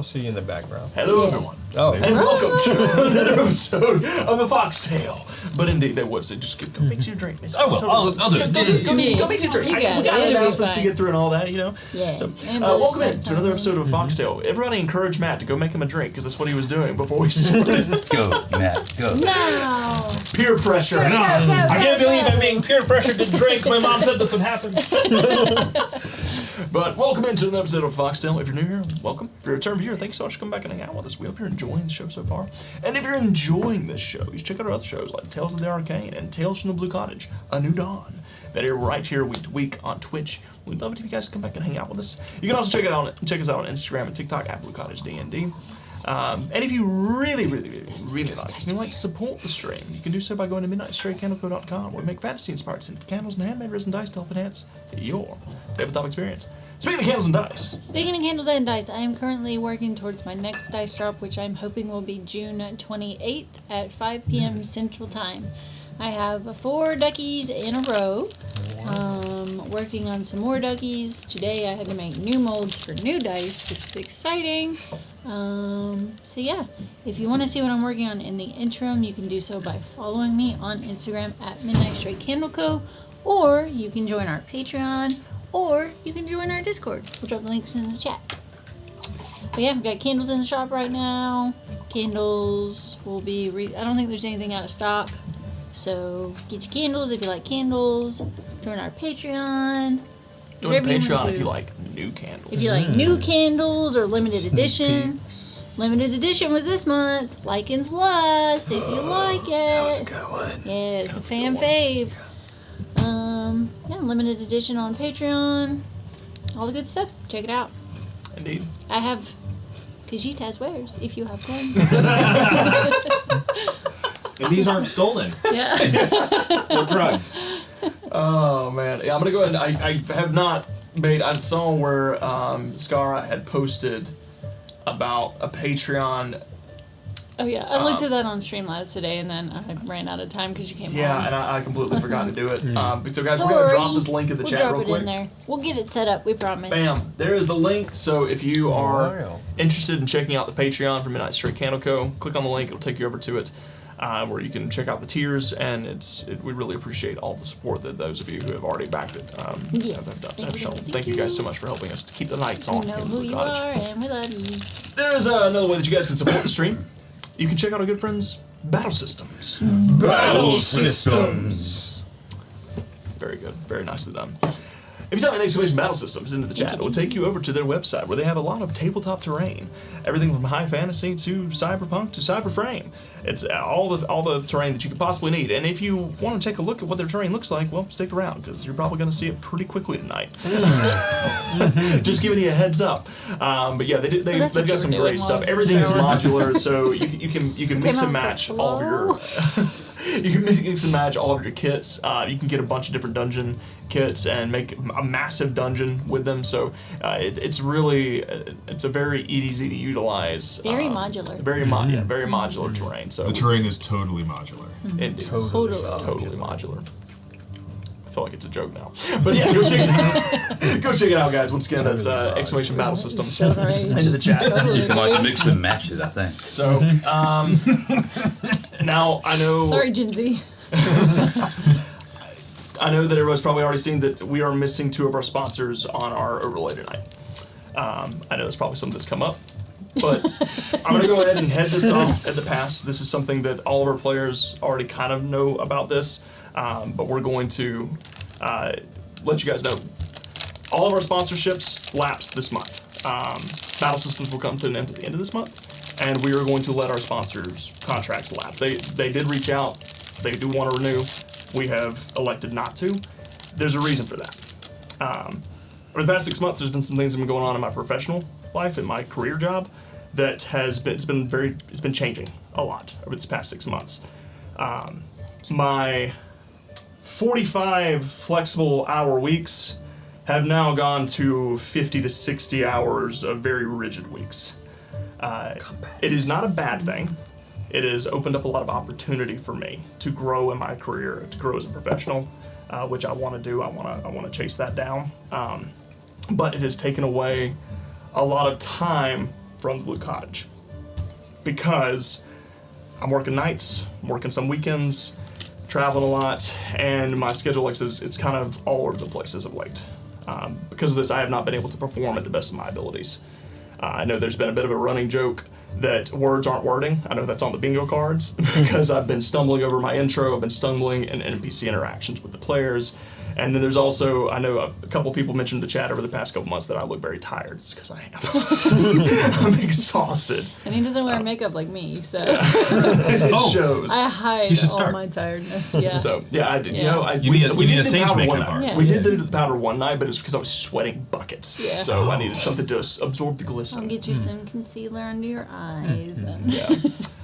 see you in the background. Hello, everyone. Oh. And welcome to another episode of A Foxtail. But indeed, that was it. Just go make you a drink. I will. I'll do it. Go make you a drink. We got announcements to get through and all that, you know? Yeah. So, welcome in to another episode of Foxtail. Everybody encourage Matt to go make him a drink, because that's what he was doing before we started. Go, Matt, go. No. Peer pressure. Go, No. go, I can't believe I'm being peer pressured to drink. My mom said this would happen. But welcome into another episode of Foxtail. If you're new here, welcome. If you're a return viewer, thanks so much for coming back and hanging out with us. We hope you're enjoying the show so far. And if you're enjoying this show, you should check out our other shows like Tales of the Arcane and Tales from the Blue Cottage, A New Dawn, that are right here week to week on Twitch. We'd love it if you guys come back and hang out with us. You can also check us out on Instagram and TikTok at Blue Cottage D&D. And if you really like to support the stream, you can do so by going to midnightstraightcandleco.com, where we make fantasy-inspired scented candles and handmade resin dice to help enhance your tabletop experience. Speaking of candles and dice. Speaking of candles and dice, I am currently working towards my next dice drop, which I'm hoping will be June 28th at 5 p.m. Central Time. I have 4 duckies in a row. Working on some more duckies. Today I had to make new molds for new dice, which is exciting. So yeah, if you want to see what I'm working on in the interim, you can do so by following me on Instagram at midnightstraightcandleco, or you can join our Patreon, or you can join our Discord. We'll drop the links in the chat. But yeah, we've got candles in the shop right now. Candles will be, I don't think there's anything out of stock. So get your candles if you like candles. Join our Patreon. Join the Patreon if you like new candles. If you like new candles or limited edition. Limited edition was this month. Lycan's Lust, if you like it. That was a good one. Yeah, it's a fan fave. Yeah, limited edition on Patreon. All the good stuff. Check it out. Indeed. I have Kajita's wares, if you have one. And these aren't stolen. Yeah. Or drugs. Oh man, yeah, I'm gonna go ahead. I have not made. I saw where Skara had posted about a Patreon. Oh yeah, I looked at that on Streamlabs today, and then I ran out of time because you came Yeah, home. and I completely forgot to do it. So guys, we're gonna drop this link in the chat real We'll drop it quick. in there. We'll get it set up. We promise. Bam! There is the link. So if you are interested in checking out the Patreon for Midnight Straight Candle Co., click on the link. It'll take you over to it. Where you can check out the tiers, and we really appreciate all the support that those of you who have already backed it Yes. have shown. Thank you guys so much for helping us to keep the lights on. We know who you are, and we love you. There is another way that you guys can support the stream. You can check out our good friends, Battle Systems. Battle Systems. Very good. Very nicely done. If you type in exclamation Battle Systems into the chat, it will take you over to their website where they have a lot of tabletop terrain. Everything from high fantasy to cyberpunk to cyberframe. It's all the terrain that you could possibly need. And if you want to take a look at what their terrain looks like, well, stick around, because you're probably going to see it pretty quickly tonight. Just giving you a heads up. But yeah, they've got some great stuff. Everything is modular, so you can mix and match all of your... You can mix and match all of your kits. You can get a bunch of different dungeon kits and make a massive dungeon with them. So it's really it's a very easy to utilize. Very modular. Very very modular terrain. So The terrain is totally modular. Indeed. Totally Modular. I feel like it's a joke now, but yeah, go check it out, guys. Once again, that's exclamation Battle Systems into the chat. You can like mix and match it, I think. So now I know. Sorry, Gen Z. I know that everyone's probably already seen that we are missing 2 of our sponsors on our overlay tonight. I know there's probably some that's come up, but I'm going to go ahead and head this off at the pass. This is something that all of our players already kind of know about this, but we're going to let you guys know. All of our sponsorships lapse this month. Battle Systems will come to an end at the end of this month, and we are going to let our sponsors' contracts lapse. They did reach out. They do want to renew. We have elected not to. There's a reason for that. Over the past 6 months, there's been some things that have been going on in my professional life, in my career job, that has been it's been changing a lot over this past 6 months. My 45 flexible hour weeks have now gone to 50 to 60 hours of very rigid weeks. It is not a bad thing. It has opened up a lot of opportunity for me to grow in my career, to grow as a professional, which I want to do. I want to chase that down. But it has taken away a lot of time from the Blue Cottage because I'm working nights, I'm working some weekends, traveling a lot, and my schedule, like I said, it's kind of all over the place as of late. Because of this, I have not been able to perform at the best of my abilities. I know there's been a bit of a running joke that words aren't wording. I know that's on the bingo cards because I've been stumbling over my intro, I've been stumbling in NPC interactions with the players. And then there's also, I know a couple people mentioned in the chat over the past couple months that I look very tired. It's because I am. I'm exhausted. And he doesn't wear makeup like me, so It shows. I hide You should all start. my tiredness. Yeah. So yeah, I did. You Yeah. know, You need a did sage powder makeup one night. art. Yeah. We did do the powder one night, but it was because I was sweating buckets. Yeah. So I needed something to absorb the I'll glisten. get you some concealer under your eyes. And Yeah.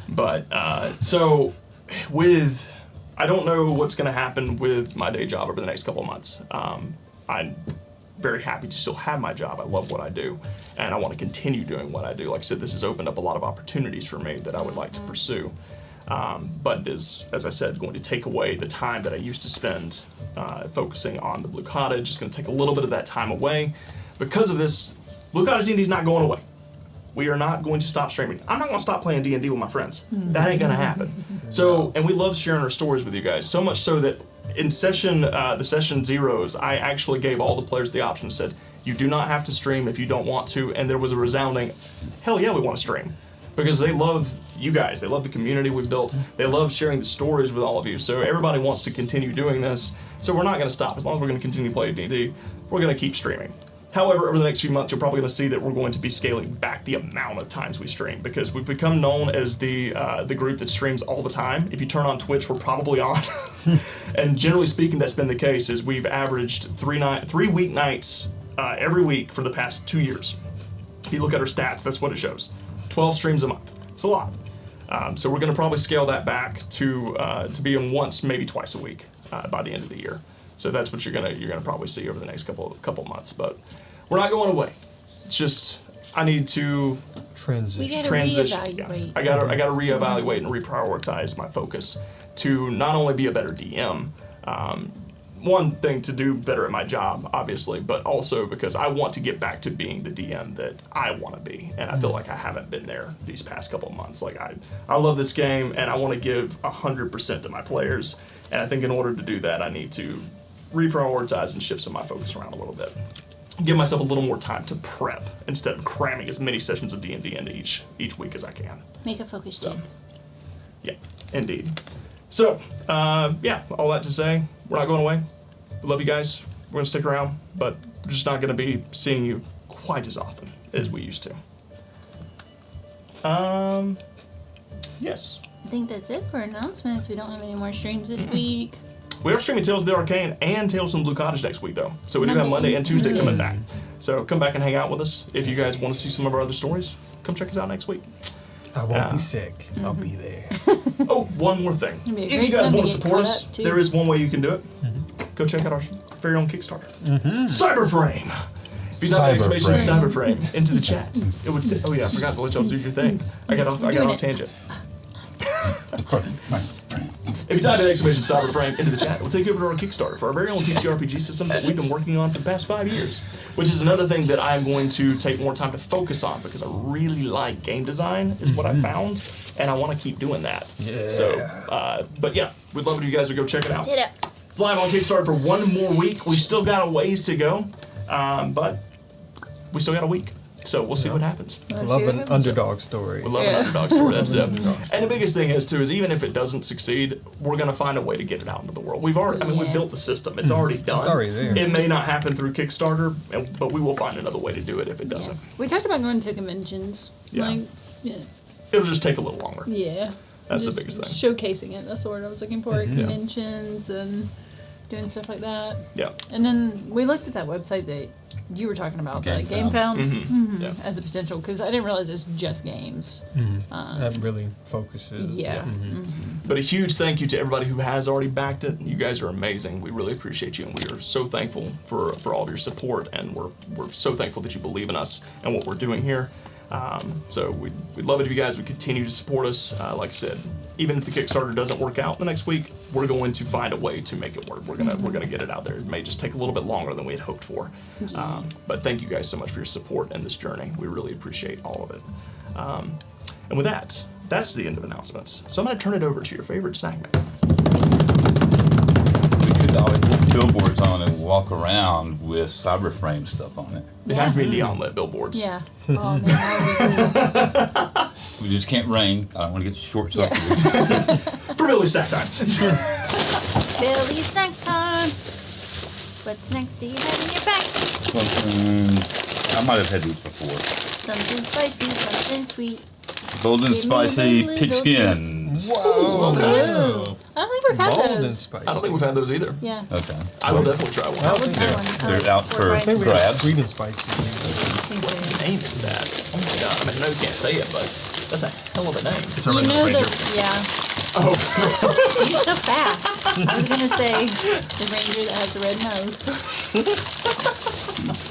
But so with, I don't know what's going to happen with my day job over the next couple of months. I'm very happy to still have my job. I love what I do, and I want to continue doing what I do. Like I said, this has opened up a lot of opportunities for me that I would like to pursue. But it is, as I said, going to take away the time that I used to spend focusing on the Blue Cottage. It's going to take a little bit of that time away. Because of this, Blue Cottage D&D is not going away. We are not going to stop streaming. I'm not going to stop playing D&D with my friends. That ain't going to happen. So, and we love sharing our stories with you guys, so much so that in the session zeros, I actually gave all the players the option and said, you do not have to stream if you don't want to, and there was a resounding, hell yeah, we want to stream. Because they love you guys, they love the community we've built, they love sharing the stories with all of you, so everybody wants to continue doing this, so we're not going to stop. As long as we're going to continue playing D&D, we're going to keep streaming. However, over the next few months, you're probably going to see that we're going to be scaling back the amount of times we stream because we've become known as the group that streams all the time. If you turn on Twitch, we're probably on. And generally speaking, that's been the case. Is we've averaged 3 weeknights every week for the past 2 years. If you look at our stats, that's what it shows. 12 streams a month. It's a lot. So we're going to probably scale that back to being once, maybe twice a week by the end of the year. So that's what you're gonna probably see over the next couple months. But we're not going away. It's just I need to we gotta transition. reevaluate. Yeah. I gotta reevaluate and reprioritize my focus to not only be a better DM. One thing to do better at my job, obviously, but also because I want to get back to being the DM that I want to be, and I feel like I haven't been there these past couple of months. Like I love this game, and I want to give 100% to my players, and I think in order to do that, I need to reprioritize and shift some of my focus around a little bit. Give myself a little more time to prep instead of cramming as many sessions of D&D into each week as I can. Make a focus So, check. yeah, indeed. So, yeah, all that to say, we're not going away. We love you guys. We're going to stick around, but we're just not going to be seeing you quite as often as we used to. Yes. I think that's it for announcements. We don't have any more streams this week. We are streaming Tales of the Arcane and Tales from Blue Cottage next week, though. So we do have Monday Monday and Tuesday and coming back. So come back and hang out with us. If you guys want to see some of our other stories, come check us out next week. I won't be sick. I'll be there. Oh, one more thing. It'd be a If great you guys time to want to get support caught us, up, too. there is one way you can do it. Go check out our very own Kickstarter. Cyberframe. If you type exclamation Cyberframe into the chat, it would say, oh yeah, I forgot to let y'all do your thing. I got off tangent. If you type in exclamation Cyberframe into the chat, it will take you over to our Kickstarter for our very own TTRPG system that we've been working on for the past 5 years, which is another thing that I'm going to take more time to focus on because I really like game design is what I found, and I want to keep doing that. Yeah. So, but yeah, we'd love for you guys to go check it out. Hit it. It's live on Kickstarter for one more week. We've still got a ways to go, but we still got a week. So we'll see what happens. Love an underdog story. We love an underdog story. That's it. And the biggest thing is too is even if it doesn't succeed, we're gonna find a way to get it out into the world. We've already, I mean, we've built the system. It's already done. It's already there. It may not happen through Kickstarter, but we will find another way to do it if it doesn't. We talked about going to conventions. Yeah. Like, yeah. It'll just take a little longer. Yeah. That's the Just biggest thing. Showcasing it. That's the word I was looking for. Conventions and doing stuff like that. Yeah. And then we looked at that website that you were talking about, the Game GameFound, Yeah. as a potential, because I didn't realize it's just games. That really focuses. Yeah. But a huge thank you to everybody who has already backed it. You guys are amazing. We really appreciate you, and we are so thankful for all of your support, and we're so thankful that you believe in us and what we're doing here. So we'd love it if you guys would continue to support us. Like I said, even if the Kickstarter doesn't work out the next week, we're going to find a way to make it work. We're gonna get it out there. It may just take a little bit longer than we had hoped for. But thank you guys so much for your support in this journey. We really appreciate all of it. And with that, that's the end of announcements. So I'm gonna turn it over to your favorite segment. We could always put billboards on and walk around with cyber frame stuff on it. They have to be neon lit billboards. Yeah. Oh, man. We just can't rain. I don't want to get short Yeah. circuited. For Billy Snack Time. Billy snack time. What snacks do you have in your bag? Something, I might have had these before. Something spicy, something sweet. Bold and Give me spicy a little pigskins. Whoa. Ooh. I don't think we've had Bold and those. spicy. I don't think we've had those either. Yeah. Okay. I will definitely try one. I don't We'll think try one. they're out for Right. I think we have grabs. sweet and spicy. What name is that? Oh my god. I mean, I know you can't say it, but that's a hell of a name. It's a You red know nose the ranger. Oh, You're so fast. I was gonna say the ranger that has the red nose.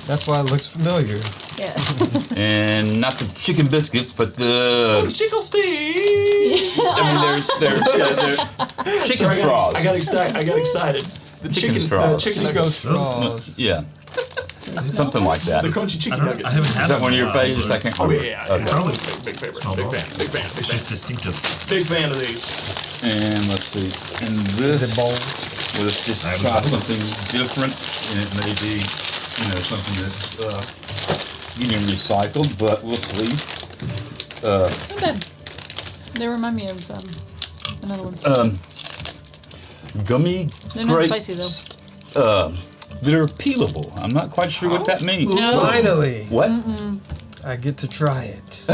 That's why it looks familiar. Yeah. And not the chicken biscuits, but the. chickle sticks. I mean, there's chicken Sorry, straws. I got excited. The Chicken straws. chicken Chico nuggets. straws. Yeah. Something like that. The crunchy chicken I nuggets. haven't Is had that one of your in a while, favorites? so I can't Oh remember. yeah, Okay. Probably big favorite. smell Big well. fan. Big fan. Big It's fan. just distinctive. Big fan of these. And let's see. And Is this it bold? was just I haven't try had one. something different, and it may be, something that's getting recycled, but we'll see. Not bad. They remind me of another one. Gummy They're not grapes. spicy though. That are peelable. I'm not quite sure what that means. No. Finally, What? I get to try it.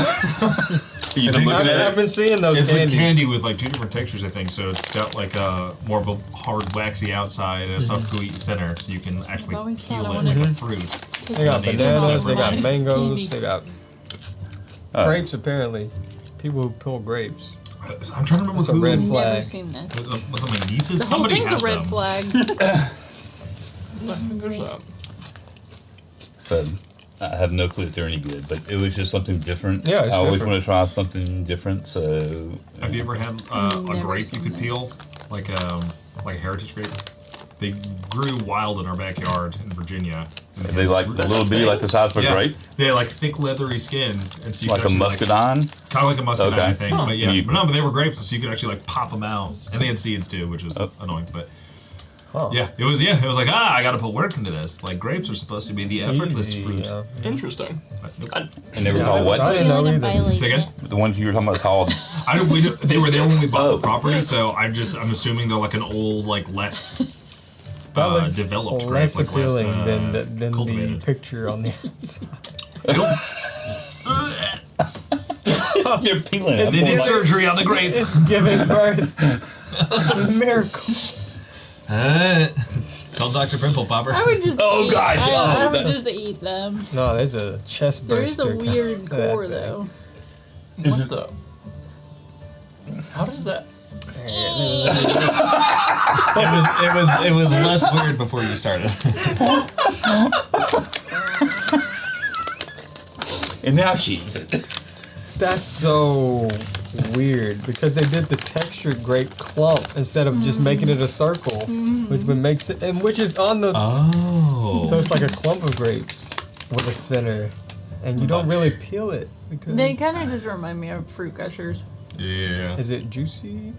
You've been looking I've at been it? seeing those It's like candies. candy with like 2 different textures, I think. So it's got like a more of a hard, waxy outside and a soft, gooey center, so you can actually always thought peel I it wanted like a to- fruit. They got They bananas, they don't got separate. mangoes, they got Oh. grapes apparently. People who peel grapes. I'm trying to remember It's a who. red Never flag. seen this. Was it my nieces? The whole Somebody thing's a had red them. flag. There's that. So I have no clue if they're any good, but it was just something different. Yeah, it's I always different. want to try something different. So Have you ever had a Never grape you seen could this. peel, like a heritage grape? They grew wild in our backyard in Virginia. are they like a little bitty, like the size of a Yeah, grape, they had like thick leathery skins, and so you like a could actually, muscadine. kind of like a muscadine, Okay. I think. But yeah, You- but they were grapes, so you could actually like pop them out, and they had seeds too, which was annoying. But Huh. it was like I got to put work into this. Like grapes are supposed to be the effortless Easy, fruit. yeah. Interesting. But nope. And they were Yeah, called I what? didn't know Feeling either. violating Say again? it. The ones you were talking about called. They were there when we bought Oh. the property, so I'm assuming they're like an old, like less That looks developed less grape, like less, appealing than the cultivated. picture on the outside. They don't- They're peeling it. They did surgery on the grape. It's giving birth. It's a miracle. Tell Dr. Pimple Popper. I would just. Oh, eat, gosh. I would That's- just eat them. No, there's a chest There burster. is a weird kind of that core thing. though. What the? How does that? It was less weird before you started. And now she eats it. That's so weird because they did the textured grape clump instead of just making it a circle, which would make sense, and which is on the. Oh. So it's like a clump of grapes with a center, and you don't really peel it because. They kind of just remind me of fruit gushers. Yeah. Is it juicy?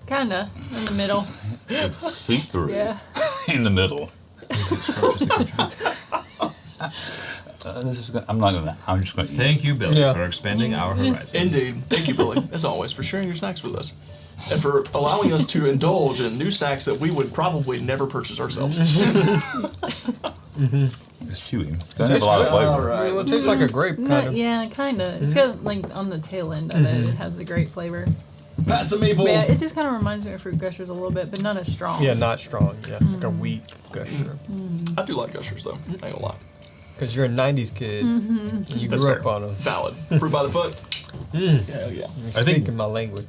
Kinda in the middle. It's see-through Yeah. in the middle. This is. I'm not gonna. I'm just gonna. Eat. Thank you, Billy, Yeah. for expanding our horizons. Indeed. Thank you, Billy, as always, for sharing your snacks with us. And for allowing us to indulge in new snacks that we would probably never purchase ourselves. It's chewy. Doesn't have a lot of flavor. All right. Well, it tastes like a grape, kind of. Yeah, kinda. It's got like on the tail end of it. It has the great flavor. Pass some evil. But yeah, it just kind of reminds me of fruit gushers a little bit, but not as strong. Yeah, not strong. Yeah, like a wheat gusher. I do like gushers, though. I ain't gonna lie. Because you're a '90s kid, and you That's grew fair. up on them. Valid. Fruit by the foot. Hell yeah. You're I think- speaking my language.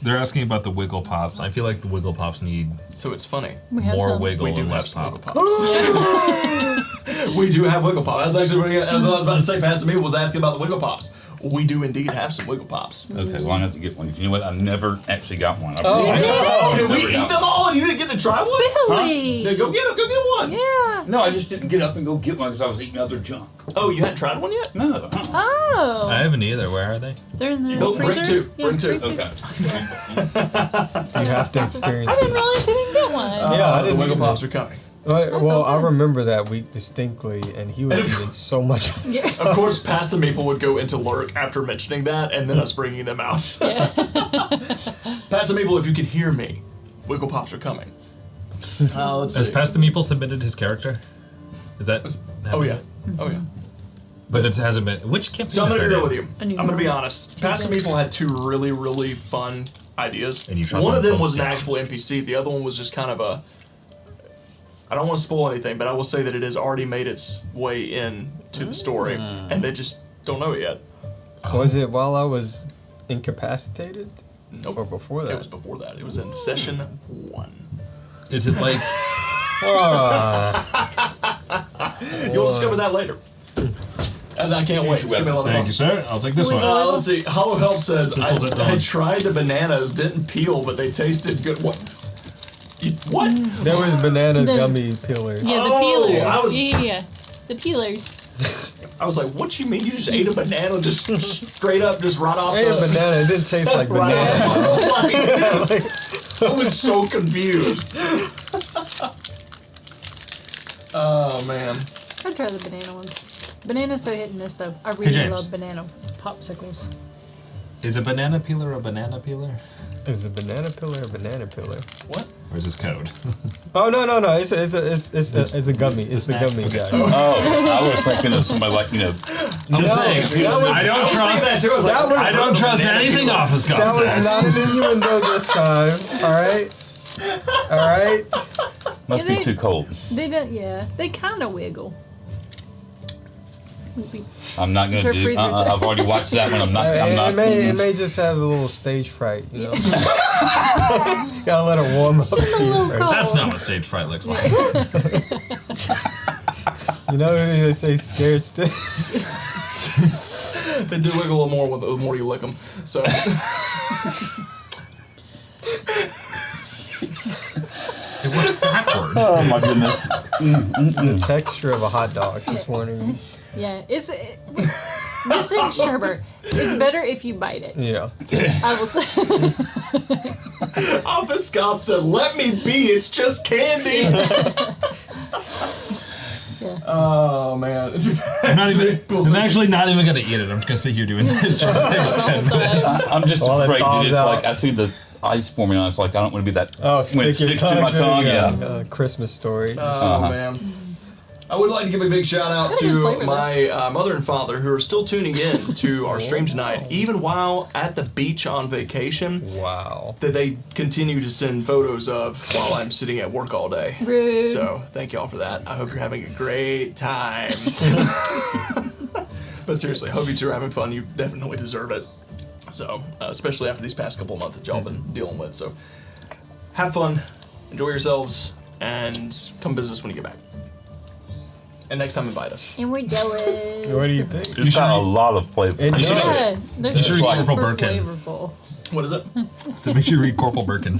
They're asking about the Wiggle Pops. I feel like the Wiggle Pops need So it's funny. We have more some. wiggle We do and have less some pop. Wiggle Pops. We do have Wiggle Pops. That's actually what I was about to say. Pass me was asking about the Wiggle Pops. we do indeed have some Wiggle Pops. Okay, well, I have to get one. You know what? I never actually got one. Did we eat them all and you didn't get to try one? Billy! Then go get one. Yeah. No, I just didn't get up and go get one because I was eating other junk. Oh, you hadn't tried one yet? No. Oh. I haven't either. Where are they? They're in the Bring freezer. two. Yeah, Bring two. Okay. You have to experience I it. didn't realize he didn't get one. Yeah, I the didn't Wiggle either. Pops are coming. Well, I remember that week distinctly, and he was eating so much. Of course, Past the Maple would go into lurk after mentioning that, and then us bringing them out. Past the Maple, if you can hear me, Wiggle Pops are coming. Let's Has see. Past the Meeple submitted his character? Is that? Oh yeah. Oh yeah. But it hasn't been. Which campaign So I'm is gonna that go in? with you. I'm gonna be honest. Past the Maple had two really, really fun ideas. And you tried One of them both, was an yeah. actual NPC. The other one was just kind of a. I don't want to spoil anything, but I will say that it has already made its way in to the story, and they just don't know it yet. Was it while I was incapacitated? Nope. Or before that? It was before that. It was in session 1. Is it like? You'll discover that later. And I can't wait. It's gonna be a lot of Thank fun. you, sir. I'll take this one. Let's see. Hollow Help says, Pistol's at I dawn. tried the bananas, didn't peel, but they tasted good. What? What? There was banana The- gummy peelers. Yeah, the Oh, peelers. I was- Yeah. The peelers. I was like, what you mean? You just ate a banana just straight up, just right off I ate a the... banana. It didn't taste like Right banana. off. I was so confused. Oh, man. I'd try the banana ones. Banana's so hit and miss though. I really James. love banana popsicles. Is a banana peeler a banana peeler? Is a banana peeler a banana peeler? What? Or is this code? Oh no! It's a gummy. It's the gummy guy. Oh, I was thinking of somebody like, Just No, saying. that was- I don't I was trust. thinking that too. I was like, That was- I don't trust anything Office That Cop was says. not an innuendo this time. All right. All right. must Yeah, be too cold. They don't. Yeah, they kind of wiggle. I'm not gonna Your do. freezer's- I've already watched that one. I'm not. I'm not. It may just have a little stage fright, you know. Gotta let it warm up. It's a to you little first. cold. That's not what stage fright looks like. You know they say scared stiff. They do wiggle a little more the more you lick them. So... It works backward. Oh my goodness. The texture of a hot dog. Just warning. Yeah, just think, Sherbert. It's better if you bite it. Yeah. I will say. Office Scott said, let me be, it's just candy. Yeah. Oh, man. I'm actually not even gonna eat it. I'm just gonna sit here doing this for the next 10 minutes. I'm just While it afraid that thaws it's out. like I see the ice forming on. It's like I don't want to be that. Oh, when it stick your sticks to my tongue. Yeah. Christmas story. Oh, man. I would like to give a big shout out It's got a good to flavor, my mother and father who are still tuning in to our stream tonight, even while at the beach on vacation, Wow. that they continue to send photos of while I'm sitting at work all day. Rude. So thank y'all for that. I hope you're having a great time. But seriously, hope you two are having fun. You definitely deserve it. So, especially after these past couple of months that y'all been dealing with. So, have fun, enjoy yourselves, and come visit us when you get back. And next time, invite us. And we're jealous. What do you think? It's got a lot of flavor. It should- does. Yeah, they're You should read super Corporal Birkin. flavorful. What is it? So make sure you read Corporal Birkin.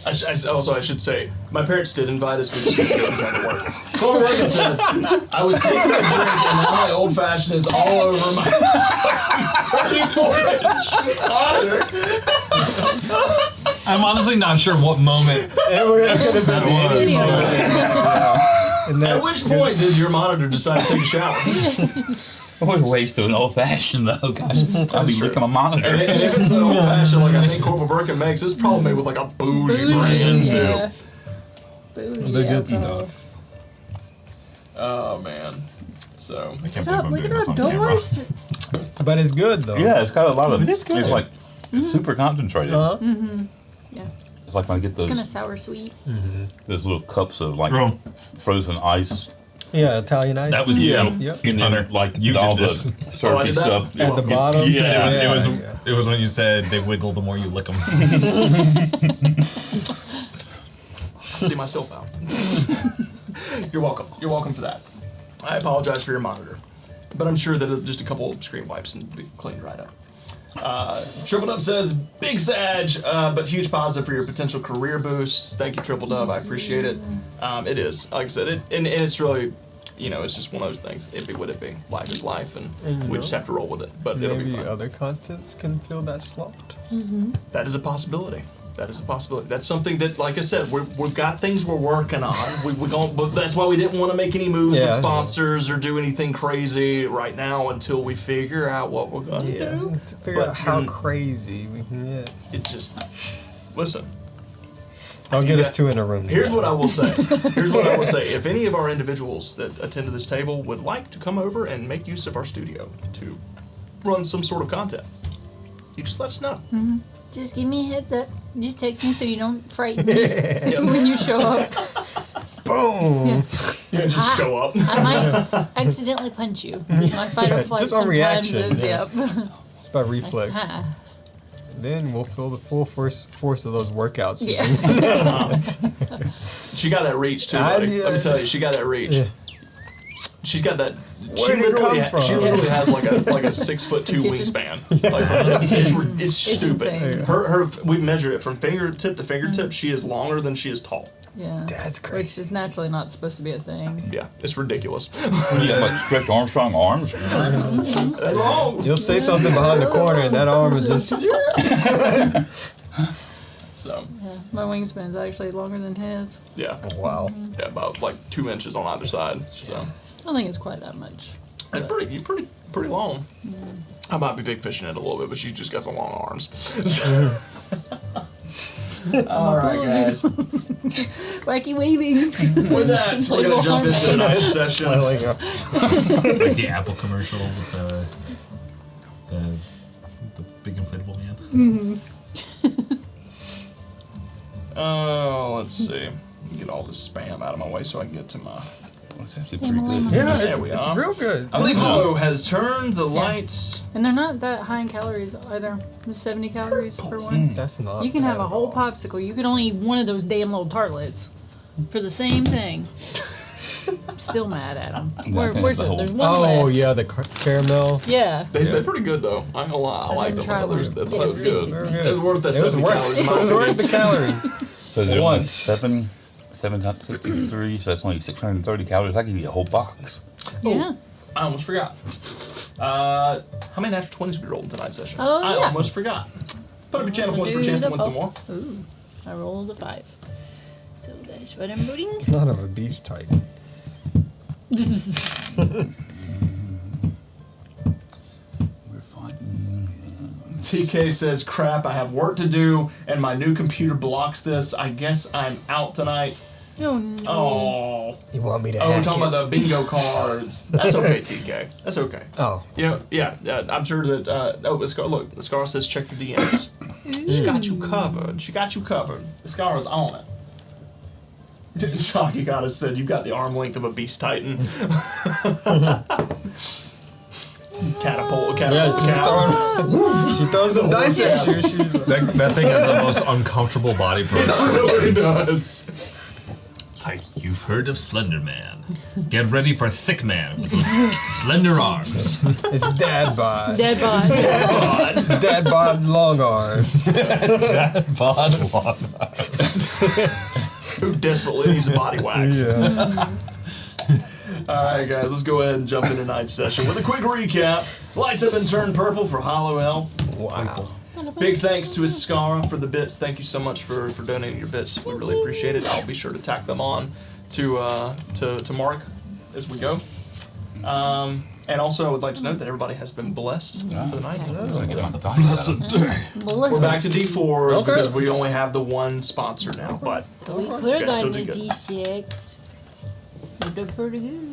I should say, my parents did invite us, we just couldn't go because I had to work. Corporal Morgan says, I was taking a drink and now my old fashioned is all over my 34-inch monitor. I'm honestly not sure what moment. It could have been any Yeah. moment. And At that- which point did your monitor decide to take a shower? What a waste of an old fashioned though, gosh. I'll be true. licking my monitor. And if it's an old fashioned like I think Corporal Birkin makes, it's probably made with like a bougie brand too. yeah. Bougie The good alcohol. stuff. Oh man. So I can't Look believe I'm at doing this that, on don't camera. waste it. But it's good though. Yeah, it's got a lot of. It is good. It's like super concentrated. Uh-huh. Yeah. It's like when I get Kind of those sour sweet. little cups of like Bro. frozen ice. Yeah, Italian ice. That was Yeah. you. Yep. And then Hunter, like you all did the this. Oh, I syrupy did that? stuff. At the bottom. Yeah. It was. yeah. It was when you said they wiggle the more you lick them. see myself out. You're welcome. You're welcome for that. I apologize for your monitor. but I'm sure that just a couple of screen wipes and be cleaned right up. Triple Dub says, big Sag, but huge positive for your potential career boost. Thank you, Triple Dub. I appreciate it. It is, like I said, and it's really, it's just one of those things. It be what it be. Life is life, and we just have to roll with it. But it'll be Maybe fun. other contents can fill that slot. That is a possibility. That is a possibility. That's something that, like I said, we've got things we're working on. But that's why we didn't want to make any moves with sponsors or do anything crazy right now until we figure out what we're going to do. To figure out how crazy we can get. It just, listen. Don't get us two in a room. Here's what I will say. If any of our individuals that attend to this table would like to come over and make use of our studio to run some sort of content, you just let us know. Just give me a heads up. Just text me so you don't frighten me when you show up. Boom! Yeah, just show up. I might accidentally punch you. My fight or flight Just on sometimes reaction, is, yeah. It's by reflex. Ah. Then we'll feel the full force of those workouts. Yeah. She got that reach too, buddy. Let me tell you, she got that reach. Yeah. She's got that. Where did it come from? She literally has like a 6'2" wingspan. Like it's stupid. insane. Her we measure it from fingertip to fingertip. She is longer than she is tall. Yeah. That's Which crazy. is naturally not supposed to be a thing. Yeah, it's ridiculous. You got like Stretch Armstrong arms? That's wrong. You'll say something behind the corner, and that arm will just. So Yeah. My wingspan's actually longer than his. yeah, Wow. yeah, about like 2 inches on either side. So I don't think it's quite that much. and you're pretty long. I might be big fishing it a little bit, but she just got some long arms. All right, guys. Wacky waving. With that, we're gonna jump into tonight's session. Like the Apple commercial with the big inflatable man. Oh, let's see. Get all this spam out of my way so I can get to my. That's actually pretty good. Yeah, There it's we are. real good. I believe Hollow has turned the lights. And they're not that high in calories either. Just 70 calories per one. That's not. You can have bad a at whole all. popsicle. You can only eat one of those damn little tartlets for the same thing. I'm still mad at them. Where's it? There's one Oh left. yeah, the caramel. Yeah. They're pretty good though. I ain't gonna lie. I like didn't them. try Others, one. that Yeah, was good. Very It good. was worth that It was 70 worth. calories. It in my was worth opinion. the calories. So there's only Once. 7 times 63, so that's only 630 calories. I could eat a whole box. Yeah. I almost forgot. How many natural 20s we rolled in tonight's session? Oh, I yeah. almost forgot. Put up your channel points for a chance to win some more. Ooh. I rolled a 5. So that's what I'm voting. Not of a beast titan. We're fighting. TK says, crap, I have work to do, and my new computer blocks this. I guess I'm out tonight. Oh no. Oh. You want me to? Oh, we're hack talking it? about the bingo cards. That's okay, TK. That's okay. Oh. Yeah, I'm sure that, the Scar says check your DMs. She got you covered. The Scar is on it. Shocky Goddess said, you got the arm length of a beast titan. Catapult Yeah, the just cow. throwing. She throws some dice at you. She's That thing has the most uncomfortable body pose. It really does. It's like, you've heard of Slender Man. Get ready for Thick Man with slender arms. it's dad bod. Dead bod. Dad bod long arms. Bod long. Who desperately needs a body wax? Yeah. Alright guys, let's go ahead and jump into tonight's session with a quick recap. Lights have been turned purple for Hollow L. Wow. Big thanks to Iskara for the bits. Thank you so much for donating your bits. We really appreciate it. I'll be sure to tack them on to Mark as we go. And also I would like to note that everybody has been blessed for the night. We're back to D4s Okay. because we only have the one sponsor now, but We you could have guys still gotten a did good. D6. We did pretty good.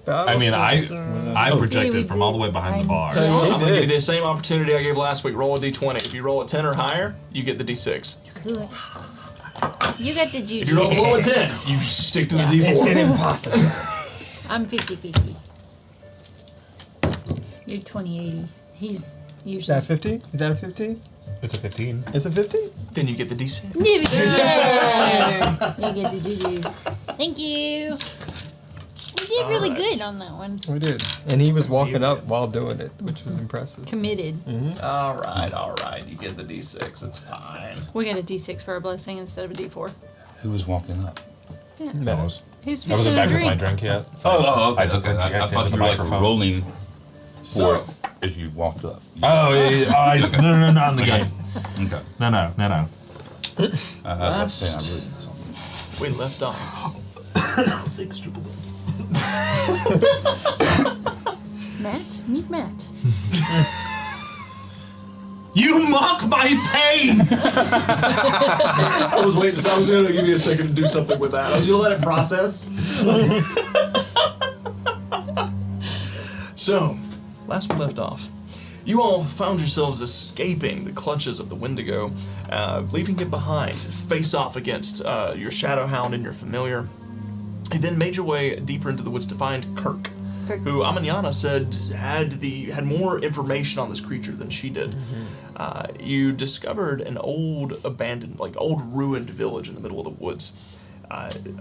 I mean, I projected from all the way behind the bar. Tell you what, He I'm going to give did. you the same opportunity I gave last week. Roll a d20. If you roll a 10 or higher, you get the d6. Good. You got the juju. If you roll below a 10, you stick to the It's an d4. impossible. I'm 50-50. You're 20-80. He's Is usually. that 50? Is that a 50? It's a 15. It's a 50? Then you get the d6. Yeah. You get the juju. Thank you. We did really Alright. good on that one. We did. And he was walking up while doing it, which was impressive. Committed. All right. You get the D6. It's fine. We got a D6 for our blessing instead of a D4. Who was walking up? Yeah. That was. Who's I wasn't fixing back a with my drink? drink yet. So Okay. I took a I jet thought into the you were like microphone. rolling for So- it as you walked up. Oh, no, not in the game. Okay. No. That's what I'm reading something. We left off. Fixed your bullets. Matt? Meet Matt. You mock my pain! I was waiting. So I was gonna give you a second to do something with that. I was gonna let it process. So, last we left off, you all found yourselves escaping the clutches of the Wendigo, leaving it behind to face off against your Shadowhound and your familiar. You then made your way deeper into the woods to find Kirk, who Amanyana said had more information on this creature than she did. You discovered an old abandoned, old ruined village in the middle of the woods.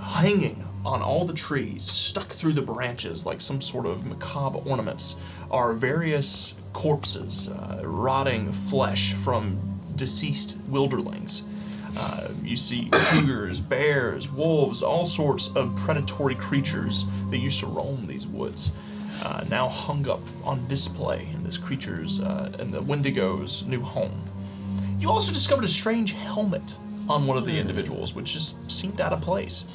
Hanging on all the trees, stuck through the branches like some sort of macabre ornaments, are various corpses, rotting flesh from deceased wilderlings. You see cougars, bears, wolves, all sorts of predatory creatures that used to roam these woods, now hung up on display in this creature's, in the Wendigo's new home. You also discovered a strange helmet on one of the individuals, which just seemed out of place.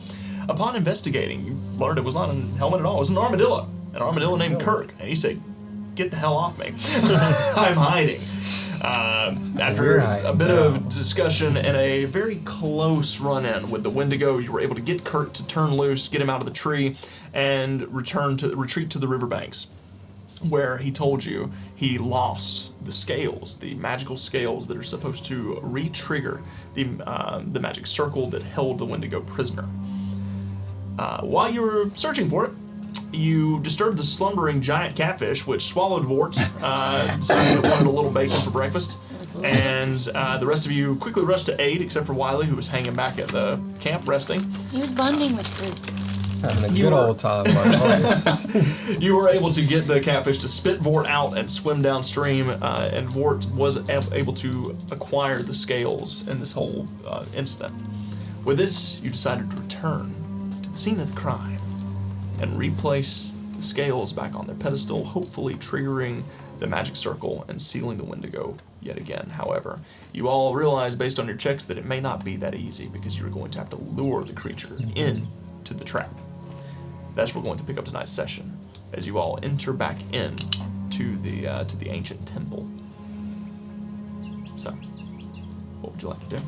Upon investigating, you learned it was not a helmet at all. It was an armadillo named Kirk. And he said, "Get the hell off me. I'm hiding." After a bit of discussion and a very close run-in with the Wendigo, you were able to get Kirk to turn loose, get him out of the tree, and retreat to the riverbanks, where he told you he lost the scales, the magical scales that are supposed to re-trigger the magic circle that held the Wendigo prisoner. While you were searching for it, you disturbed the slumbering giant catfish, which swallowed Vort, saying it wanted a little bacon for breakfast. And the rest of you quickly rushed to aid, except for Wiley, who was hanging back at the camp resting. He was bonding with Kirk. Having a good old time, like You were able to get the catfish to spit Vort out and swim downstream, and Vort was able to acquire the scales in this whole incident. With this, you decided to return to the scene of the crime and replace the scales back on their pedestal, hopefully triggering the magic circle and sealing the Wendigo yet again. However, you all realize based on your checks that it may not be that easy, because you're going to have to lure the creature into the trap. That's where we're going to pick up tonight's session, as you all enter back in to the ancient temple. So, what would you like to do?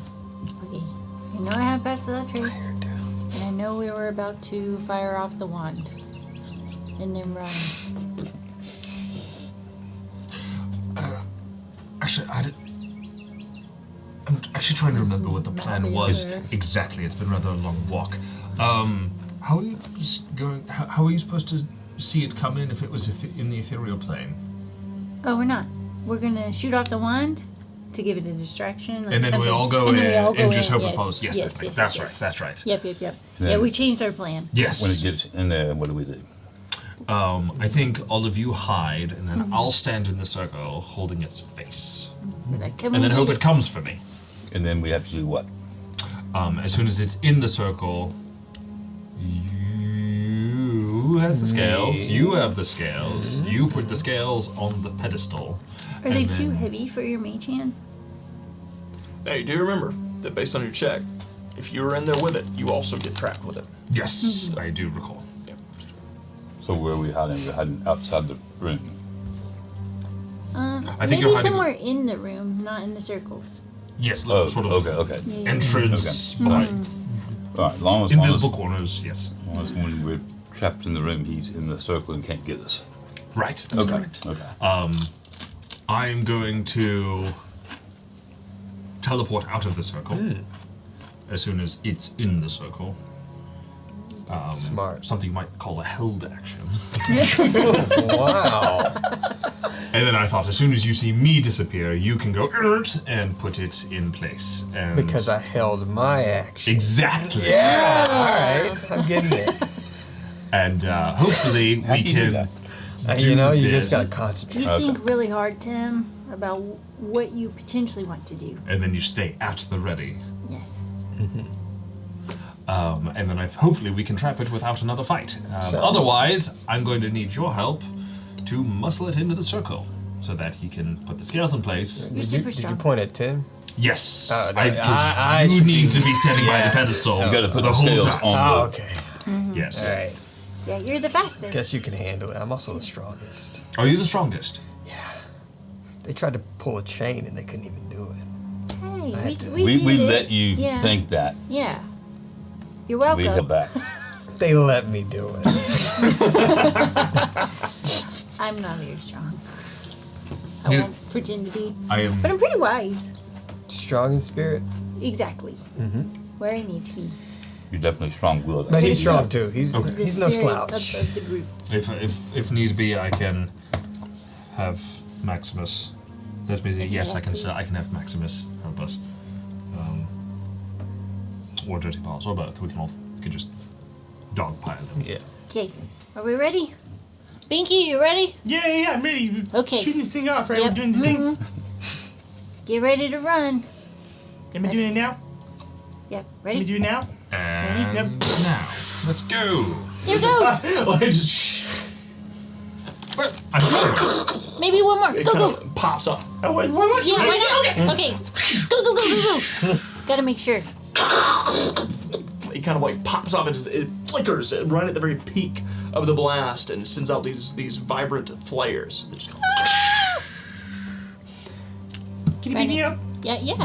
Okay. I know I have Pass Without Trace, and I know we were about to fire off the wand and then run. Actually, I'm actually trying to remember what the plan was exactly. It's been rather a long walk. How are you going? How are you supposed to see it come in if it was in the ethereal plane? Oh, we're not. We're gonna shoot off the wand to give it a distraction. Like And then we something. all go And in then we all and go just in, hope it follows. Yes, that's right. That's right. Yep. Then- Yeah, we changed our plan. Yes. When it gets in there, what do we do? I think all of you hide, and then I'll stand in the circle holding its face, We're like, come and then get hope it comes for me. And then we have to do what? As soon as it's in the circle, you has the scales. You have the scales. You put the scales on the pedestal. Are they and too then- heavy for your mage hand? Now, you do remember that based on your check, if you were in there with it, you also get trapped with it. Yes, I do recall. So where are we hiding? We're hiding outside the room. I think Maybe you're hiding- somewhere in the room, not in the circle. Yes, Oh, sort of okay. Yeah. entrance, behind All right, long as invisible corners. Yes, when we're trapped in the room, he's in the circle and can't get us. right. That's Okay. correct. Okay. I'm going to teleport out of the circle as soon as it's in the circle. smart. Something you might call a held action. Wow. And then I thought, as soon as you see me disappear, you can go "Ert," and put it in place. And Because I held my action. exactly. Yeah. All right. I'm getting it. And hopefully we do you do can. that? You know, you this. just gotta concentrate. You think really hard, Tim, about what you potentially want to do. And then you stay at the ready. Yes. And then hopefully we can trap it without another fight. So- Otherwise, I'm going to need your help to muscle it into the circle so that he can put the scales in place. You're super Did you strong. point at Tim? Yes, Oh, no, 'cause I you should need be- to be standing by Yeah. the pedestal. You got to put the the whole scales time. on Oh, the. okay. Yes. All right. Yeah, you're the fastest. Guess you can handle it. I'm also the strongest. Are you the strongest? They tried to pull a chain and they couldn't even do it. Hey, I had to- we We did it. let you Yeah. think that. Yeah. You're We welcome. held back. They let me do it. I'm not very strong. I You- won't pretend to be. I am. But I'm pretty wise. Strong in spirit. Exactly. Where I need to be. You're definitely strong-willed. But he's strong too. He's Okay. The he's no spirit slouch. Of the group. If need be, I can have Maximus. Let me see. Yes, I can. I can have Maximus help us, or Dirty Paws, or both. We can just dogpile him. Yeah. Okay. Are we ready? Binky, you ready? Yeah, I'm ready. Okay. Shoot this thing off, right? Yep. We're doing the thing. Get ready to run. Am I doing it now? Yeah. Am I Ready? doing it now? And Yep. now, let's go. Here goes. Like just Well, I swear. Maybe one more. it Go, kind go. of pops up. Oh wait, what? Yeah, why not? Okay. Go, go, go, go, go. Gotta make sure. It kind of like pops off. It flickers right at the very peak of the blast and sends out these vibrant flares. They just go, Can you beat me up? Yeah, yeah.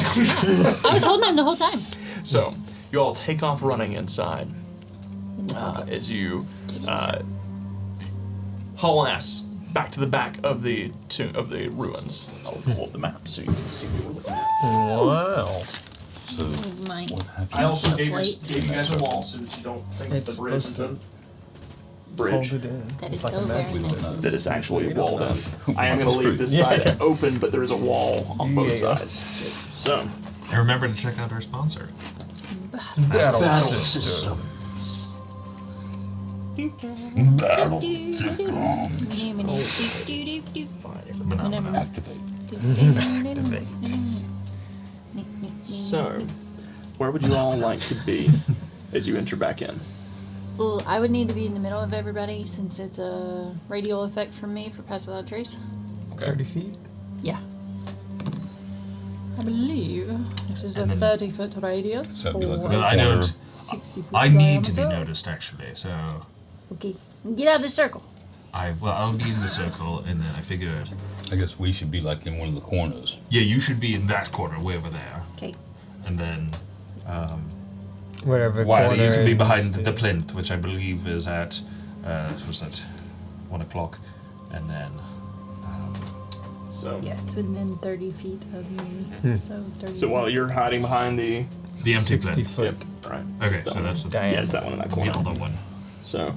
I was holding him the whole time. So you all take off running inside as you haul ass back to the back of the ruins. I'll pull up the map so you can see what we're looking at. Wow. So, Mine. what happened? I also gave Plate. you guys a wall so that you don't think It's the bridge supposed is a Hold bridge. it in. That It's is like so a very map. We don't know. That is actually We don't walled know. in. I am going to leave this Yeah. side open, but there is a wall on both Yeah. sides. So, And remember to check out our sponsor. Battle battle system. systems. Battle. Activate. So, where would you all like to be as you enter back in? Well, I would need to be in the middle of everybody since it's a radial effect from me for Pass Without Trace. 30 feet. Yeah. I believe this is a And then- 30-foot radius So it'd be like for a Well, I don't. 60-foot I need to be diameter. noticed actually, so Okay, get out of the circle. I'll be in the circle, and then I figured, I guess we should be like in one of the corners. yeah, you should be in that corner, way over there, Okay. and then Whatever Wiley, corner you can be it behind needs to- the plinth, which I believe is at what was that, 1 o'clock, and then So, Yeah, it's within 30 feet of me. So 30. so while you're hiding behind the, the empty 60 plinth. foot yep, right. Okay, That so one. that's the diameter. Yeah, it's that one in that corner. other one. So,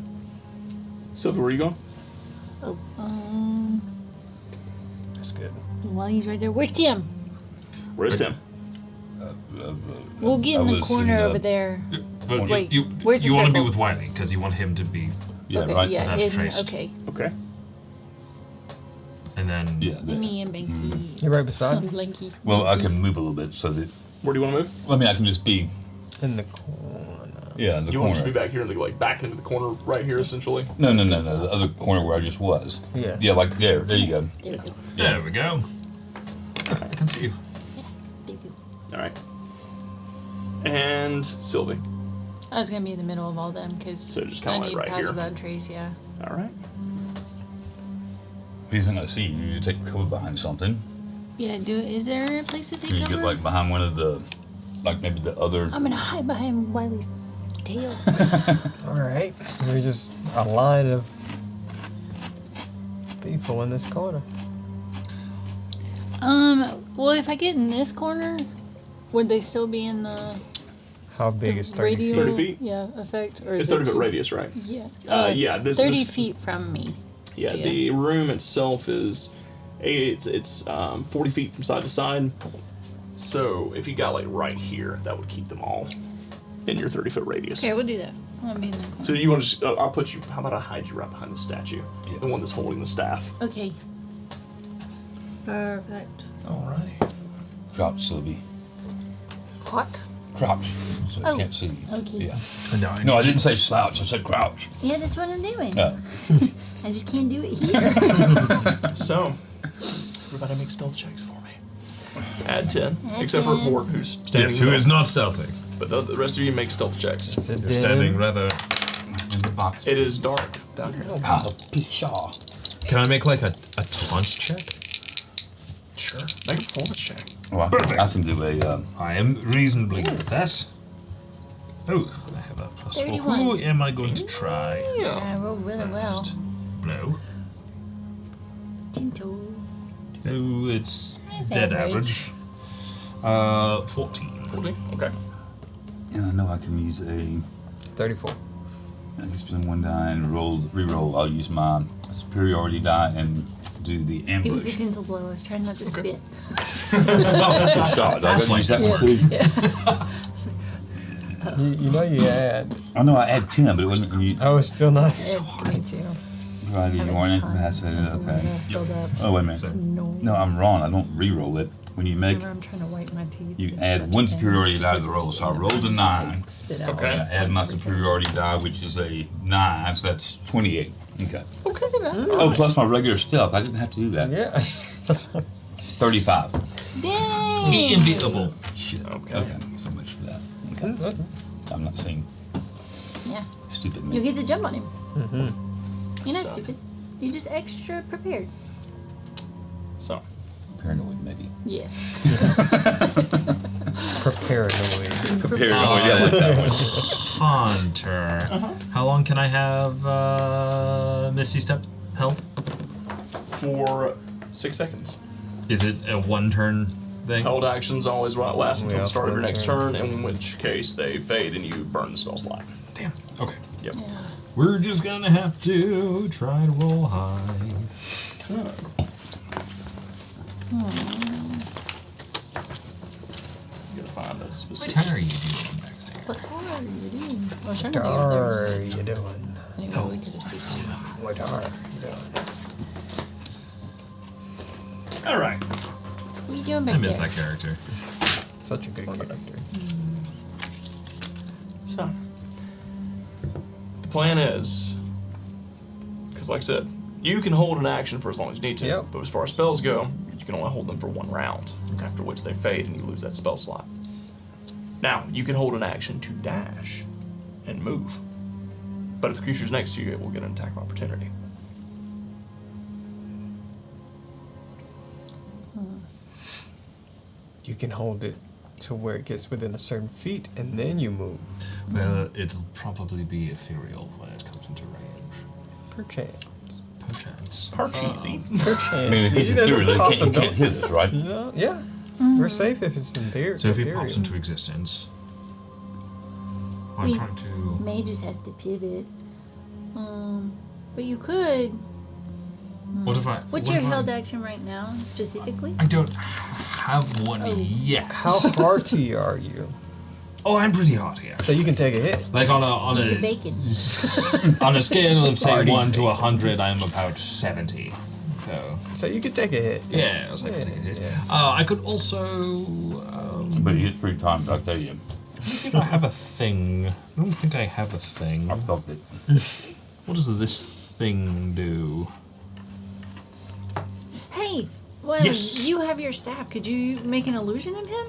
Sylvia, where are you going? Oh, That's good. while he's right there. Where's Tim? Where's Tim? We'll get in I the was corner in, over there. But Wait, you where's the you want to be circle? with Wiley because you want him to be, Yeah, okay, right? yeah, That's hidden. traced. Okay. Okay. and then Yeah. there. Me and Banky. You're right beside And me. Blanky. Well, I can move a little bit so that. Where do you want to move? I mean, I can just be. In the corner. Yeah, in the You want to just be corner. back here, like back into the corner right here, essentially. No, the other corner where I just was. Yeah. Yeah, like there. There you go. There we go. there we go. I can see you. There we go. All right. And Sylvie. I was gonna be in the middle of all them because So just I kinda like need right Pass here. Without Trace. Yeah. All right. He's not gonna see you. You take cover behind something. Yeah. Is there a place to take You cover? get like behind one of the, like maybe the other. I'm gonna hide behind Wiley's tail. All right. We're just a line of people in this corner. Well, if I get in this corner, would they still be in the How big is 30 radial? feet? 30 feet? Yeah, effect. Or It's is 30 it foot too- radius, right? Yeah. Yeah, this 30 this, feet from me. Yeah, So, the room itself is it's 40 feet from side to side. So if you got like right here, that would keep them all in your 30-foot radius. Okay, we'll do that. want to be in the corner. So you want to just? I'll put you. How about I hide you right behind the statue, Yeah. the one that's holding the staff. Okay. Perfect. Alrighty. Crouch, Sylvie. What? Crouch. So I Oh, can't see you. okay. Yeah. No, I didn't say slouch. I said crouch. Yeah, that's what I'm doing. No. I just can't do it here. So, everybody make stealth checks for me. Add 10, Add except for 10. Bort, who's standing. Yes, who is not stealthy. But the rest of you make stealth checks. You're Standing rather. In the box. It is dark down here. Ah, pshaw. Can I make like a taunt check? Sure. Make a performance check. Oh, I can do a. I am reasonably good at that. Oh, I have a plus 4. 31. Who am I going to try? I rolled really well. First blow. Tinto. Oh, it's That's dead average. average. 14. 40? Okay. Yeah, I know I can use a. 34. I can spend one die and re-roll. I'll use my superiority die and do the It was a ambush. gentle blow. I was trying not to spit. Good shot. I can use that one too. You know you add. I know I add 10, but it wasn't. You, Oh, it's still nice. Me too. Friday Have a morning. ton. That's it. That's Okay. filled up. Oh wait a minute. No. No, I'm wrong. I don't re-roll it. When you make, Whenever I'm trying to wipe my teeth. you it's add such one a pain. superiority die to the roll. So I rolled a 9. Spit out. Okay. And I add my superiority die, which is a 9, so that's 28. Okay. That's not too bad. Oh, plus my regular stealth. I didn't have to do that. Yeah. That's what. 35. Dang! Invincible. Shit. Okay. Okay. So much for that. Okay. I'm not saying Yeah. stupid me. You'll get to jump on him. You're not So- stupid. You're just extra prepared. So, Paranoid, maybe. Yes. Preparanoid. Paranoid, yeah, I like that one. Hunter. How long can I have Misty Step held? for 6 seconds. Is it a one turn thing? Held actions always last until Yeah, the start of your one next turn. turn, in which case they fade and you burn the spell slot. Damn. Okay. Yep. We're just gonna have to try to roll high. So, gotta find a specific. What are you doing back there? What are you doing? I was trying to What think if there are was you doing? anyone we could assist you. What are you doing? All right. What are you doing back I miss there? that character. Such a good character. So, the plan is, because like I said, you can hold an action for as long as you need to, Yep. but as far as spells go, you can only hold them for 1 round, after which they fade and you lose that spell slot. Now, you can hold an action to dash and move, but if the creature's next to you, it will get an attack of opportunity. You can hold it to where it gets within a certain feet, and then you move. Well, it'll probably be ethereal when it comes into range. Perchance. Perchance. Parcheesi. Perchance. I mean, if it's See, there's a ethereal, it can't possibility. hit us, right? No, yeah. We're safe if it's in theory. So if it pops into existence, I'm We- trying to. May just have to pivot. But you could. What if I? What's what your if held I, action right now, specifically? I don't have one yet. How hearty are you? Oh, I'm pretty hearty actually. So you can take a hit. Like on Piece a of bacon. on a scale of say Hearty 1 to bacon. 100, I'm about 70. So So you can take a hit. yeah, I was like, Yeah, take a hit. yeah. I could also. But he hit 3 times, I'll tell you. Let me see if I have a thing. I don't think I have a thing. I felt it. What does this thing do? Hey, well, Yes. you have your staff. Could you make an illusion of him?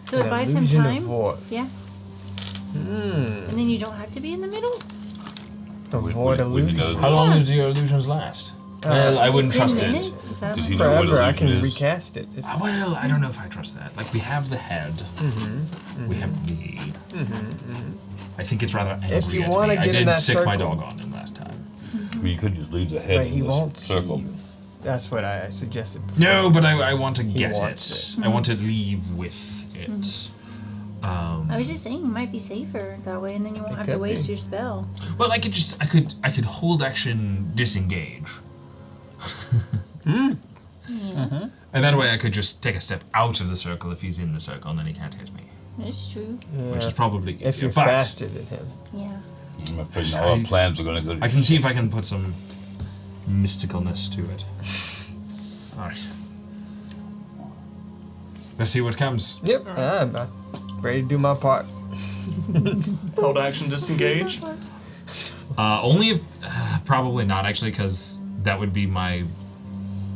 So An it buys him illusion of time? what? Yeah. Hmm. And then you don't have to be in the middle? The Would- void would- would you illusion. know- How long do your illusions last? Well, I wouldn't 10 trust minutes? it. Is that Does what- he know what Forever, I illusion can is? recast it. It's, Well, I don't know if I trust that. Like, we have the head. We have me. I think it's rather angry If you at wanna me. I get in did that sick my circle- dog on him last time. I mean, you could just leave the head but in he this won't circle. see you. That's what I suggested before. No, but I want to get wants it. I want to leave with it. I was just saying, it might be safer that way, and then you won't It have to could waste be. your spell. Well, I could hold action disengage. Yeah, And that way I could just take a step out of the circle if he's in the circle, and then he can't hit me. that's true. Yeah. Which is probably easier. if you're but faster than him. Yeah. I'm afraid all our plans are going to go to I can see if I can put some mysticalness to it. Alright. Let's see what comes. Yep. I'm ready to do my part. Held action disengage. Only if... probably not, actually, because that would be my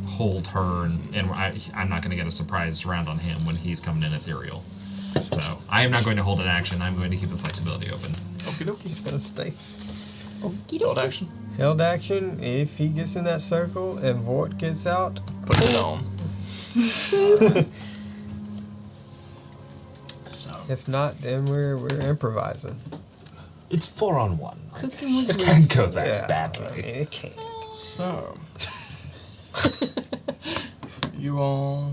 whole turn, and I'm not going to get a surprise round on him when he's coming in ethereal. So, I am not going to hold an action. I'm going to keep the flexibility open. Okie dokie. Just gonna stay. Held action. Held action. If he gets in that circle and Vort gets out, Put it on. So. if not, then we're improvising. It's 4-on-1. Cooking with It can't whisk. go that I mean, badly. it can't. So. You all.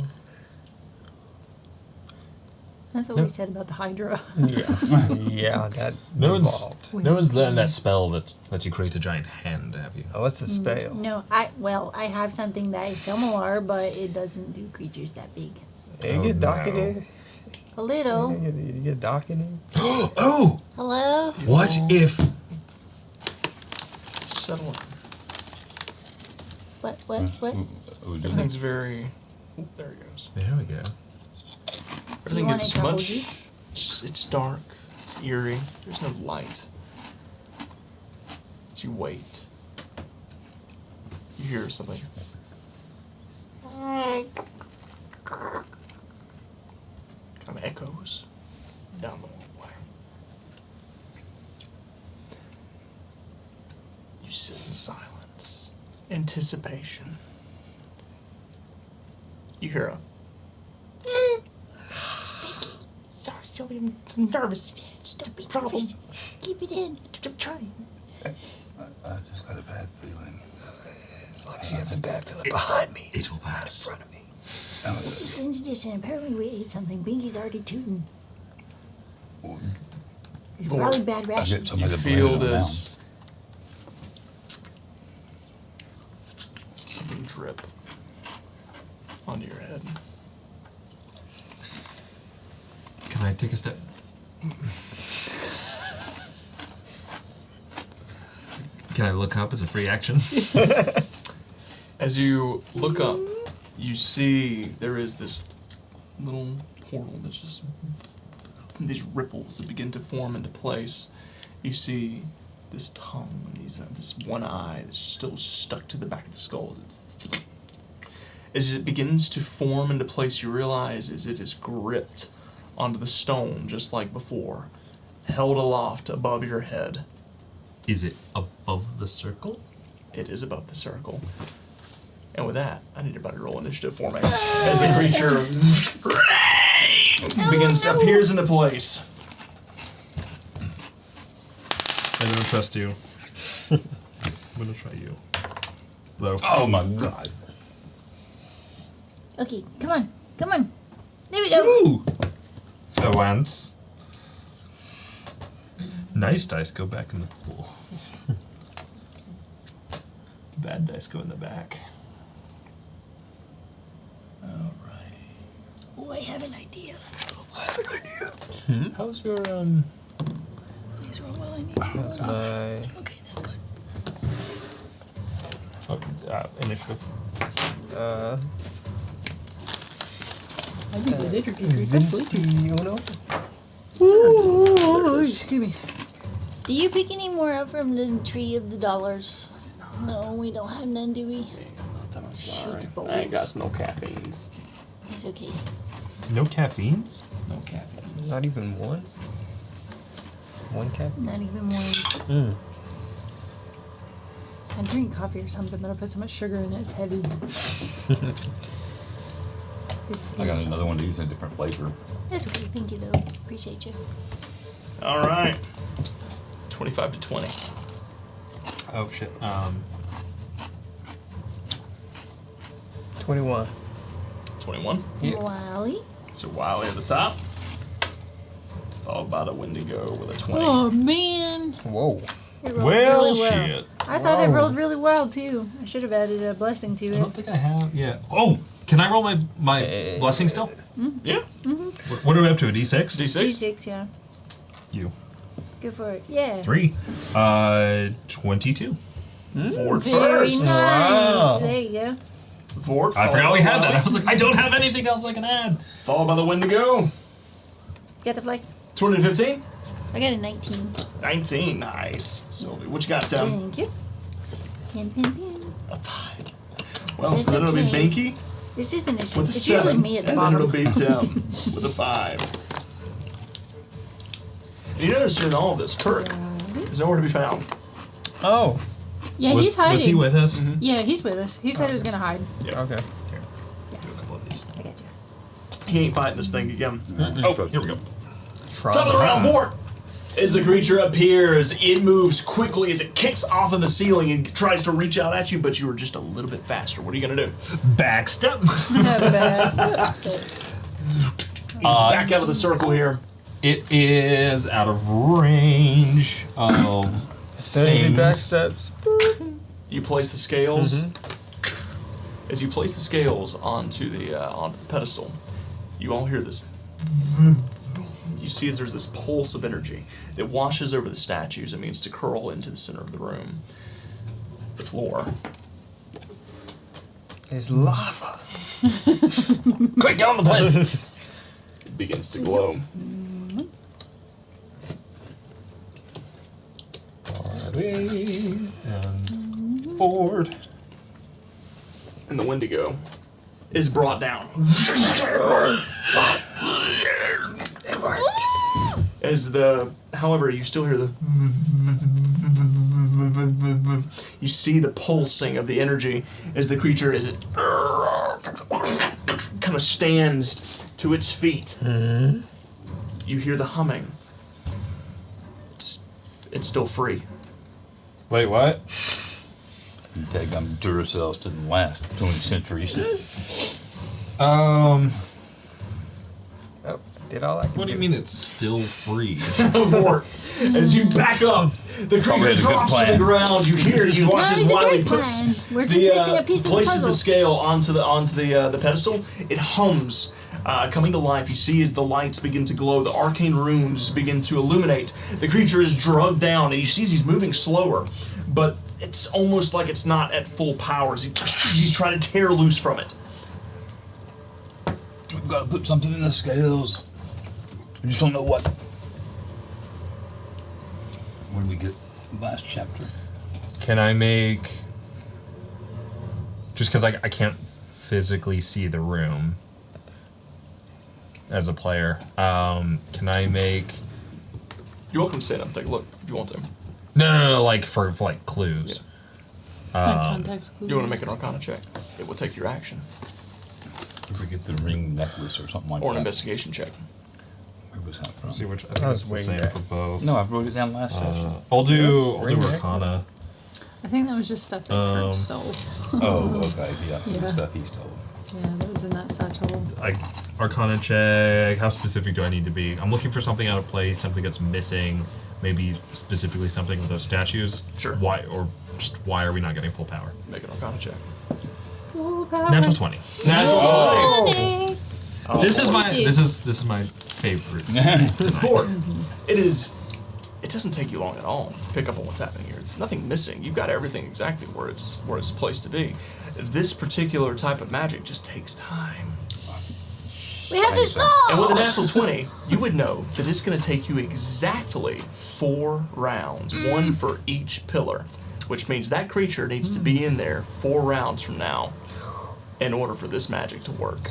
That's what we said about the Hydra. Yeah. Yeah. That No involved. one's learned that spell that lets you create a giant hand, have you? Oh, what's the spell? No, I have something that is similar, but it doesn't do creatures that big. You get dock in no. there. A little. You get dock in there. Oh! Hello? What if... Settle it. What? We do Everything's very. There it goes. There we go. Everything want gets it to hold much. you? It's dark. It's eerie. There's no light. As you wait, you hear something. Kind of echoes down the hallway. You sit in silence, anticipation. You hear a. Sorry, Sylvia, I'm nervous. Don't be nervous. Keep it in. I'm trying. I just got a bad feeling. As long as you have the bad feeling behind me, It will pass. in front of me. It's just indigestion. Apparently we ate something. Binky's already tooting. It's probably bad I get rations. somebody You to blame it feel on this something drip onto your head. Can I take a step? Can I look up as a free action? As you look up, you see there is this little portal that's just these ripples that begin to form into place. You see this tongue, this one eye that's still stuck to the back of the skull. As it begins to form into place, you realize as it is gripped onto the stone, just like before, held aloft above your head. Is it above the circle? It is above the circle. And with that, I need everybody to roll initiative for me. As the creature appears into place. I don't trust you. I'm gonna try you. Low. Oh my god. Okay, come on. Come on. There we go. Ooh! For once. Nice dice go back in the pool. Bad dice go in the back. Oh, I have an idea. How's your These roll well, I need. That's my. Okay, that's good. initiative? I need the litter to that's sleepy. You know? Ooh, excuse me. Do you pick any more up from the tree of the dollars? No, we don't have none, do we? I'm sorry. Shoot, I ain't got no caffeines. It's okay. No caffeines? No caffeines. Not even one. One cap. Not even ones. Mm. I drink coffee or something, but I put so much sugar in it, it's heavy. I got another one to use in a different flavor. That's okay, thank you though. Appreciate you. All right. 25 to 20. Oh shit. 21. 21. Yeah. Wally? So Wiley at the top. Followed by the Wendigo with a 20. Oh man! Whoa. It rolled Well, really well. shit. I thought it Whoa. rolled really well too. I should have added a blessing to I it. don't think I have. Yeah. Oh, can I roll my blessing still? Yeah. What are we up to? A D6? D6. D6, yeah. You. Go for it. Yeah. 3. 22. Vort Very first. nice. Wow. There you go. Vort. I forgot we had that. I followed was like, I don't have anything else I can add. by the Wendigo. Got the flex? 20 to 15. I got a 19. 19. Nice. So what you got, Tim? Thank you. Pin, pin, pin. A 5. Well, It's so then it'll be okay. Binky It's just an issue. with a It's 7. usually me at the and bottom. then it'll be Tim with a 5. And you notice during all of this, Kirk is nowhere to be found. Oh, Yeah, he's hiding. Was he with us? Yeah, he's with us. He said he was gonna hide. Yeah. okay. Here. Do a couple of these. I got you. He ain't fighting this thing again. Oh, here we go. Top of the round, Vort. As the creature appears, it moves quickly as it kicks off of the ceiling and tries to reach out at you, but you are just a little bit faster. What are you gonna do? Backstep. Back out of the circle here. It is out of range of. As soon as he Things. backsteps, You place the scales. As you place the scales onto the pedestal, you all hear this. You see as there's this pulse of energy that washes over the statues. It means to curl into the center of the room. The floor is lava. Quick, get on the plane. begins to glow. Ready and forward. And the Wendigo is brought down. However, you still hear the. You see the pulsing of the energy as the creature is kind of stands to its feet. You hear the humming. It's still free. Wait, what? You take them Duracells to the last 20 centuries. Oh, did all I can What do you mean it's still free? Vort, as you back up, the creature had a good drops to the plan. ground. You hear it. You watch No, as it's a Wiley great puts plan. We're just missing a piece of the places puzzle. the scale onto the pedestal. It hums, coming to life. You see as the lights begin to glow, the arcane runes begin to illuminate. The creature is drugged down, and you see as he's moving slower, but it's almost like it's not at full power. As he's trying to tear loose from it. We've got to put something in the scales. We just don't know what. Where did we get the last chapter? Can I make... Just because I can't physically see the room as a player, can I make... You're welcome to stand up and take a look if you want to. No, like for like clues. Context clues. You want to make an Arcana check? It will take your action, If we get the ring necklace or something like or an that. investigation check. Where was that from? See which I think was it's the winged same back. for both. No, I wrote it down last session. I'll do Ring necklace. Arcana. I think that was just stuff that Kurt stole. Oh, okay, yeah, Yeah. the stuff he stole. Yeah, that was in that satchel. Arcana check. How specific do I need to be? I'm looking for something out of place, something that's missing. Maybe specifically something with those statues. Sure. Why, or just why are we not getting full power? Make an Arcana check. Natural 20. Money. This is my Thank you. this is my favorite. Ford, it doesn't take you long at all to pick up on what's happening here. It's nothing missing. You've got everything exactly where it's placed to be. This particular type of magic just takes time. We have to And with a stop! natural 20, you would know that it's going to take you exactly 4 rounds, one for each pillar, which means that creature needs to be in there 4 rounds from now in order for this magic to work.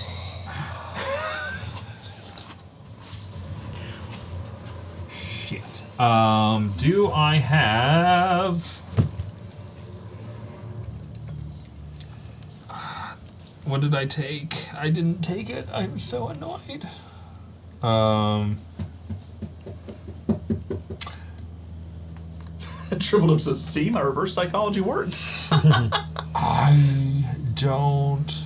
Shit. Do I have? What did I take? I didn't take it. I'm so annoyed. Tripled up says, "See, my reverse psychology worked." I don't.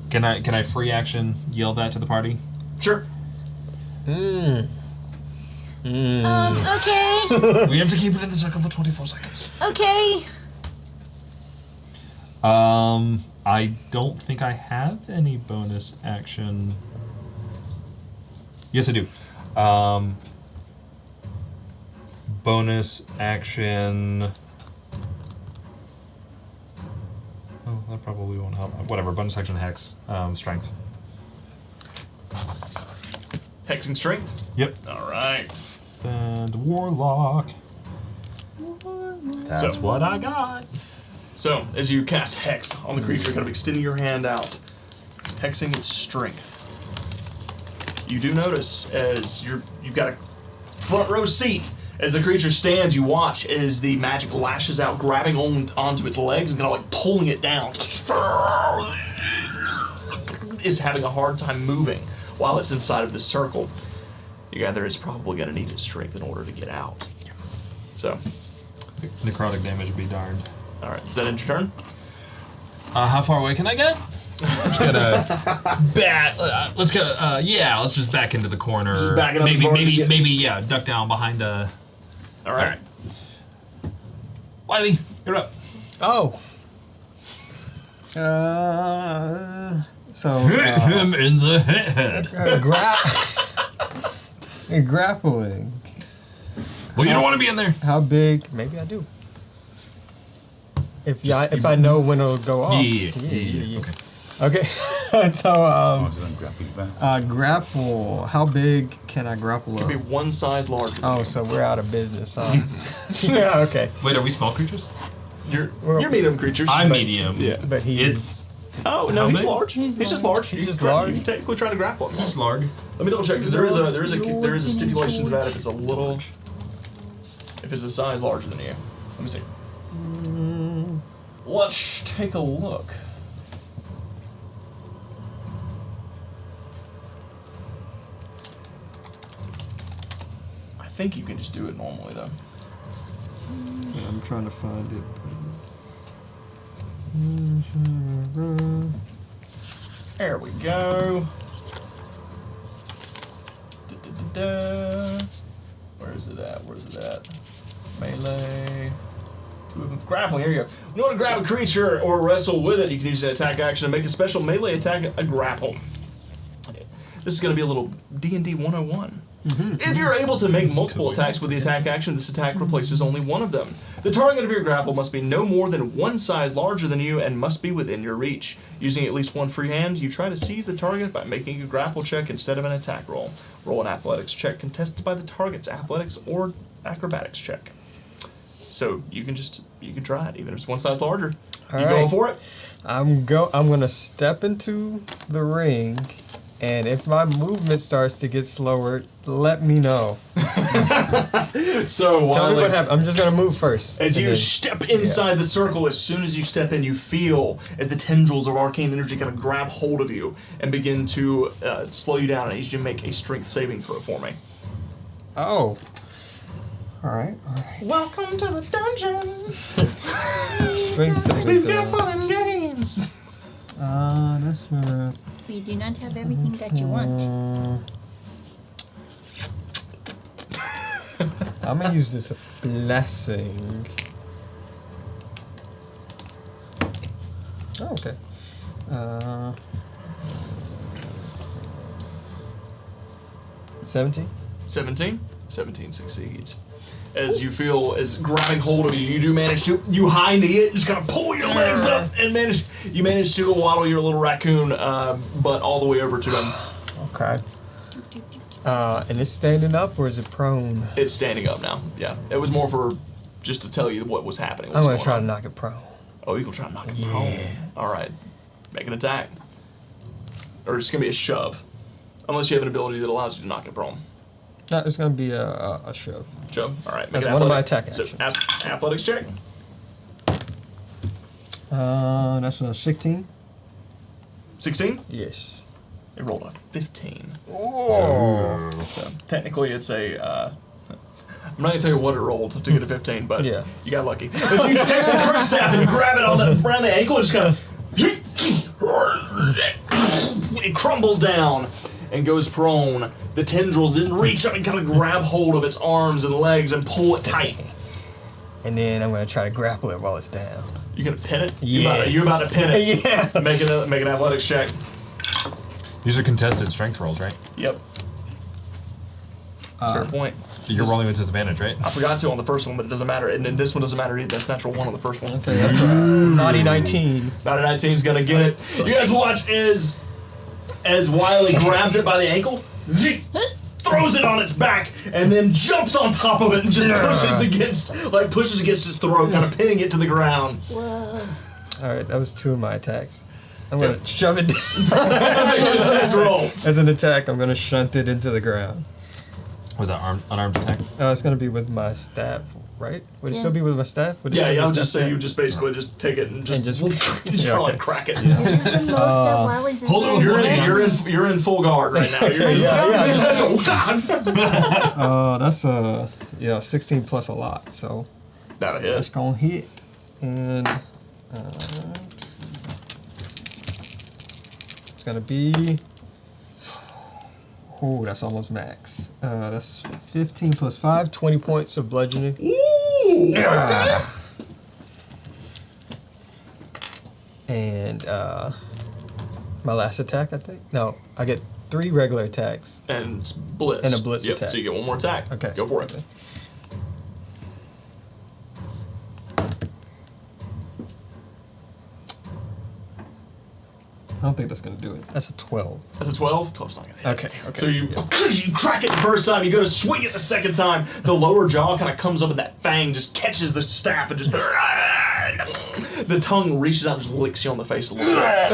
Can I free action yell that to the party? Sure. Okay. We have to keep it in the circle for 24 seconds. Okay. I don't think I have any bonus action. Yes, I do. Bonus action. Oh, that probably won't help. Whatever. Bonus action hex. Strength. Hexing strength. Yep. All right. Spend warlock. That's So- what I got. So, as you cast Hex on the creature, kind of extending your hand out, hexing its strength, you do notice as you've got a front row seat as the creature stands. You watch as the magic lashes out, grabbing onto its legs and kind of like pulling it down. Is having a hard time moving while it's inside of this circle. You gather it's probably going to need its strength in order to get out. So, Necrotic damage would be darned. all right, is that end your turn? How far away can I get? Just gotta let's go. Let's just back into the corner. Just back it up as far as you maybe, get. duck down behind a. All right. Wiley, you're up. Oh. So Hit him in the head. grappling. Well, you don't want to be in there. How big? Maybe I do. If I know when it'll go off. Yeah. Okay. So Oh, so then grapple you back. grapple. How big can I grapple Could be up? one size larger. Oh, so we're out of business, huh? Yeah. Okay. Wait, are we small creatures? You're medium creatures. I'm but- medium. Yeah. But he. It's Oh no, How he's big? large. He's He's just large. large. He's just You large? can technically try to grapple him. it's large. Let me double check because there is a stipulation to that if it's a little, if it's a size larger than you. Let me see. Let's take a look. I think you can just do it normally though. Yeah, I'm trying to find it. There we go. Da-da-da-da. Where is it at? Where's it at? Melee. Two of them. Grappling. Here you go. When you want to grab a creature or wrestle with it, you can use an attack action to make a special melee attack a grapple. This is going to be a little D&D 101. If you're able to make multiple attacks with the attack action, this attack replaces only one of them. The target of your grapple must be no more than one size larger than you and must be within your reach. Using at least one free hand, you try to seize the target by making a grapple check instead of an attack roll. Roll an athletics check contested by the target's athletics or acrobatics check. So you can try it, even if it's one size larger. All You right. going for it? I'm I'm gonna step into the ring, and if my movement starts to get slower, let me know. So Tell while me what happened. I'm just gonna move first. as and you then- step inside the circle, as soon as you step in, you feel as the tendrils of arcane energy kind of grab hold of you and begin to slow you down. I need you to make a strength saving throw for me. Oh. All right. Welcome to the dungeon. Strength saving We've got throw. fun and games. That's We do not have everything that you want. I'm gonna use this blessing. Oh, okay. 17. 17 succeeds. As you feel as grabbing hold of you, you do manage to high knee it, just kind of pull your legs up and manage to waddle your little raccoon butt all the way over to him. Okay. And it's standing up or is it prone? It's standing up now. Yeah, it was more for just to tell you what was happening. I'm what's gonna going try on. to knock it prone. Oh, you can try to knock him prone. All right, make an attack, or it's gonna be a shove, unless you have an ability that allows you to knock it prone. No, it's gonna be a shove. Shove. All right, make That's an one of my athletic- attack so, actions. athletics check. That's a 16. 16. Yes. It rolled a 15. Oh. So technically, it's a. I'm not gonna tell you what it rolled to get a 15, but Yeah. you got lucky. As you take the quick staff and you grab it around the ankle, and just kind of it crumbles down and goes prone. The tendrils then reach up and kind of grab hold of its arms and legs and pull it tight. And then I'm gonna try to grapple it while it's down. You gonna pin it? Yeah. You're about to pin it. Yeah. Make an athletics check. These are contested strength rolls, right? Yep. That's a fair point. You're rolling with disadvantage, right? I forgot to on the first one, but it doesn't matter. And then this one doesn't matter either. That's natural 1 on the first one. Okay, that's a naughty 19. Not a 19 is gonna get it. You guys watch as Wiley grabs it by the ankle, throws it on its back, and then jumps on top of it and just pushes against its throat, kind of pinning it to the ground. Whoa. Alright, that was 2 of my attacks. I'm gonna shove it down. Make an attack roll. As an attack, I'm gonna shunt it into the ground. Was that unarmed attack? It's gonna be with my staff, right? Would it still be with my staff? Would it Yeah, still be I was with just staff? saying you would just basically just take it and just just try to like crack it. Is this the most that Wiley's hold on, You're in full guard right now. You're oh god. That's 16 plus a lot, so That'll that's hit. gonna hit. And it's gonna be. Oh, that's almost max. That's 15 plus 5, 20 points of bludgeoning. Ooh. And my last attack, I think. No, I get 3 regular attacks. And it's blitz. And a blitz Yep, attack. so you get one more attack. Okay. Go for it. Okay. I don't think that's gonna do it. That's a 12. That's a 12. 12's not gonna hit. Okay. So you crack it the first time, you go to swing it the second time, the lower jaw kind of comes up and that fang just catches the staff and just the tongue reaches out and just licks you on the face a little bit.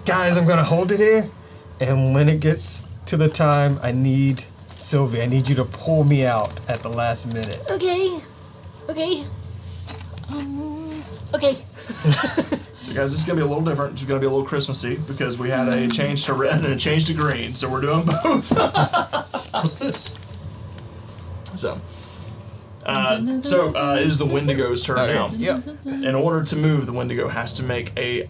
Guys, I'm gonna hold it here, and when it gets to the time I need Sylvie, I need you to pull me out at the last minute. Okay. Okay. So guys, this is gonna be a little different. It's gonna be a little Christmassy because we had a change to red and a change to green, so we're doing both. What's this? So it is the Wendigo's turn now. Yep. In order to move, the Wendigo has to make a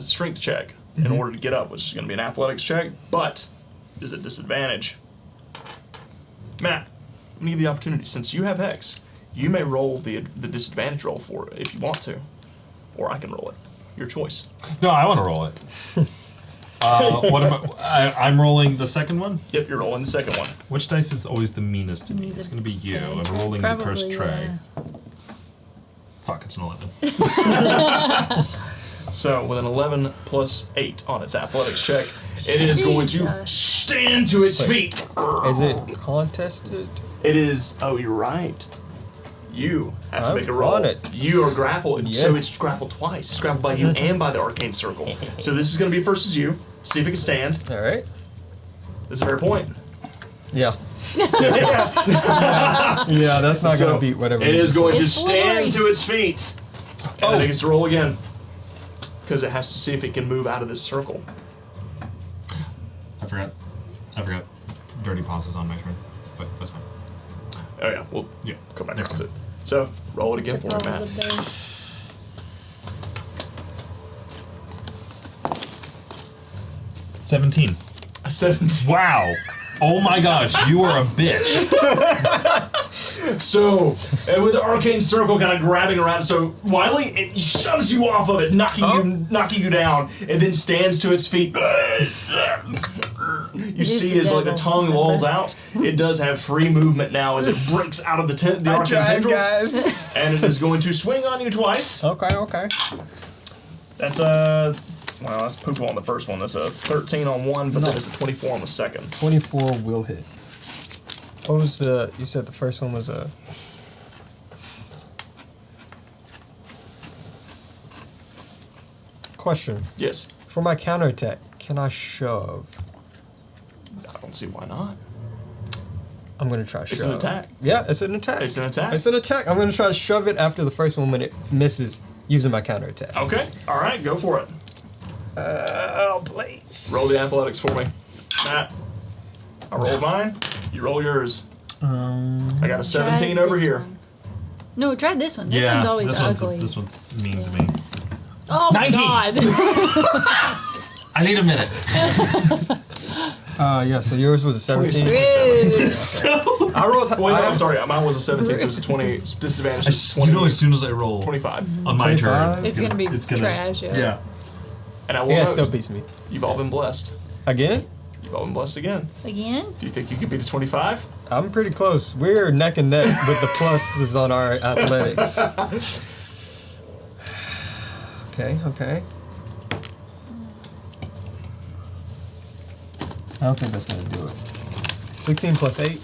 strength check in order to get up, which is going to be an athletics check, but is at disadvantage. Matt, I'm going to give you the opportunity. Since you have Hex, you may roll the disadvantage roll for it if you want to, or I can roll it. Your choice. No, I want to roll it. What am I'm rolling the second one. Yep, you're rolling the second one. Which dice is always the meanest to me? It's going to be you. I'm rolling the cursed tray. Fuck, it's an 11. So with an 11 plus 8 on its athletics check, it is going to stand to its feet. Is it contested? It is. Oh, you're right. You have to I'm make a roll. on it. You are grappled, so Yes. it's grappled twice. It's grappled by you and by the arcane circle. So this is going to be versus you. See if it can stand. All right. This is a fair point. Yeah. Yeah, that's not So gonna beat whatever. It is going to It's slippery. stand to its feet. And then it gets to roll again. Because it has to see if it can move out of this circle. I forgot. Dirty pauses on my turn, but that's fine. Oh yeah, we'll come back next to it. So roll it again for me, Matt. 17. A 17. Wow. Oh my gosh, you are a bitch. So, and with the arcane circle kind of grabbing around, so Wiley, it shoves you off of it, knocking you down, and then stands to its feet. You see as like the tongue lolls out, it does have free movement now as it breaks out of the arcane tendrils, and it is going to swing on you twice. Okay. That's a, well, that's poo-poo on the first one. That's a 13 on one, but then it's a 24 on the second. 24 will hit. What was the? You said the first one was a. Question. Yes. For my counterattack, can I shove? I don't see why not. I'm gonna try shove. It's an attack. Yeah, it's an attack. It's an attack. It's an attack. I'm gonna try to shove it after the first one when it misses using my counterattack. Okay. All right. Go for it. Oh, please. Roll the athletics for me, Matt. I rolled mine. You roll yours. I got a 17 over here. No, try this one. This one's always ugly. This one's mean to me. Oh my 19. god. I need a minute. Yeah. So yours was a 17. Rude. I rolled. Wait, no, I'm sorry. Mine was a 17, so it's a 20 disadvantage. It's You know, as soon as I roll 25. on my 25? turn, It's gonna be trash. Yeah. And I will Yeah, it note, still beats me. you've all been blessed. Again? Roll and bless again. Again? Do you think you can beat a 25? I'm pretty close. We're neck and neck with the pluses on our athletics. Okay. I don't think that's gonna do it. 16 plus 8.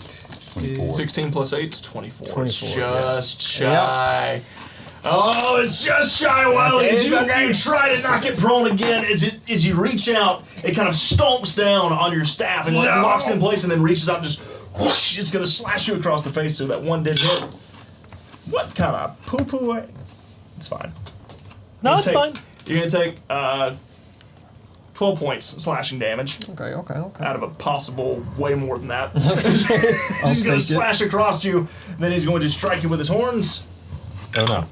24. 16 plus 8 is 24. 24, It's just shy. Oh, it's just shy, Wiley. Okay, You it's try to knock it prone again. As you reach out, it kind of stomps down on your staff and like locks in place and then reaches out and just whoosh, just gonna slash you across the face so that one did hit. What kind of poo-poo? It's fine. No, it's fine. You're gonna take 12 points slashing damage Okay. out of a possible way more than that. He's gonna slash across you, then he's going to strike you with his horns. Oh no.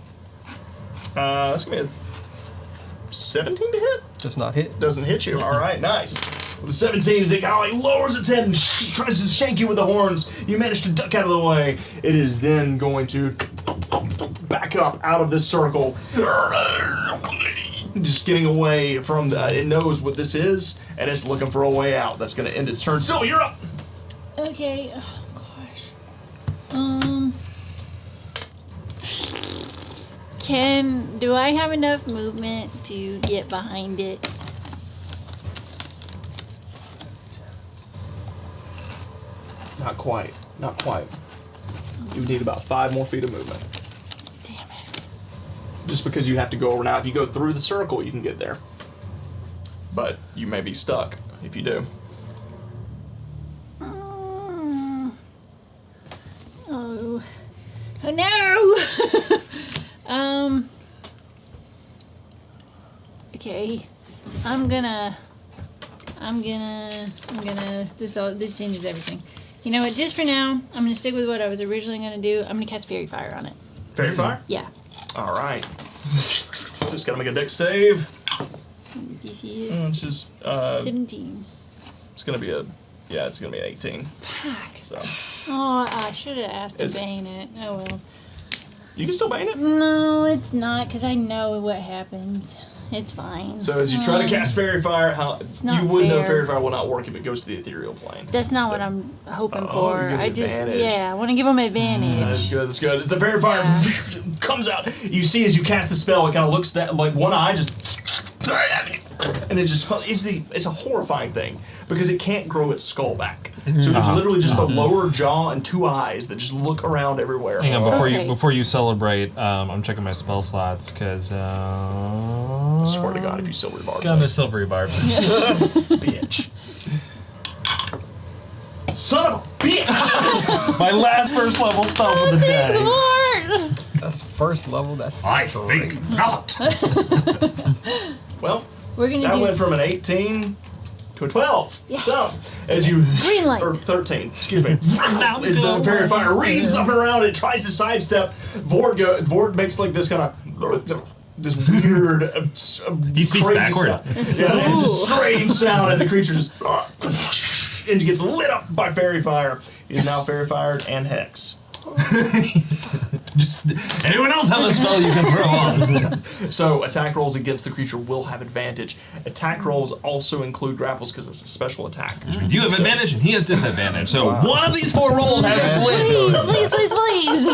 That's gonna be a 17 to hit. Does not hit. Doesn't hit you. All right, nice. With the 17, as it kind of like lowers its head and tries to shank you with the horns, you manage to duck out of the way. It is then going to back up out of this circle, just getting away from the. It knows what this is, and it's looking for a way out. That's going to end its turn. Sylvia, you're up. Okay. Oh gosh. Do I have enough movement to get behind it? Not quite. Not quite. You need about 5 more feet of movement. Damn it. Just because you have to go over now. If you go through the circle, you can get there. But you may be stuck if you do. Oh. Oh no! Okay. This changes everything. You know what, just for now, I'm gonna stick with what I was originally gonna do. I'm gonna cast Fairy Fire on it. Fairy Fire? Yeah. Alright. So it's gotta make a dex save. DC Which is is 17. it's gonna be an 18. Fuck. So Oh, I should have asked to Is it- bane it. Oh well. you can still bane it. No, it's not, because I know what happens. It's fine. So as you try to cast Fairy Fire, not you would know fair. Fairy Fire will not work if it goes to the ethereal plane. That's not So- what I'm hoping Oh, for. you get I just, advantage. I want to give them advantage. That's good. That's good. As the Fairy Fire comes out, you see as you cast the spell, it kind of looks down, like one eye just, and it just it's a horrifying thing because it can't grow its skull back. So it's literally just the lower jaw and 2 eyes that just look around everywhere. Hang on, Okay. before you celebrate, I'm checking my spell slots because I swear to God, if you silver barbs, got a silvery barb. bitch. Son of a bitch! My last first level spell for the day. Lord! That's first level. That's I great. think not. Well, We're gonna that do. went from an 18 to a 12. Yes. So, as you... Green light. Or 13, excuse me. As the Fairy Fire reads up and around, it tries to sidestep. Vord makes like this kind of... This weird... He speaks crazy backward. sound. Yeah, and just strange sound, and the creature just... and gets lit up by Fairy Fire. He is now Fairy Fired and Hex. Just anyone else have a spell you can throw on? So attack rolls against the creature will have advantage. Attack rolls also include grapples because it's a special attack. You have advantage and he has disadvantage. So one of these 4 rolls has to win. Please.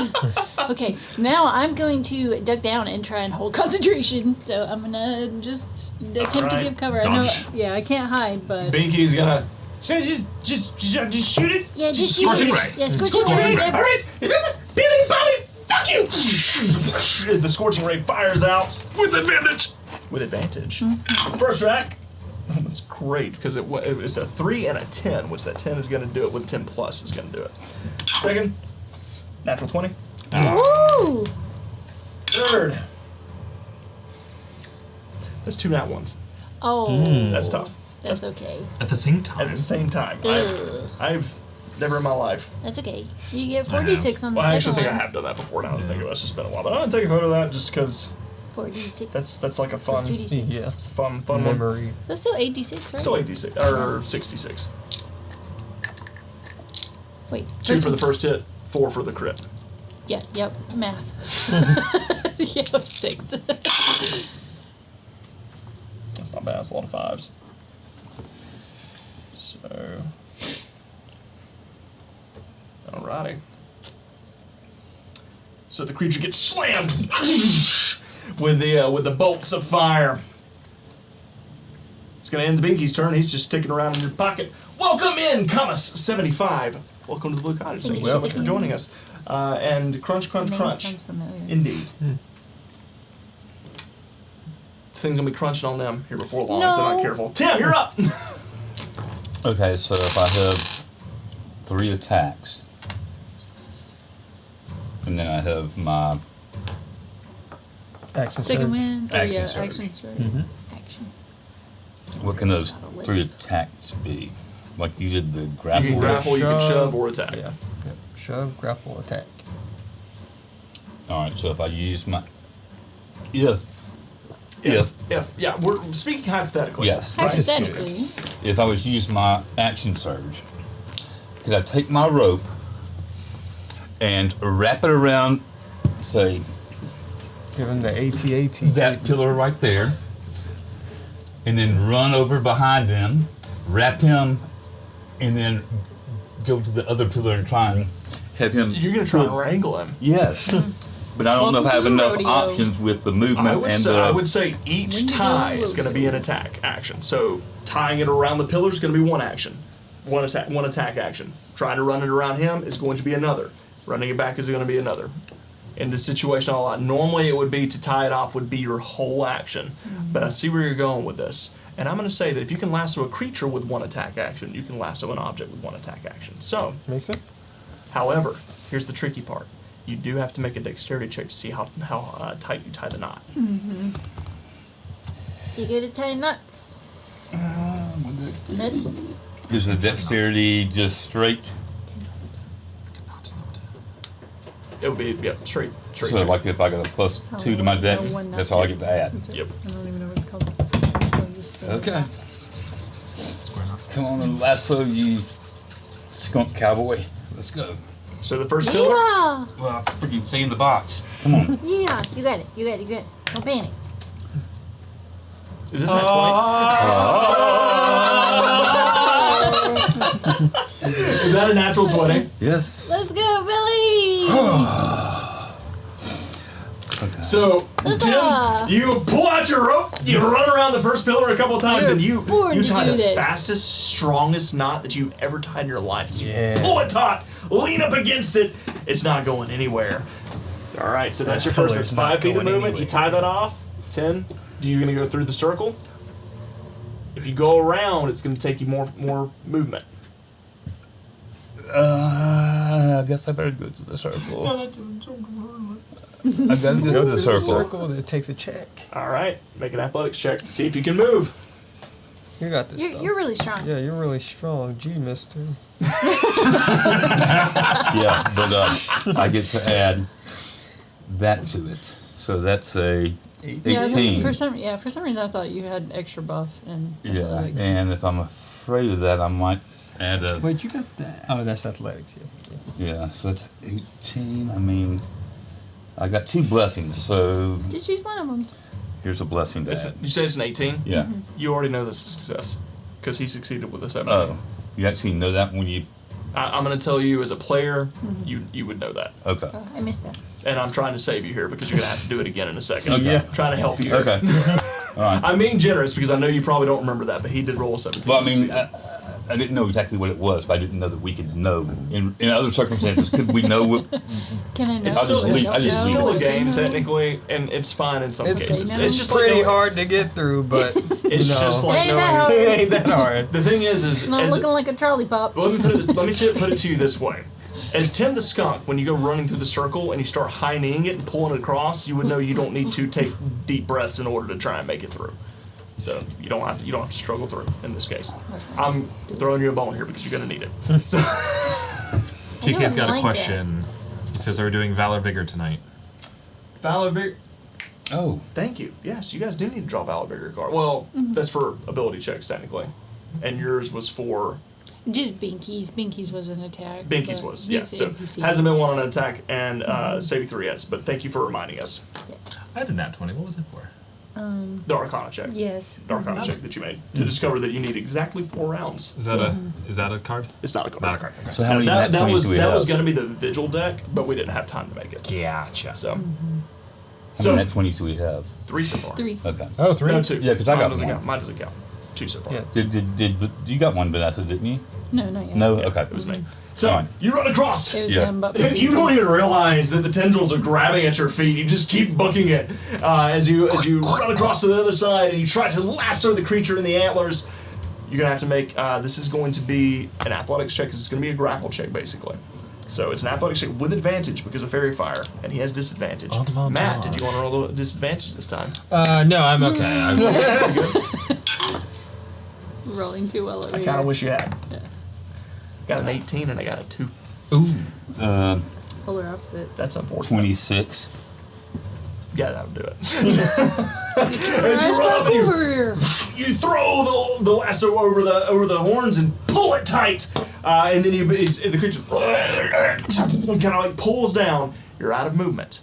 Okay, now I'm going to duck down and try and hold concentration. So I'm gonna just attempt to Alright. give cover. I know, Dodge. yeah, I can't hide, but Binky's gonna... So just shoot it? yeah, just shoot Scorching it. ray. Yeah, scorching ray. Yeah. Alright, Billy Bobby, fuck you! As the scorching ray fires out With advantage. with advantage. First rack, that's great because it's a 3 and a 10, which that 10 is going to do it. With 10 plus is going to do it. Second, natural 20. Woo! Third, that's 2 nat ones. Oh, That's tough. that's okay. At the same At time. the same time, Ugh. I've never in my life. That's okay. You get 4d6 on the Well, I second actually think I one. have done that before. Now that I think of it, it's just been a while. But I'm gonna take a photo of that just because 4d6. that's like a fun. Plus 2d6. Yeah. It's a fun one. Memory. That's still 8d6, right? Still 86 or 66. Wait. 2 for the first hit, 4 for the crit. Yeah, yep, math. Yep, 6. That's not bad. That's a lot of 5s. So. Alrighty. So the creature gets slammed with the bolts of fire. It's gonna end Binky's turn. He's just sticking around in your pocket. Welcome in, Camus75. Welcome to the Blue Cottage. Thank you so much for joining us. And crunch, crunch, Name crunch. sounds familiar. Indeed. This thing's gonna be crunching on them here before long if they're not No. careful. Tim, you're up. Okay, so if I have 3 attacks, and then I have my Action Second surge. wind. Action yeah, surge. action surge. Action. what can those Not a list. 3 attacks be? Like you did the You grapple. can grapple, you can Shove. shove, or attack. Yeah. Yep. Shove, grapple, attack. All right, so if I use my if Yeah, we're speaking hypothetically. yes, Hypothetically, if I was to use my action surge, could I take my rope and wrap it around, say, Give him the AT-AT. that pillar right there, and then run over behind him, wrap him, and then go to the other pillar and try and have him. You're gonna try and wrangle him. Yes, but I don't know if I have Welcome to enough the rodeo. options with the movement I would, and say, the. I would say each Wendigo tie is going to be an attack action. So tying it around the pillar is going to be one action, one attack action. Trying to run it around him is going to be another. Running it back is going to be another. In this situation, a lot. Normally, it would be to tie it off would be your whole action, but I see where you're going with this. And I'm going to say that if you can lasso a creature with one attack action, you can lasso an object with one attack action. So, Makes sense? however, here's the tricky part. You do have to make a dexterity check to see how tight you tie the knot. you get to tie nuts. Nuts. Is the dexterity just straight? It would be straight. So check. like if I got a +2 to my dex, No, one not that's all I to. get to add. Yep. I don't even know what it's called. I'll just, Okay. Square enough. Come on and lasso, you skunk cowboy. Let's go. So the first pillar. Yeah, Well, freaking stay in the box. Come on. yeah, you got it, you got it, you got it. Don't panic. Is it that 20? Is that a natural 20? Yes. Let's go, Billy! So, Huzzah! Tim, you pull out your rope, you run around the first pillar a couple of times, You're and you born to tie do the this. fastest, strongest knot that you've ever tied in your life. As you Yeah. pull it taut, lean up against it, it's not going anywhere. All right, so that's your first. That's pillar's not 5 feet of going movement. You tie that off. 10. Do you gonna go through the circle? If you go around, it's gonna take you more movement. I guess I better go to the circle. I gotta go to the circle. That takes a check. All right, make an athletics check to see if you can move. You got this stuff. You're really strong. Yeah, you're really strong. Gee, mister. Yeah, but I get to add that to it. So that's a Yeah, 18. for some reason I thought you had extra buff and Yeah, athletics. and if I'm afraid of that, I might add a. Wait, you got that? Oh, that's athletics. Yeah. Yeah, so that's 18. I mean, I got 2 blessings, so Just use one of them. here's a blessing to add. You say it's an 18? Yeah. You already know this is a success because he succeeded with a 17. Oh, you actually know that when you. I'm going to tell you as a player, you would know that. Okay. Oh, I missed that. And I'm trying to save you here because you're going to have to do it again in a second. Okay. I'm trying to help you here. Okay. All right. I'm being generous because I know you probably don't remember that, but he did roll a 17. Well, I mean, succeeded. I didn't know exactly what it was, but I didn't know that we could know. In other circumstances, could we know what? Can I know? It's still, just it's, leave- I just it's leave still it. a game technically, and it's fine in some It's cases. no. It's just pretty like hard to get through, but It's just like It ain't that knowing- hard. it ain't that hard. The thing is It's not as looking like a trolley pop. let me put it to you this way. As Tim the skunk, when you go running through the circle and you start high kneeing it and pulling it across, you would know you don't need to take deep breaths in order to try and make it through. So you don't have to struggle through in this case. I'm throwing you a bone here because you're gonna need it. So TK's got a like question. He says, "Are we doing Valor Vigor tonight?" Valor Vigor. Oh, Thank you. Yes, you guys do need to draw Valor Vigor card. Well, that's for ability checks technically, and yours was for Just Binky's. Binky's was an attack. Binky's but was, yeah. he's So an NPC. hasn't been one on an attack and saving 3 yet. But thank you for reminding us. Yes. I had a nat 20. What was it for? The Arcana check. Yes. The Arcana check that you made to discover that you need exactly 4 rounds. Is that a card? It's not a card. Not a card. Okay. So how many that nat 20s was do we that have? was going to be the Vigil deck, but we didn't have time to make it. Gotcha. So, How many nat 20s do we have? 3 so far. 3. Okay. Oh, 3? No, 2. Yeah, 'cause I got doesn't one. count. Mine doesn't count. 2 so far. Yeah. Did you got one, Vanessa, didn't you? No, not yet. No? Okay. It was me. So, Fine. you run across. It was Yeah. him, but You don't even realize that the tendrils are grabbing at your feet. You just keep booking it as you run across to the other side and you try to lasso the creature in the antlers. You're gonna have to make. This is going to be an athletics check. 'Cause it's gonna be a grapple check basically. So it's an athletics check with advantage because of fairy fire, and he has disadvantage. Matt, did you want to roll a disadvantage this time? No, I'm okay. rolling too well over I here. kind of wish you had. Yeah. Got an 18 and I got a 2. Polar opposites. That's unfortunate. 26. Yeah, that'll do it. As you run up, you- over here. You throw the lasso over the horns and pull it tight, and then the creature kind of like pulls down. You're out of movement.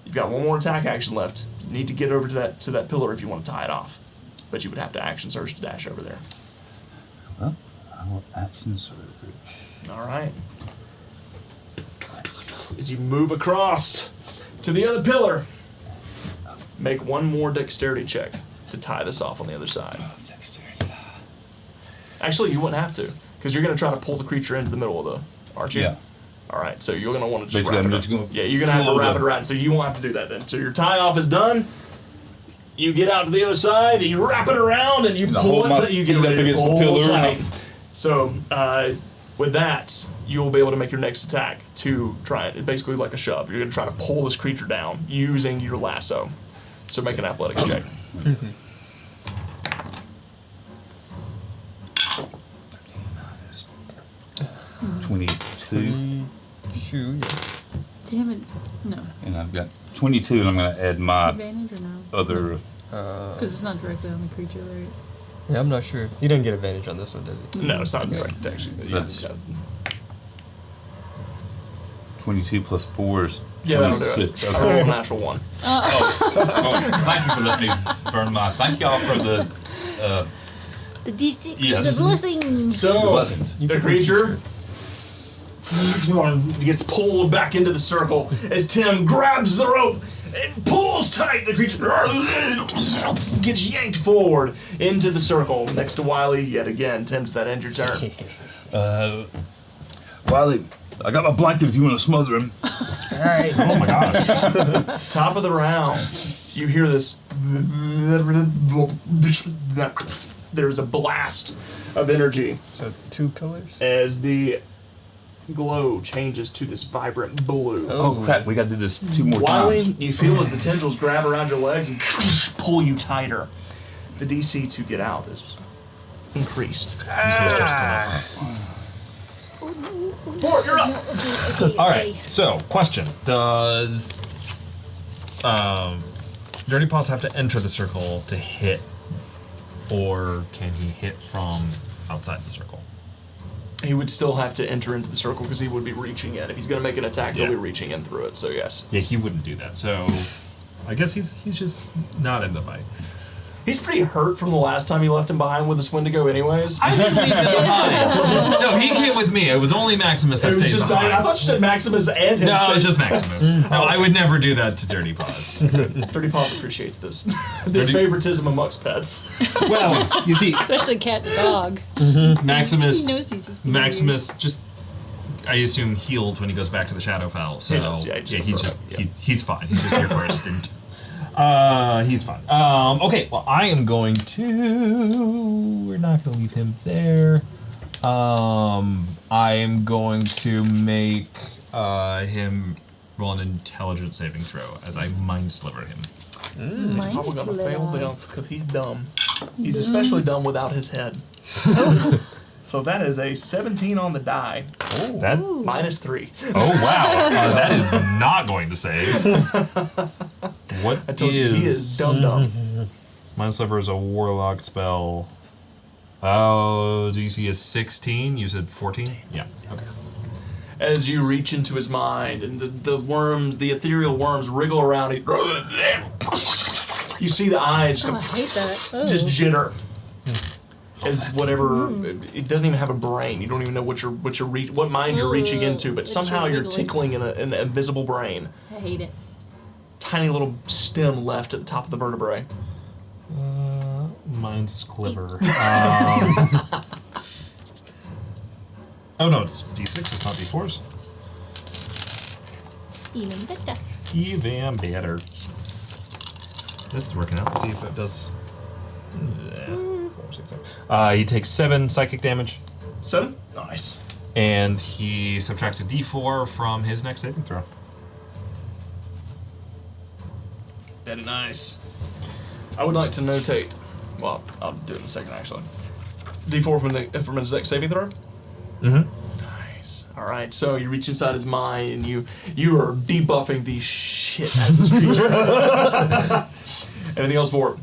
You've got one more attack action left. You need to get over to that pillar if you want to tie it off, but you would have to action surge to dash over there. Well, I will action surge. All right. As you move across to the other pillar, make one more dexterity check to tie this off on the other side. Dexterity. Actually, you wouldn't have to, because you're going to try to pull the creature into the middle of the, aren't you? Yeah. All right, so you're going to want to just Basically, wrap I'm it just up. gonna Yeah, you're going to have to pull wrap the- it around, so you won't have to do that then. So your tie off is done. You get out to the other side, and you wrap it around, and you And I pull hold it. my You get feet up ready to against the pull pillar, and tight. I- So with that, you'll be able to make your next attack to try it. Basically like a shove. You're going to try to pull this creature down using your lasso. So make an athletics check. 22. Shoot, yeah. Damn it. No. And I've got 22, and I'm going to add my Advantage or no? other. Because it's not directly on the creature, right? Yeah, I'm not sure. He doesn't get advantage on this one, does he? No, it's not direct actually. That's- Yeah. 22 plus 4 is Yeah, that'll do it. 26. I roll a natural 1. Oh, thank you for letting me burn my. Thank y'all for the. The D6, Yes. the blessing. So blessings. the creature gets pulled back into the circle as Tim grabs the rope and pulls tight. The creature gets yanked forward into the circle next to Wiley yet again. Tim's that end your turn. Wiley, I got my blanket if you want to smother him. Alright. Oh my gosh. Top of the round, you hear this. There's a blast of energy So 2 pillars? as the glow changes to this vibrant blue. Oh crap, we got to do this 2 more Wiley, times. you feel as the tendrils grab around your legs and pull you tighter. The DC to get out is increased. Bort, you're up. Okay, All right. So, question: does Dirty Paws have to enter the circle to hit, or can he hit from outside the circle? He would still have to enter into the circle because he would be reaching in. If he's going to make an attack, he'll Yeah. be reaching in through it. So yes, Yeah, he wouldn't do that. So, I guess he's just not in the fight. he's pretty hurt from the last time you left him behind with this Wendigo. Anyways, I didn't leave him behind. No, he came with me. It was only Maximus that it was stayed just. behind. I thought you said Maximus and him. no, stayed- it's just Maximus. No, I would never do that to Dirty Paws. Dirty Paws appreciates this. This Dirty- favoritism amongst pets. Well, you see, Especially cat and dog. Maximus. He knows he's his Maximus just, I assume, heals when he goes back to the Shadowfell. So He does, yeah, he's just- he's fine. He's just here for a stint. He's fine. Okay, well, I am going to. We're not going to leave him there. I am going to make him roll an intelligence saving throw as I mind sliver him. Mine Probably is gonna fail little. this because he's dumb. He's especially dumb without his head. So that is a 17 on the die, That. -3. Oh wow, that is not going to save. What I told you he is dumb. Mind Sliver is a warlock spell. Oh, DC is 16. You said 14? Yeah. Okay. As you reach into his mind and the worms, the ethereal worms wriggle around, You see the eye just Oh, I hate that. Oh. just jitter. As whatever, it doesn't even have a brain. You don't even know what mind you're reaching into, but It's somehow your you're wiggly. tickling in an invisible brain. I hate it. Tiny little stem left at the top of the vertebrae. Mine's clever. Oh no, it's D6, it's not D4s. Even better. Even better. This is working out. Let's see if it does. Yeah. 4, 6, 7. He takes 7 psychic damage, 7? Nice. and he subtracts a D4 from his next saving throw. Very nice. I would like to notate. Well, I'll do it in a second, actually. D4 from his next saving throw. Mm-hmm. Nice. All right. So you reach inside his mind, and you are debuffing the shit out of this creature. Anything else for it?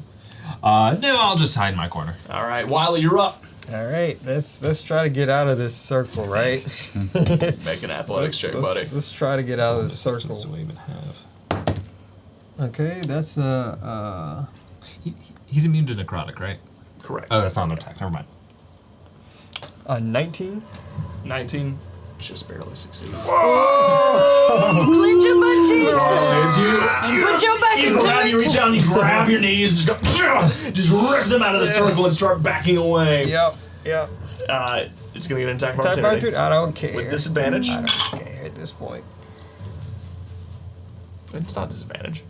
No, I'll just hide in my corner. All right, Wiley, you're up. All right, let's try to get out of this circle, right? Make an athletics check, buddy. Let's try to get out of this circle. What do I even have? Okay, that's He's immune to necrotic, right? Correct. Oh, that's not an attack. Never mind. 19. 19 just barely succeeds. Clench your butt cheeks As you put your back you into grab, it. you reach out and you grab your knees and just go, just rip them out of the circle and start backing away. Yep. It's gonna get an attack of Type opportunity. I don't care. With disadvantage? I don't care at this point. It's not disadvantage.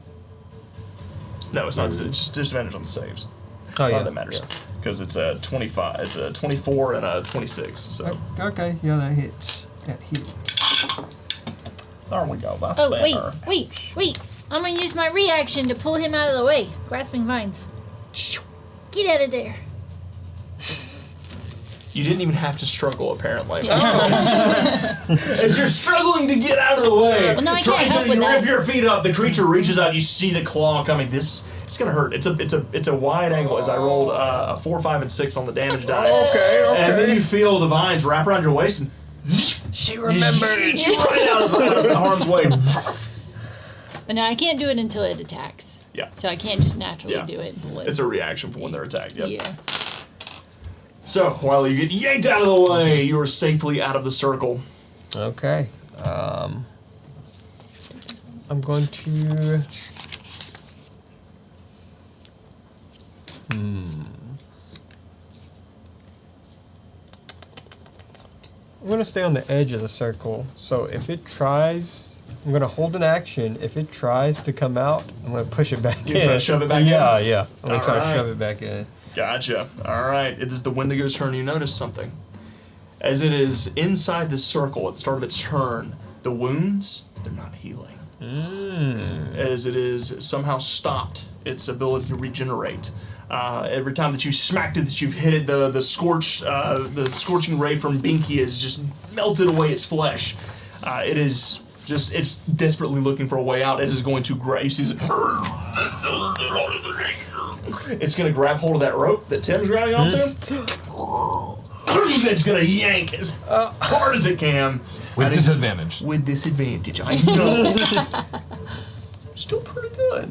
No, it's not. It's just disadvantage on the saves. Oh yeah, That matters because it's a 25. It's a 24 and a 26. So Okay, yeah, that hits. That hits. there we go. That's Oh, better. wait. I'm gonna use my reaction to pull him out of the way. Grasping vines. Get out of there. You didn't even have to struggle, apparently. As you're struggling to get out of the way, Well, no, I trying can't help to with rip that. your feet up, the creature reaches out. You see the claw coming. It's gonna hurt. It's a wide angle. As I rolled a 4, 5, and 6 on the damage die. Okay. And then you feel the vines wrap around your waist and She remembered. yeet you right out of harm's way. But no, I can't do it until it attacks. Yeah. So I can't just naturally Yeah. do it. It's a reaction for when they're attacked. Yep. Yeah. So while you get yanked out of the way, you are safely out of the circle. Okay. I'm going to. I'm going to stay on the edge of the circle. So if it tries, I'm going to hold an action. If it tries to come out, I'm going to push it back in. You're trying to shove it back in? Yeah. I'm going to try Alright. to shove it back in. Gotcha. All right. It is the Wendigo's turn. You notice something. As it is inside the circle at the start of its turn, the wounds, they're not healing. As it is somehow stopped its ability to regenerate. Every time that you smacked it, that you've hit it, the scorching ray from Binky has just melted away its flesh. It's desperately looking for a way out. It is going to grab. You see it's going to grab hold of that rope that Tim's grabbing onto. It's going to yank as hard as it can. With disadvantage. With disadvantage, I know. Still pretty good.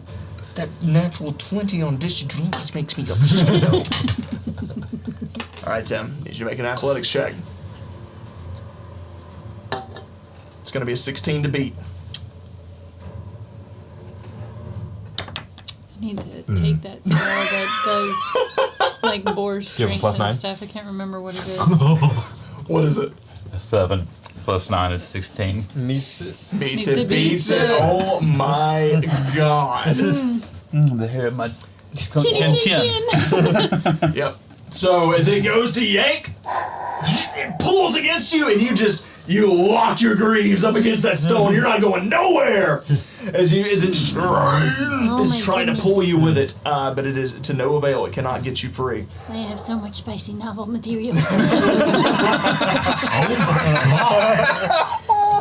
That natural 20 on disadvantage makes me upset. All right, Tim. Need you to make an athletics check. It's going to be a 16 to beat. I need to take that spell that does like boar You have a strength plus and 9? stuff. I can't remember what it is. What is it? 7 plus 9 is 16. Meets it. Beats it. Oh my god. The hair of my Chinny chin. Yep. So as it goes to yank, it pulls against you, and you lock your greaves up against that stone. You're not going nowhere. As it is my trying to goodness. pull you with it, but it is to no avail. It cannot get you free. I have so much spicy novel material.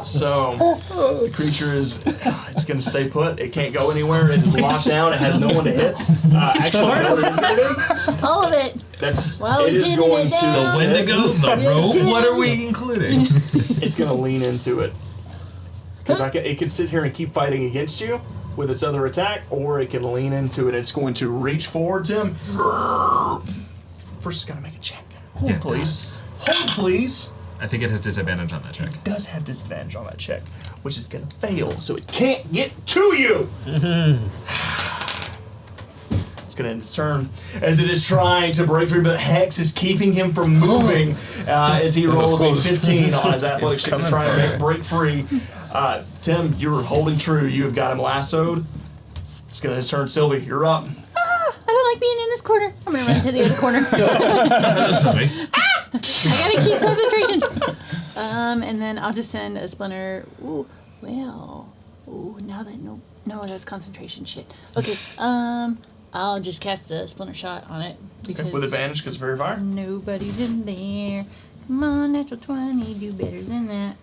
So the creature it's going to stay put. It can't go anywhere. It is locked down. It has no one to hit. Actually, you know what it is going to do? All of it. While It we're is pinning going it to down. The Wendigo, the rope. What are we including? It's going to lean into it. Because it could sit here and keep fighting against you, with its other attack, or it can lean into it. It's going to reach forward, Tim. First, it's got to make a check. Hold, Yeah, it please. Hold, please. I think it has disadvantage on that check. It does have disadvantage on that check, which is going to fail, so it can't get to you. It's going to end its turn as it is trying to break free, but Hex is keeping him from moving as he rolls a 15 on his athletics check to try and break free. Tim, you're holding true. You have got him lassoed. It's going to turn. Sylvie, you're up. I don't like being in this corner. I'm gonna run to the other corner. Sorry. I gotta keep concentration. And then I'll just send a splinter. Ooh, well. Ooh, now that no, that's concentration shit. Okay. I'll just cast a splinter shot on it because With advantage because of fairy fire. nobody's in there. Come on, natural 20, do better than that.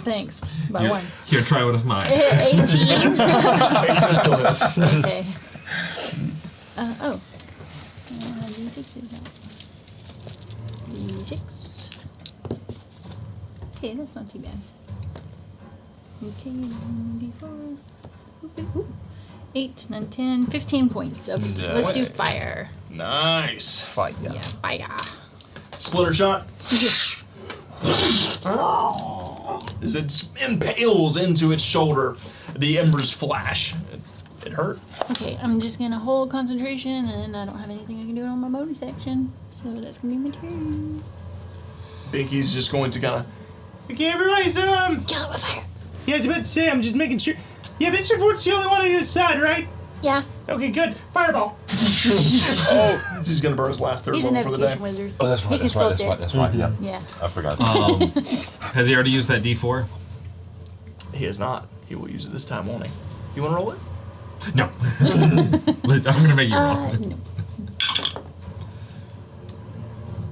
Thanks. By one. Here, try one of mine. 18. 18 still hits. Okay. D6 is that. D6. Okay, that's not too bad. Okay, D4. Ooh. 8, 9, 10, 15 points of let's do fire. Nice. Fight, yeah. Yeah, fire. Splinter shot. As it impales into its shoulder, the embers flash. It hurt. Okay, I'm just gonna hold concentration, and I don't have anything I can do on my bonus action, so that's gonna be my turn. Binky's just going to kind of. Okay, everybody's Kill it with fire. Yeah, I was about to say, I'm just making sure. Yeah, Mr. Fort's the only one on the other side, right? Yeah, Okay, good. Fireball. Oh, he's going to burn his last third he's an level for the day. evocation wizard. Oh, that's He right. can That's right. spell That's it. right. That's right. Yeah. Yeah. I forgot. Has he already used that D4? He is not. He will use it this time, won't he? You want to roll it? No. I'm gonna make you roll. No.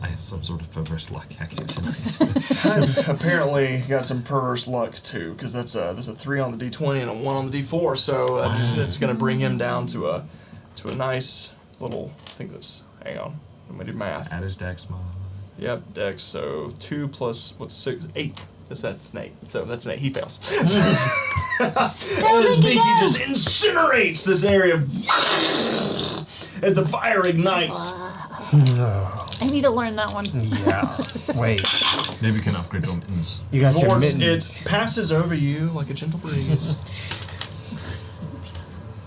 I have some sort of perverse luck active tonight. I've apparently got some perverse luck too, because that's a 3 on the D20 and a 1 on the D4, so that's going to bring him down to a nice little. I think that's. Hang on, let me do math. Add his dex mod. Yep, Dex. So 2 plus what's 6? 8. That's an 8. So that's an 8. He fails. As Binky just incinerates this area as the fire ignites. I need to learn that one. Yeah. Wait. Maybe we can upgrade to mittens. You got your Vorts, mittens. it passes over you like a gentle breeze.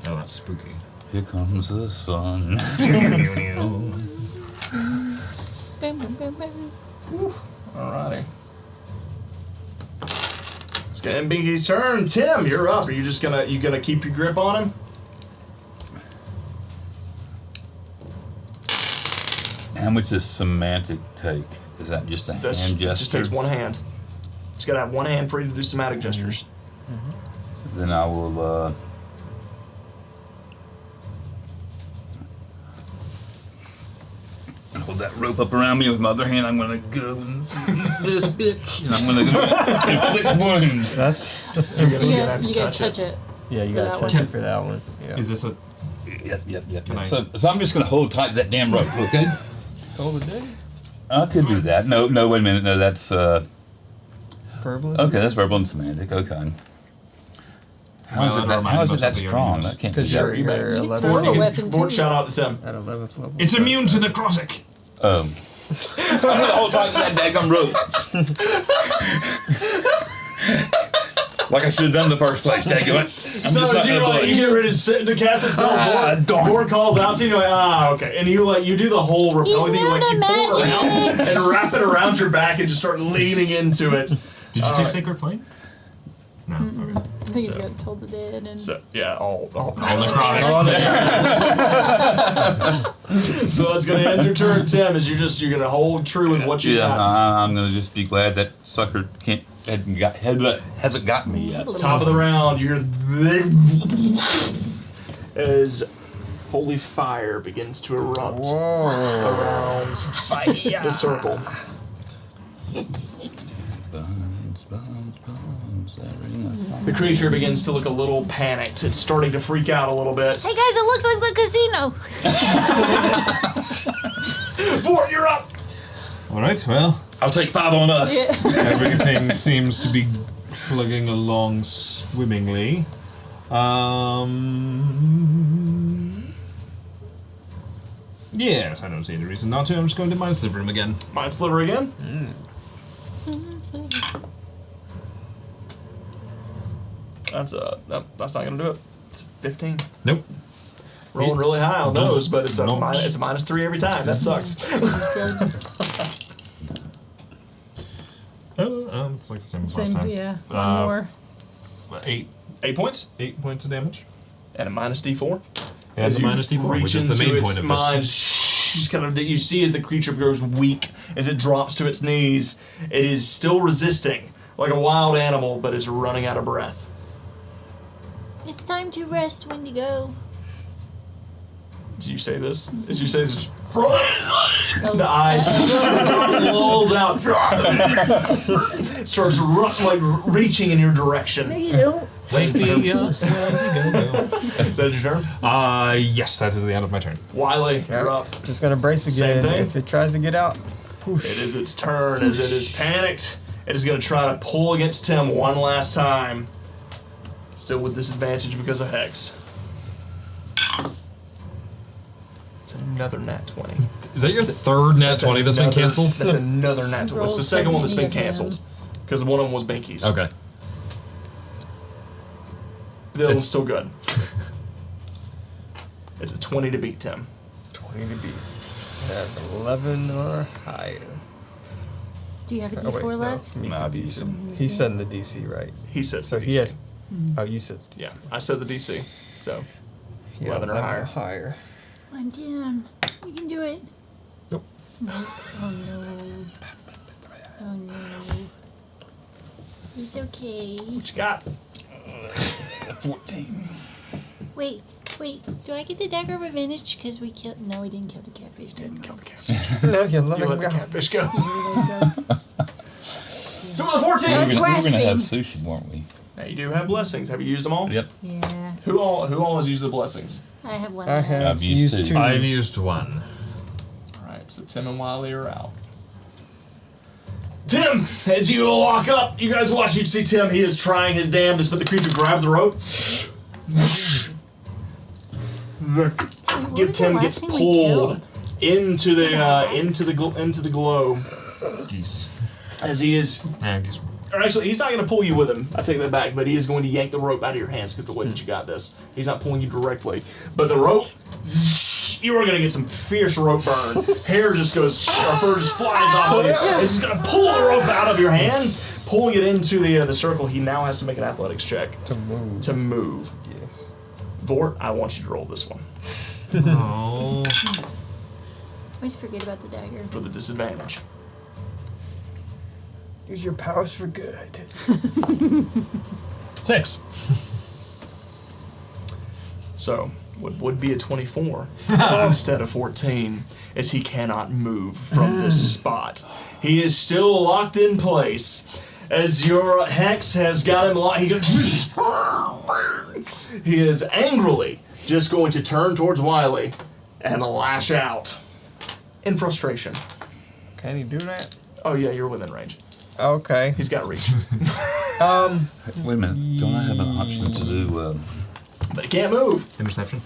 Oh, that's spooky. Here comes the sun. Bam, bam, bam, bam. Alrighty. It's gonna end Binky's turn. Tim, you're up. Are you just gonna keep your grip on him? How much does semantic take? Is that just a That's hand it gesture? just takes one hand. Just gotta have one hand for you to do somatic gestures. Then I will. Hold that rope up around me with my other hand. I'm gonna go and this bitch, and I'm gonna go inflict wounds. That's You're You gonna gotta, have to you gotta touch it. yeah. You For got to that touch one. it for that one. Yeah. Is this a? Yep. Can I- So I'm just gonna hold tight to that damn rope, okay? Hold it there. I could do that. No, wait a minute. No, that's Verbal. okay. That's verbal and semantic. Okay. How Well, is it it that? reminded How is us it that of the strong? arguments. That can't be. Because that. you're You can 11. throw a Vort, weapon Vort, too. shout out to Tim. At 11th level. It's immune to necrotic. I'm gonna hold tight to that daggum rope. Like I should have done in the first place. Daggum it. I'm So just not as you, gonna like, budge. you get ready to cast the spell, darn. Vort calls out to you, you're like, okay. And you do the whole repelling thing, new like you to pull it magic. around and wrap it around your back and just start leaning into it. Did you take Sacred Flame? No. Okay. I think he's got Told the Dead and So yeah, all necrotic. So that's gonna end your turn, Tim. As you're gonna hold true with what you Yeah, got. I'm gonna just be glad that sucker hasn't got me yet. Top of the round, you hear as holy fire begins to erupt around the circle. The creature begins to look a little panicked. It's starting to freak out a little bit. hey guys, it looks like the casino. Fort, you're up. All right, well, I'll take 5 on us. everything seems to be plugging along swimmingly. Yes, I don't see any reason not to. I'm just going to mind sliver him again. Mind Sliver again. That's that's not gonna do it. It's 15. Nope. Rolling really high on those, Just but it's a nope. -3 every time. That sucks. It's like the same as last Same, time. yeah. One Uh, more. 8 8 points points of damage. and a -D4. And As the you -D4, reach which is the into main its point of mind, this. just kind of you see as the creature grows weak, as it drops to its knees, it is still resisting like a wild animal, but is running out of breath. It's time to rest, Wendigo. As you say this, the eyes lulls out, starts reaching in your direction. You don't. Wendigo. Is that your turn? Yes, that is the end of my turn. Wiley, you're up. Just gonna brace Same again. thing? If it tries to get out, poosh. It is its turn as it is panicked. It is going to try to pull against Tim one last time. Still with disadvantage because of Hex. It's another nat 20. Is that your third nat 20 that's been Another- canceled? That's another nat 20. It's the Roll second one that's been 70 canceled. again. Because one of them was Binky's. Okay. The other one's still good. It's a 20 to beat Tim. 20 to beat. At 11 or higher. Do you have a Oh, D4 wait, left? No, Nah, he's DC. he's setting the DC, right? He says So the he DC. has. Oh, you said DC. Yeah, I said the DC. So, Yeah, 11 or higher. Higher. Come on, Tim. You can do it. Oh no. Oh no. It's okay. what you got? 14. Wait. Do I get the dagger of advantage? Because we killed. No, we didn't kill the catfish. Didn't kill the catfish. No, you let You him let the go. catfish go. There you go. So with a 14. That was We were gonna have grasping. sushi, weren't we? Now you do have blessings. Have you used them all? Yep. Yeah. Who all has used the blessings? I have one. I left. have I've used used two. 2. I've used one. All right, so Tim and Wiley are out. Tim, as you walk up, you guys watch. You see Tim. He is trying his damnedest, but the creature grabs the rope. was the Tim last gets thing we pulled killed? into the glow Geese. as he is. Geese. Or actually, he's not going to pull you with him. I take that back, but he is going to yank the rope out of your hands because the way that you got this, he's not pulling you directly. But the rope, you are going to get some fierce rope burn. Hair just goes, or fur just flies off of you. He's going to pull the rope out of your hands, pulling it into the circle. He now has to make an athletics check To move. to move. Yes. Vort, I want you to roll this one Oh. Always forget about the dagger. for the disadvantage. Use your powers for good. 6. So, what would be a 24 is instead of 14, as he cannot move from this spot. He is still locked in place. As your hex has got him locked, he is angrily just going to turn towards Wiley and lash out in frustration. Can he do that? Oh yeah, you're within range. Okay. He's got reach, Wait a minute. Don't I have an option to do? but he can't move. Interception.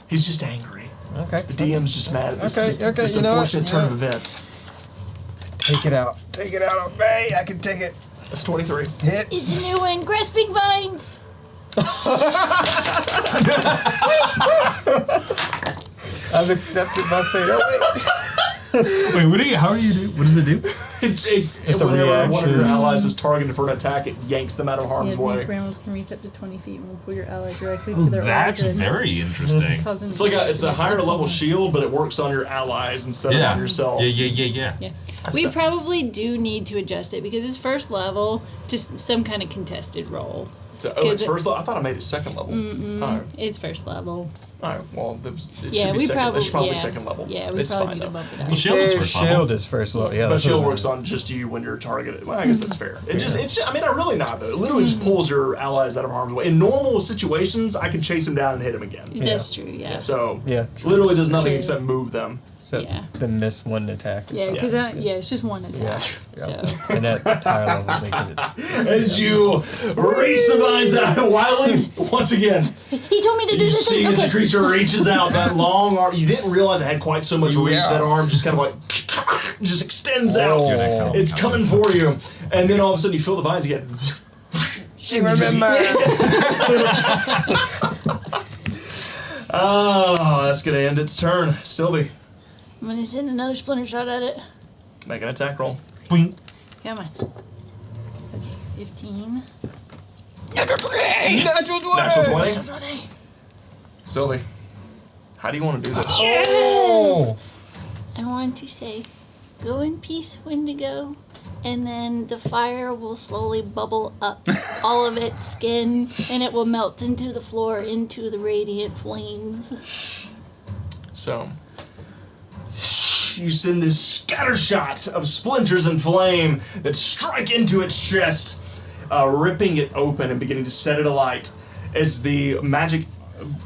He's just angry. Okay. The DM's just mad at this, Okay, this, okay, this you know what? unfortunate turn of Yeah. events. Take it out. Take it out, obey. I can take it. That's 23. Hit. It's a new one. Grasping vines. I've accepted my fate. Oh, Wait, how do you do? What does it do? It's a Whenever one of your reaction. allies is targeted for an attack, it yanks them out of harm's Yeah, way. these brambles can reach up to 20 feet and will pull your ally directly Oh, to their that's origin, very interesting. causing It's like it's a higher level shield, but it works on your allies instead of on yourself. Yeah. Yeah. We probably do need to adjust it because it's first level, just some kind of contested roll. So, it's Because first level. I thought I made it second level. All right. It's first level. All right. Well, it Yeah, should be we second. probably It should probably yeah. be second level. Yeah, we it's probably fine need to though. bump it up. Well, shield is first level. Shield is first level. Yeah, But that's shield what it works is. on just you when you're targeted. Well, I guess that's fair. It just, it's. I mean, I'm really not though. It literally just pulls your allies out of harm's way. In normal situations, I can chase him down and hit him again. That's true. Yeah. So Yeah. literally does nothing True. except move them. Except Yeah. the miss one attack. Or Yeah, something. because it's just one attack. Yeah. So And at higher levels, they can. As you reach the vines out, Wildling, once again, he told me to do you this see thing. as the Okay. creature reaches out that long arm. You didn't realize it had quite so much reach. Yeah. That arm just kind of like just extends out. Oh. It's coming for you, and then all of a sudden you feel the vines again. She remember. Oh, that's gonna end its turn. Sylvie, I'm gonna send another splinter shot at it. make an attack roll. Boing. Come on. Okay, 15. Natural 20. Natural 20. That's what I. Sylvie, how do you want to do this? Oh. I want to say, go in peace, Wendigo, and then the fire will slowly bubble up all of its skin, and it will melt into the floor, into the radiant flames. So, you send this scatter shot of splinters and flame that strike into its chest, ripping it open and beginning to set it alight as the magic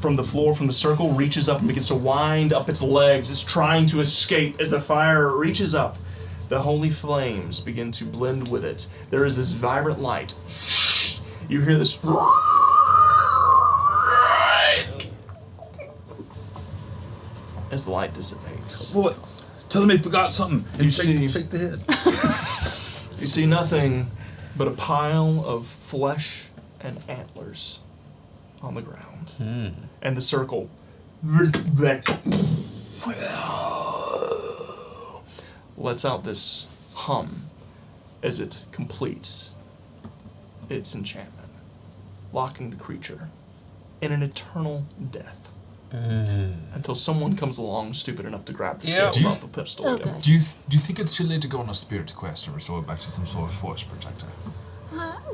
from the floor, from the circle, reaches up and begins to wind up its legs. It's trying to escape as the fire reaches up. The holy flames begin to blend with it. There is this vibrant light. You hear this as the light dissipates. Boy, tell him he forgot something. You You see- shake the head. You see nothing but a pile of flesh and antlers on the ground. And the circle lets out this hum as it completes its enchantment, locking the creature in an eternal death. Until someone comes along stupid enough to grab the Yeah. scales off the pistol. Oh, again. God. Do you think it's too late to go on a spirit quest and restore it back to some sort of force protector?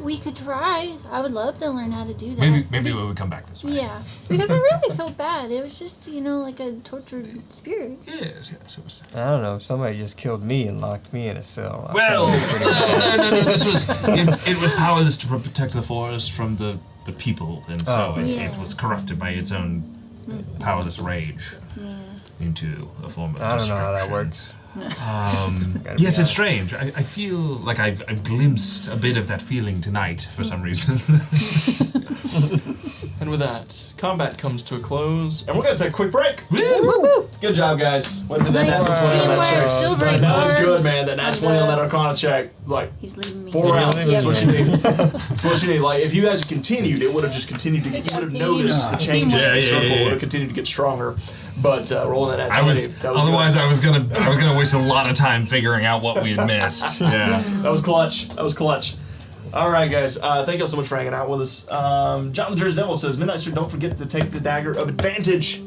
We could try. I would love to learn how to do that. Maybe when we come back this way. Yeah, because I really felt bad. It was just, like a tortured spirit. Yes. It was. I don't know. Somebody just killed me and locked me in a cell. I Well, probably pretty bad. no. This was it was powerless to protect the forest from the people, and so Oh. it Yeah. was corrupted by its own powerless rage into a form of I don't know how that destruction. works. Yes, Gotta be it's honest. strange. I feel like I've glimpsed a bit of that feeling tonight for some reason. And with that, combat comes to a close, and we're gonna take a quick break. Woo! Good job, guys. Way to do that Nice natural 20 on that teamwork, check. silver That was good, cards. man. That nat 20 on that Arcana check. Like, He's leaving me. 4 rounds. That's Yeah. what you need. That's what you need. Like, if you guys continued, it would have just continued to get, you would have noticed the change in Teamwork. the Yeah, circle. yeah. Would have continued to get stronger. But rolling that nat 20, I was that was otherwise good. I was gonna waste a lot of time figuring out what we had missed. Yeah. That was clutch. That was clutch. All right, guys. Thank you all so much for hanging out with us. John the Jersey Devil says, Midnight Street, don't forget to take the Dagger of Advantage.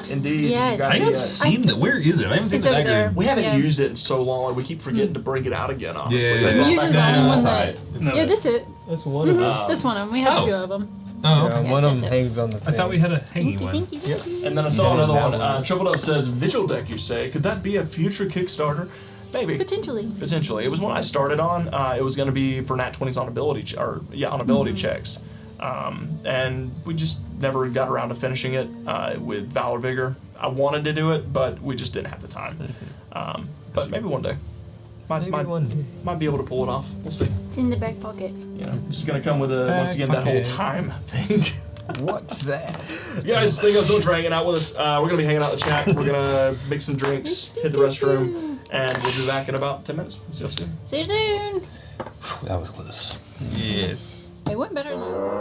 Indeed. Yes. You guys I haven't see that. seen that. Where is it? I haven't seen It's the over dagger. there. We haven't Yeah. used it in so long. Like, we keep forgetting to bring it out again, honestly. Yeah. Like, brought Usually the back only down. one Sorry. that. Yeah, that's it. That's one of them. That's one of them. We have Oh. 2 of them. Oh, Yeah, okay. one of them That's it. hangs on the I thought we had a hanging Thank you, one. thank you, thank you. And then I saw Yeah, another that one. one. Triple Up says, Vigil deck, you say? Could that be a future Kickstarter? Maybe. Potentially. Potentially. It was one I started on. It was going to be for Nat 20s on ability, on ability checks. And we just never got around to finishing it with Valor Vigor. I wanted to do it, but we just didn't have the time. But maybe one day. Maybe one day. Might be able to pull it off. We'll see. It's in the back pocket. You know, it's just going to come with once again, that whole pocket. time thing. What's that? Guys, thank you so much for hanging out with us. We're going to be hanging out in the chat. We're going to make some drinks, hit the restroom, and we'll be back in about 10 minutes. See you soon. See you soon. That was close. Yes. It went better than.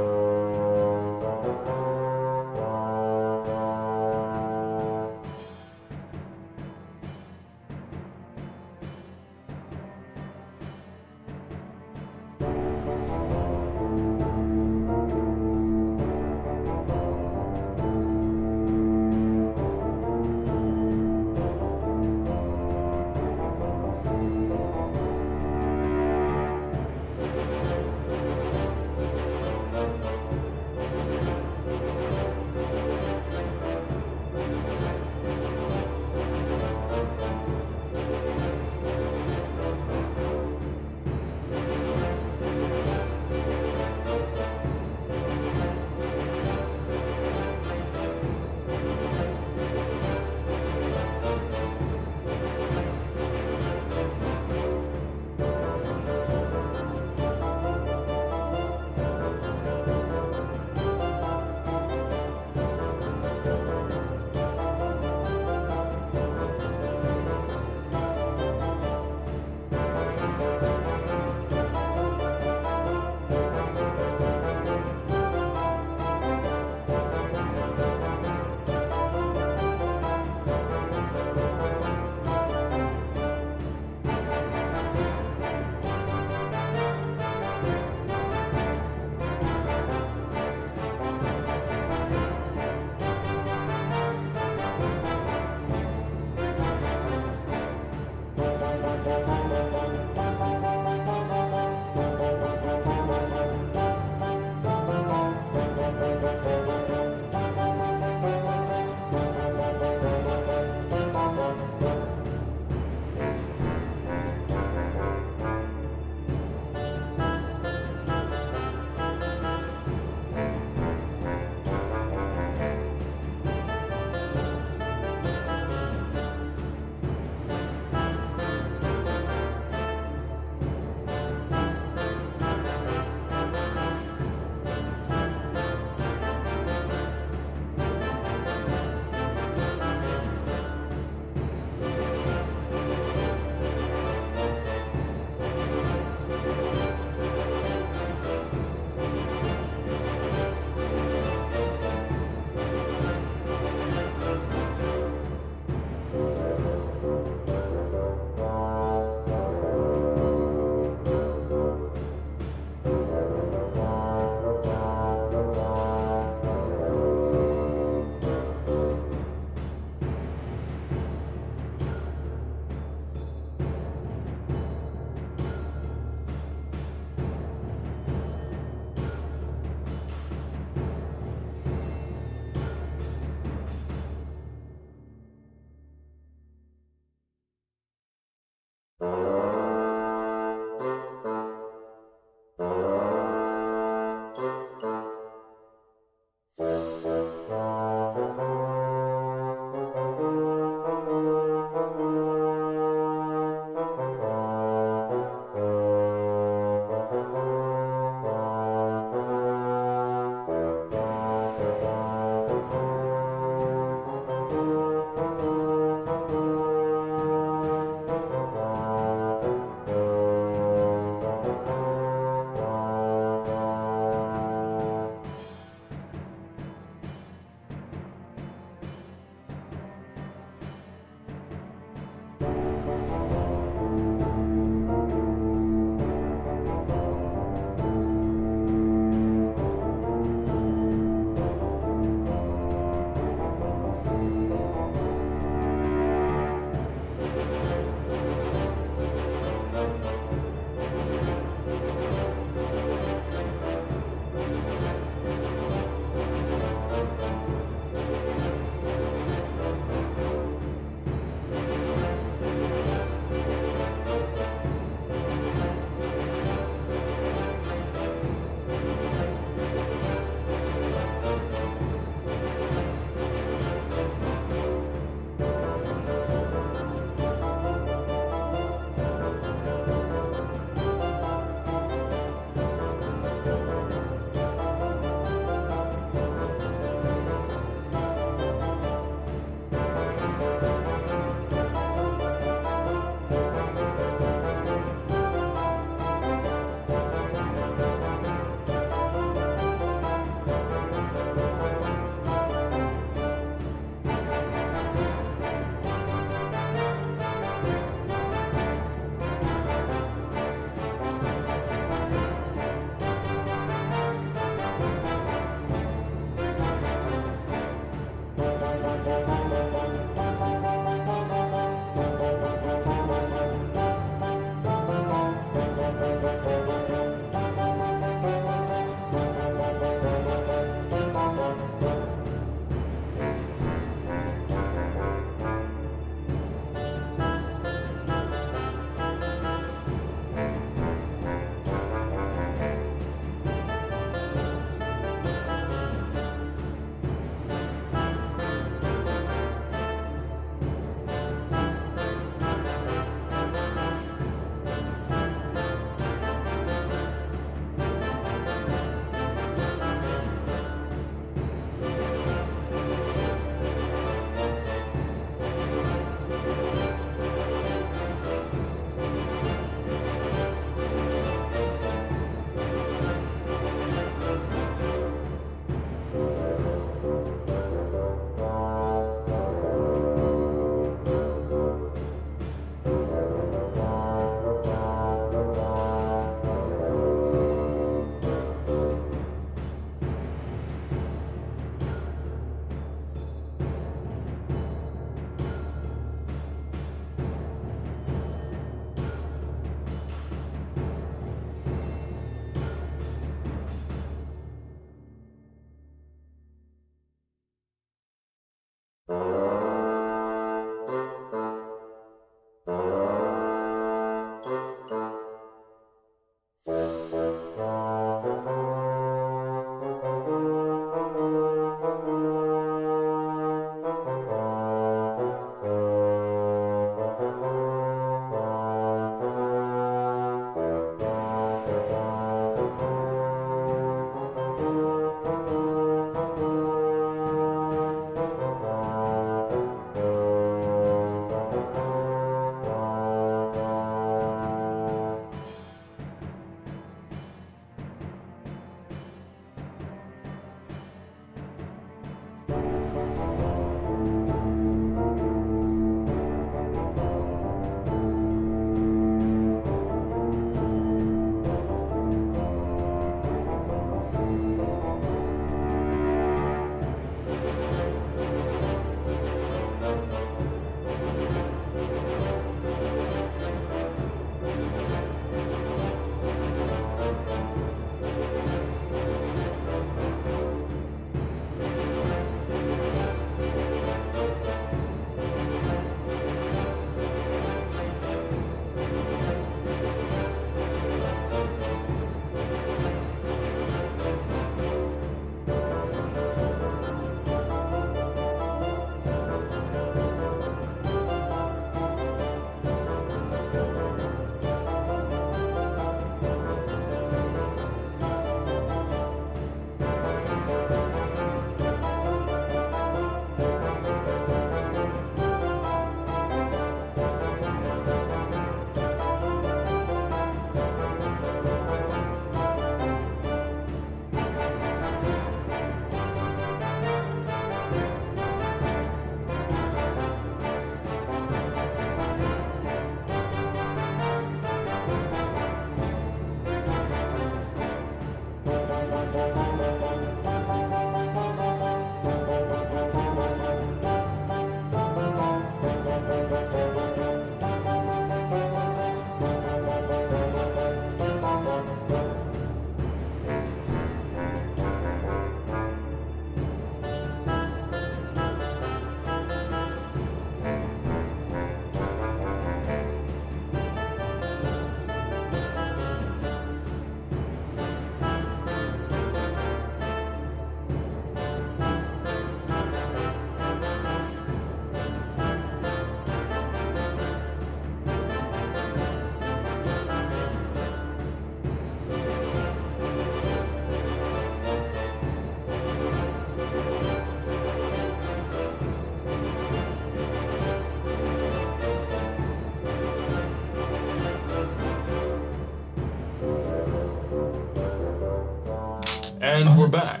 And we're back.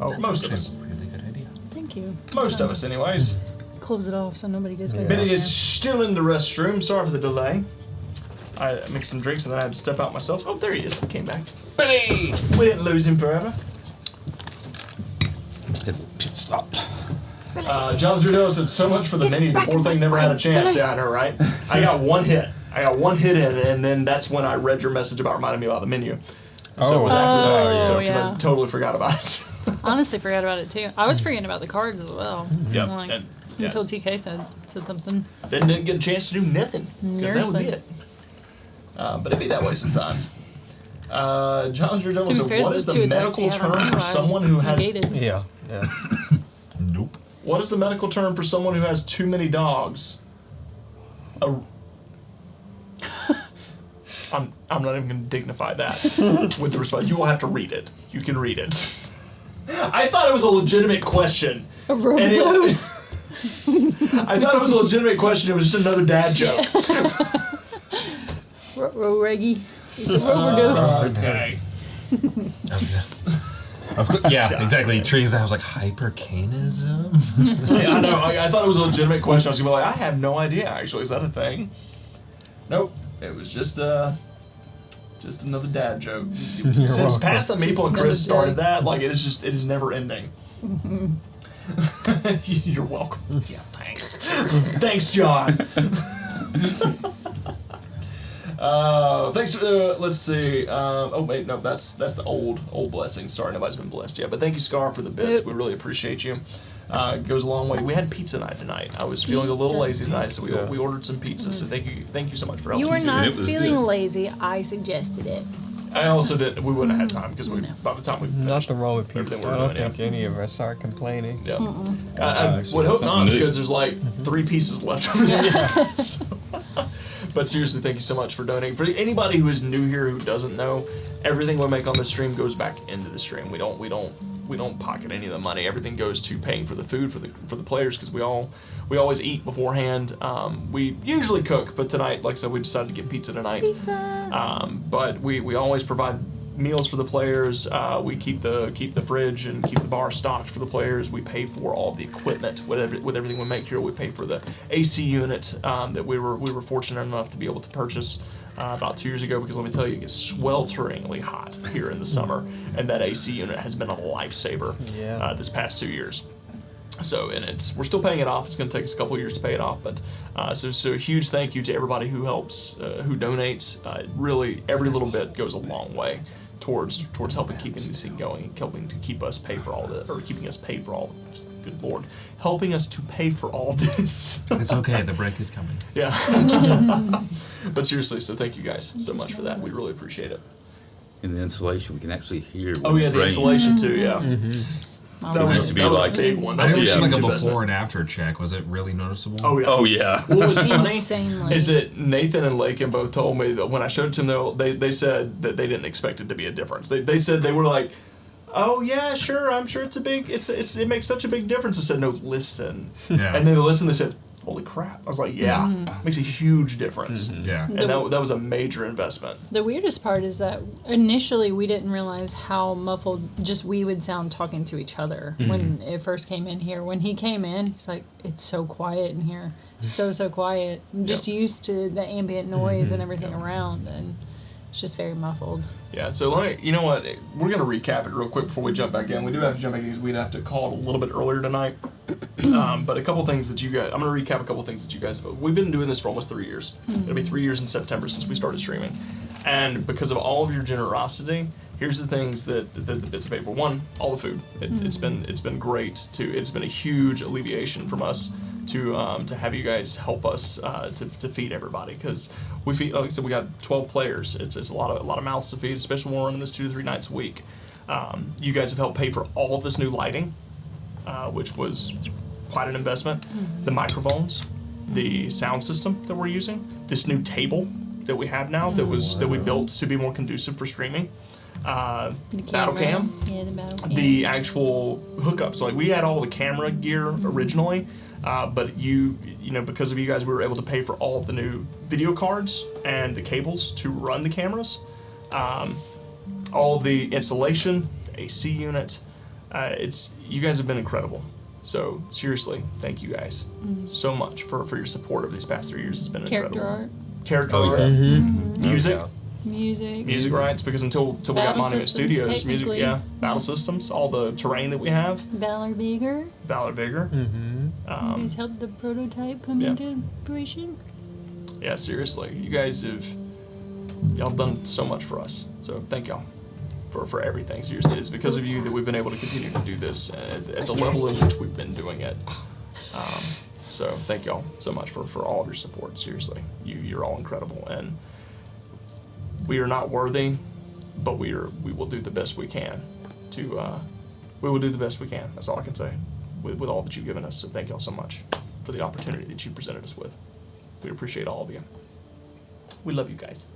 Oh, Most of us. Really good idea. Thank you. Most of us, anyways. Close it off so nobody gets back. Biddy in is still in the restroom. Sorry for the delay. I mixed some drinks and then I had to step out myself. Oh, there he is. He came back. Biddy! We didn't lose him forever. Hit a pit stop. John Trudeau said so much for the menu. The poor thing never had a chance. Yeah, I know, right? I got one hit. In, and then that's when I read your message about reminding me about the menu. So it was after that. So, 'cause yeah. I totally forgot about it. Honestly, forgot about it too. I was forgetting about the cards as well. Yep. Like, And, yeah. until TK said something. Then didn't get a chance to do nothing. 'Cause that was Nothing. it. But it'd be that way sometimes. John Trudeau To be said, fair, what the is the two attacks medical he had on term me, for I someone who has... negated. Yeah. Nope. What is the medical term for someone who has too many dogs? I'm not even going to dignify that with the response. You will have to read it. You can read it. I thought it was a legitimate question. A And Robodose. I thought it was a legitimate question. It was just another dad joke. Reggie. It's a Robodose. Okay. That was good. Of course, yeah, exactly. Trees. I was like hypercanism. Yeah, I know. I thought it was a legitimate question. I was going to be like, I have no idea, actually. Is that a thing? Nope. It was just another dad joke. Since welcome. Past the Meeple Just and Chris another started that, like it is never ending. You're welcome. Yeah, thanks. Thanks, John. Thanks. Let's see. Oh wait, no, that's the old blessing. Sorry, nobody's been blessed yet. But thank you, Scar, for the bits. Yep. We really appreciate you. It goes a long way. We had pizza night tonight. I was feeling a little lazy tonight, so we ordered some pizza. So thank you so much for helping. You were too. not It was feeling good. lazy. I suggested it. I also didn't. We wouldn't have had time because by the time we finished, Nothing wrong with everything pizza. we I were don't doing, think any of us are complaining. Yeah. I actually, would hope not something new. because there's like 3 pieces left over there. So- but seriously, thank you so much for donating. For anybody who is new here who doesn't know, everything we make on this stream goes back into the stream. We don't pocket any of the money. Everything goes to paying for the food for the players because we always eat beforehand. We usually cook, but tonight, like I said, we decided to get pizza tonight. But we always provide meals for the players. We keep the fridge and keep the bar stocked for the players. We pay for all the equipment with everything we make here. We pay for the AC unit that we were fortunate enough to be able to purchase about 2 years ago, because let me tell you, it gets swelteringly hot here in the summer, and that AC unit has been a lifesaver this past 2 years. So, and we're still paying it off. It's going to take us a couple of years to pay it off, but so a huge thank you to everybody who helps, who donates. Really, every little bit goes a long way towards helping keeping this thing going, helping to keep us pay for all keeping us paid for all. Good Lord, helping us to pay for all this. It's okay. The break is coming. Yeah. But seriously, so thank you guys so much for that. We really appreciate it. In the insulation, we can actually hear. Oh yeah, the insulation too. Yeah. That It was, used to be that was like- a big one. I That was didn't a think like huge a investment. before and after check. Was it really noticeable? Oh yeah. Oh yeah. What was funny Insanely. is that Nathan and Lakin both told me that when I showed it to them, they said that they didn't expect it to be a difference. They said they were like, "Oh yeah, sure, I'm sure it makes such a big difference." I said, "No, listen." Yeah. And then they listened. They said, "Holy crap!" I was like, "Yeah, makes a huge difference." Yeah. And that was a major investment. The weirdest part is that initially we didn't realize how muffled just we would sound talking to each other when it first came in here. When he came in, he's like, "It's so quiet in here, so quiet." I'm just used to the ambient noise and everything around, and it's just very muffled. Yeah, so you know what? We're going to recap it real quick before we jump back in. We do have to jump back in because we'd have to call it a little bit earlier tonight. But a couple things that you guys, I'm going to recap a couple things that you guys have. We've been doing this for almost 3 years. It'll be 3 years in September since we started streaming. And because of all of your generosity, here's the things that the bits have paid for. One, all the food. It's been great it's been a huge alleviation from us to have you guys help us to feed everybody, because we feed, like I said, we got 12 players. It's a lot of mouths to feed, especially when we're running this 2 to 3 nights a week. You guys have helped pay for all of this new lighting, which was quite an investment. The microphones, the sound system that we're using, this new table that we have now that we built to be more conducive for streaming. Battle cam. Yeah, the battle cam. The actual hookups. So like we had all the camera gear originally, but you know, because of you guys, we were able to pay for all of the new video cards and the cables to run the cameras. All of the installation, AC unit. You guys have been incredible. So seriously, thank you guys so much for your support over these past 3 years. It's been Character incredible. art, Character Oh, art, yeah. music, music. rights. Because until we got Battle Monument systems, Studios, music, technically. battle systems, all the terrain that we have, Valor Vigor. Valor Vigor. You guys helped the prototype come yeah. into fruition. Yeah, seriously, y'all done so much for us. So thank y'all for everything. Seriously, it's because of you that we've been able to continue to do this at the level in which we've been doing it. So thank y'all so much for all of your support. Seriously, you're all incredible, and we are not worthy, but we will do the best we can we will do the best we can. That's all I can say with all that you've given us. So thank y'all so much for the opportunity that you presented us with. We appreciate all of you. We love you guys.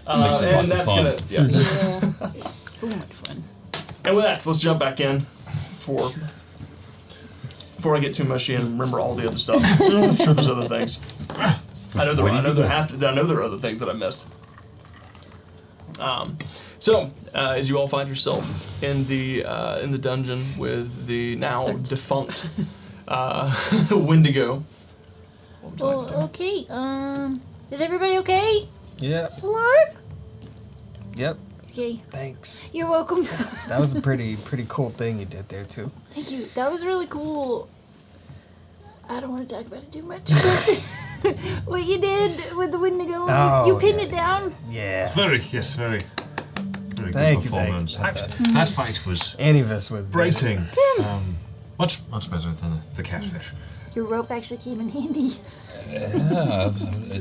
Makes it And lots of that's fun. gonna yeah. Yeah. So much fun. And with that, let's jump back in before I get too mushy and remember all the other stuff. I'm sure there's other things. I know there are other things that I missed. So as you all find yourself in the dungeon with the now defunct Wendigo. What would you like to do? Well, okay. Is everybody okay? Yep. Alive? Yep. Okay. Thanks. You're welcome. That was a pretty cool thing you did there too. Thank you. That was really cool. I don't want to talk about it too much. But what you did with the Wendigo, Oh, you pinned yeah. it down. Yeah. Very good Thank you, performance. thank That fight was Any of us would. bracing. Much better than the catfish. Your rope actually came in handy. Yeah,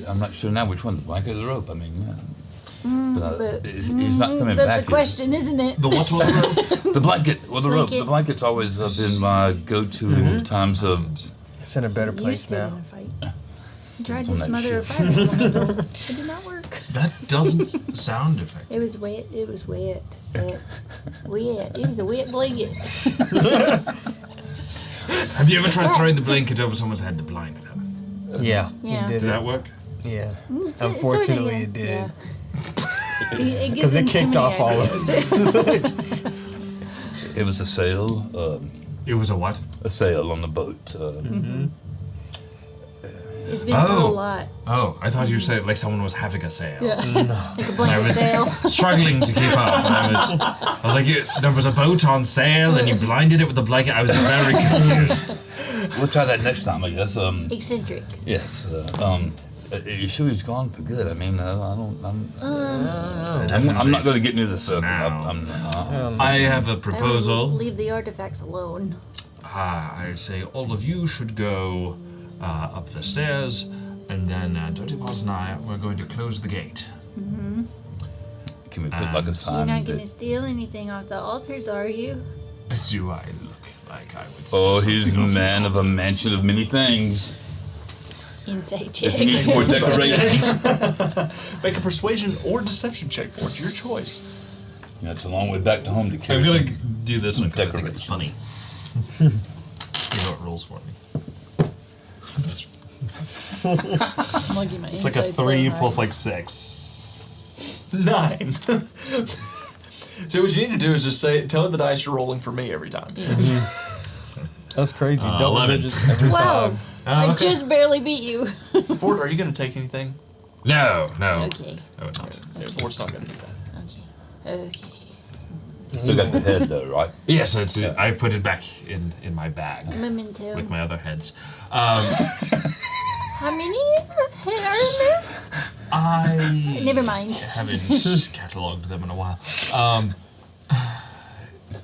I'm not sure now which one, the blanket or the rope. I mean, but- he's not coming That's back. a question, isn't it? The what was the The blanket, well, the rope. Blanket. The blanket's always been my go-to in times of. It's in a better You're place still now. in a fight. I tried to on that smother a shit. fire with a handle. It did not work. That doesn't sound effective. It was wet. It was wet. Wet. It was a wet blanket. Have you ever tried throwing the blanket over someone's head to blind them? Yeah. Yeah. He did Did it. that work? Yeah. Sorta, Unfortunately, yeah. it did. Yeah. Because it kicked off all of us. It was a sail. It was a what? A sail on the boat. It's been through a Oh. lot. Oh, I thought you said like someone was having a sale. Yeah. Like a I blanket was sale. struggling to keep up. And I was like, there was a boat on sale, and you blinded it with the blanket. I was very confused. We'll try that next time, I guess. Eccentric. Yes. Are you sure he's gone for good? I mean, I'm not going to get near the circle. Now. I'm I have a I would proposal. leave the artifacts alone. I say all of you should go up the stairs, and then Dirty Paws and I we're going to close the gate. Can we put like a You're sign? not that- going to steal anything off the altars, are you? Do I look like I would? steal Oh, he's something off the man of a altars? mansion of many things. Insight If check. he needs more decorations, Make a persuasion or deception check for it. Your choice. it's a long way back to home to carry. I'm gonna some- do this one because I think it's funny. See how it rolls for me. I'm lucky my It's like a insight's so 3 high. plus like 6. 9. So what you need to do is just tell the dice you're rolling for me every time. That's crazy. Double 11. digits every 12. time. I just barely beat you. Ford, are you going to take anything? No. Okay. I would not. Yeah, Ford's not going to do that. Okay. Still got the head though, right? Yes, I've put it back in my bag Memento. with my other heads. How many are in there? I Never mind. haven't catalogued them in a while. All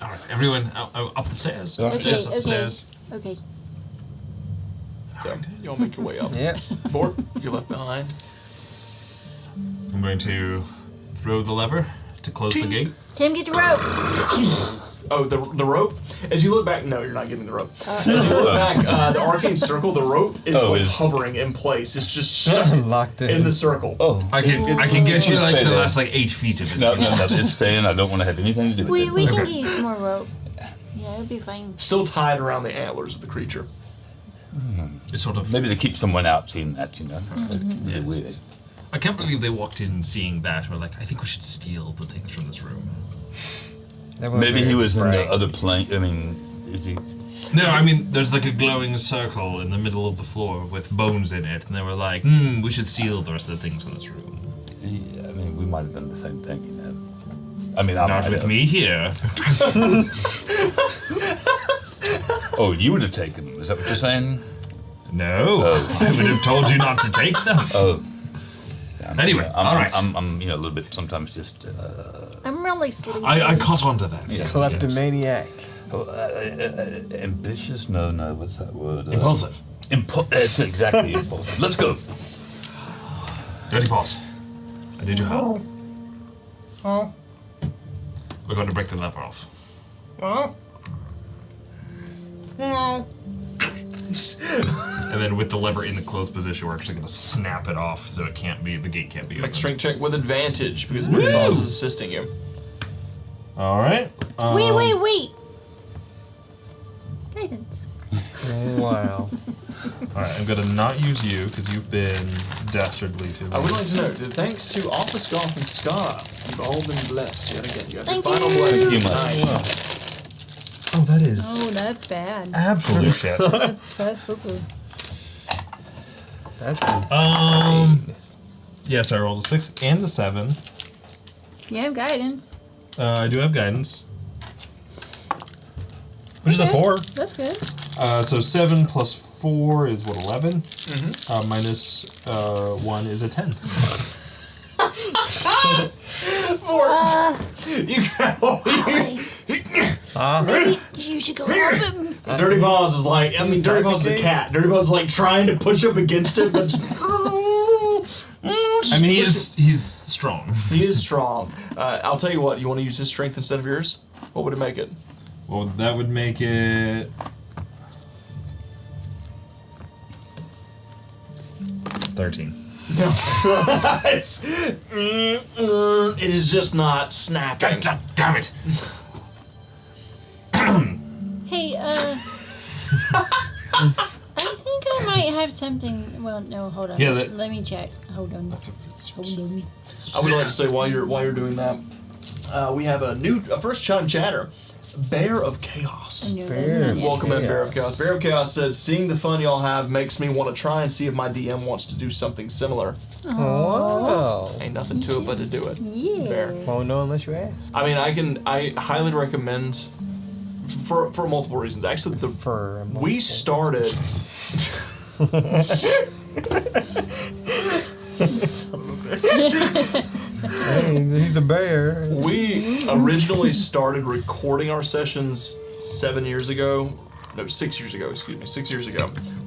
right, everyone, up the stairs. Okay, Upstairs, okay. upstairs. Okay. So you all make your way up. Yeah. Ford, you're left behind. I'm going to throw the lever to close the gate. Tim, get your rope. Oh, the rope? As you look back, no, you're not getting the rope. As you look back, the arcane circle, the rope is hovering in place. It's just stuck Locked in. in the circle. Oh, I can get you like Stay the there. last like 8 feet of it. no, it's staying. I don't want to have anything to do with We it. can get you some more rope. Yeah, it'll be fine. Still tied around the antlers of the creature. It's sort of. Maybe to keep someone out seeing that, It's like really weird. I can't believe they walked in seeing that. Or like, I think we should steal the things from this room. That was Maybe he very was in the bright. other plane. I mean, is he? No, I mean, there's like a glowing circle in the middle of the floor with bones in it, and they were like, we should steal the rest of the things in this room. I mean, we might have done the same thing, you know. I mean, I Not might with have. me here. Oh, you would have taken them. Is that what you're saying? No, I would have told you not to take them. Oh. Yeah, Anyway, I'm, all right. I'm a little bit sometimes just. I'm really sleepy. I caught on to that. Yes, Kleptomaniac. Ambitious? No. What's that word? Impulsive. That's exactly impulsive. Let's go. Dirty paws. I need your help. Oh. We're going to break the lever off. Oh. Oh. And then with the lever in the closed position, we're actually going to snap it off so the gate can't be Make a opened. strength check with advantage because Dirty Paws is assisting you. All right. Wait. Guidance. Wow. All right, I'm going to not use you because you've been dastardly to me. I would like to note that thanks to Office Goth and Scar, you've all been blessed yet again. You have Thank your final you. blessing Thank you tonight. Oh, that is Oh, that's bad. absolute shit. That's poo-poo. That's insane. Yes, I rolled a 6 and a 7. You have guidance. I do have guidance, which is a Okay. 4. That's good. So 7 plus 4 is what, 11? Minus 1 is a 10. Maybe you should go help him. Dirty Paws is like, Dirty Paws is a cat. Dirty Paws is like trying to push up against it, but I mean, he's strong. he is strong. I'll tell you what, you want to use his strength instead of yours? What would it make it? Well, that would make it 13. No. It is just not snapping. Damn it! Hey, I think I might have something. Well, no, hold on. Yeah, Let me check. Hold on. I would like to say while you're doing that, we have a first time chatter, Bear of Chaos. I knew that's not it. Welcome in, Bear of Chaos. Bear of Chaos says, seeing the fun y'all have makes me want to try and see if my DM wants to do something similar. Wow. Ain't nothing to it but to do it. Yeah. Bear. Won't know unless you ask. I mean, I highly recommend for multiple reasons. Actually, we started. Hey, he's a bear. We originally started recording our sessions 6 years ago. We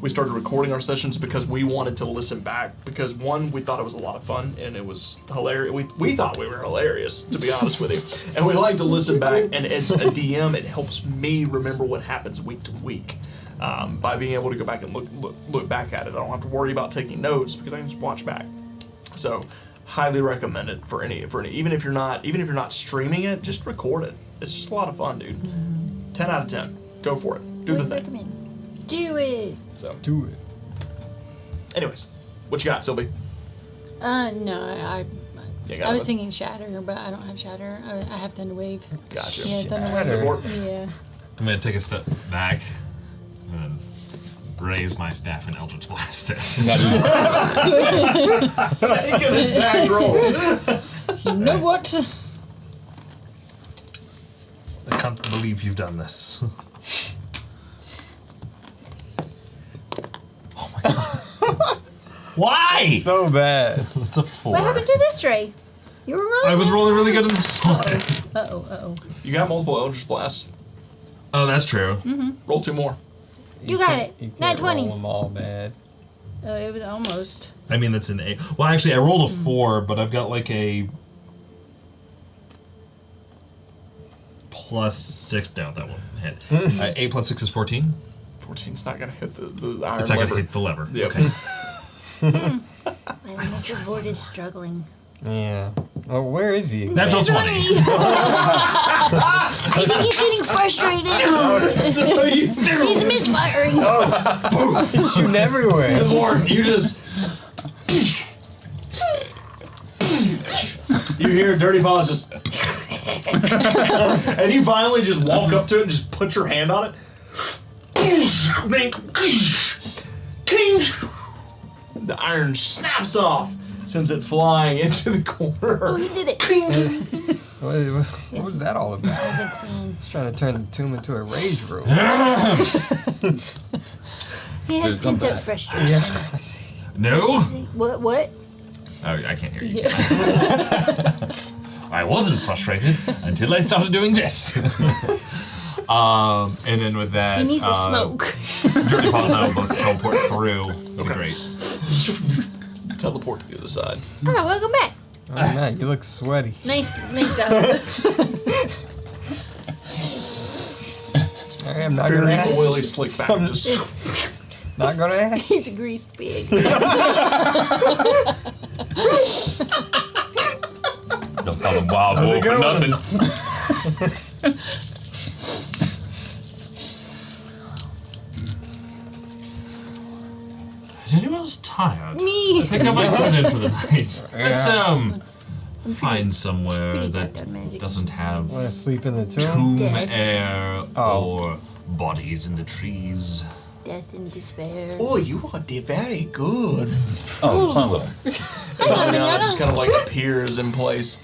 started recording our sessions because we wanted to listen back because one, we thought it was a lot of fun and it was hilarious. We thought we were hilarious, to be honest with you. And we like to listen back, and as a DM, it helps me remember what happens week to week. By being able to go back and look back at it. I don't have to worry about taking notes because I can just watch back. So highly recommend it for any even if you're not streaming it, just record it. It's just a lot of fun, dude. 10 out of 10. Go for it. Do the Would thing. recommend. Do it. So Do it. anyways, what you got, Sylvie? No, I You was got it? thinking Shatter, but I don't have Shatter. I have Thunder Wave. Gotcha. Yeah, Thunder Wave. Support. Yeah. I'm gonna take a step back and raise my staff and Eldritch Blast it. Make an exact roll. You know what? I can't believe you've done this. Why? So bad. It's a 4. What happened to this tray? You were rolling. I was rolling really good in this one. Uh-oh. You got multiple Eldritch Blasts. Oh, that's true. Roll 2 more. You got it. You can't Nat 20. roll them all bad. Oh, it was almost. I mean, that's an 8. Well, actually, I rolled a 4, but I've got like a +6 down. That one hit. 8 plus 6 is 14. 14's not gonna hit the iron It's not lever. gonna hit the lever. Yep. Okay. My Mr. Void is struggling. Yeah. Oh, where is he? Natural 20. I think he's getting frustrated. He's misfiring. He's shooting everywhere. Good lord, you just. You hear Dirty Paws just. And you finally just walk up to it and just put your hand on it. The iron snaps off, sends it flying into the corner. Oh, he did it. What was that all about? He's trying to turn the tomb into a rage room. He has Come pent up back. frustration. Yeah, I see. No. What? Oh, I can't hear you. I wasn't frustrated until I started doing this. And then with that, He needs to smoke. Dirty Paws and I will both teleport through. It'll be great. Teleport to the other side. Ah, welcome back. Oh man, you look sweaty. Nice job. I'm not gonna Very ask. oily slick back. Just Not gonna ask. He's a greased pig. Don't call him wild How's boar it for going? nothing. Is anyone else tired? Me. I think I might tune in for the night. Let's find somewhere pretty that tired on magic. doesn't have Want to sleep in the tomb? tomb Death. air Oh. or bodies in the trees. Death and despair. oh, you are very good. Oh, son of a. Now it just kind of like appears in place.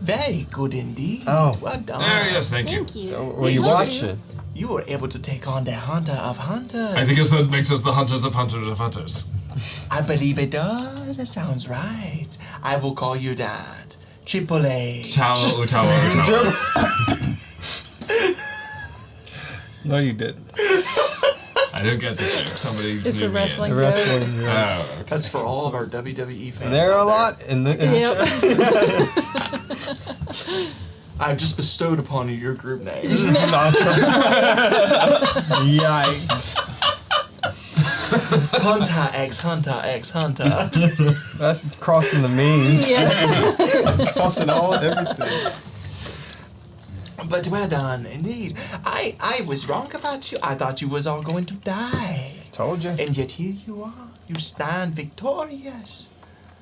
Very good indeed. Oh. Well done. Yes, thank you. Thank you. So, were you Told watching? You were able to take on the hunter of hunters. I think that makes us the hunters of hunters of hunters. I believe it does. That sounds right. I will call you that. Triple H. Tower, Utawa, Utawa. No, you didn't. I don't get the joke. Somebody It's knew a me wrestling in. The wrestling. Yeah. Oh, okay. That's for all of our WWE fans. There are a out lot in the. Yep. I've just bestowed upon you your group name. Yikes. Hunter X Hunter X Hunter. That's crossing the means. Yeah. That's crossing everything. But well done, indeed. I was wrong about you. I thought you was all going to die. Told you. And yet here you are. You stand victorious.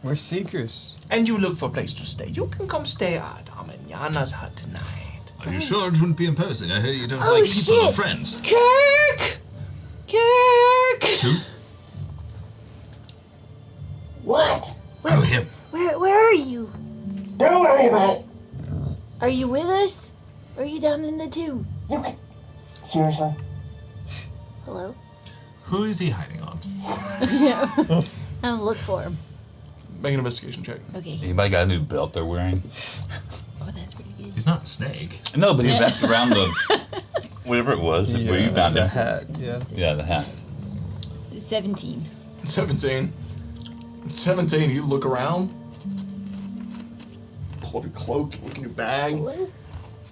We're seekers. And you look for a place to stay. You can come stay at Armeniana's hut tonight. Are you sure it wouldn't be imposing? I hear you don't Oh, like people or shit. friends. Kirk! Kirk! Who? What? Oh, him. Where are you? Don't worry about it. Are you with us? Or are you down in the tomb? You can. Seriously? Hello? Who is he hiding on? Yeah. I'm gonna look for him. Make an investigation check. Okay. Anybody got a new belt they're wearing? Oh, that's pretty good. He's not a snake. No, but he wrapped around the whatever it was where you found the it. hat. Yeah. Yeah, the hat. 17. 17. 17, you look around. Pull up your cloak, look in your bag. Hello?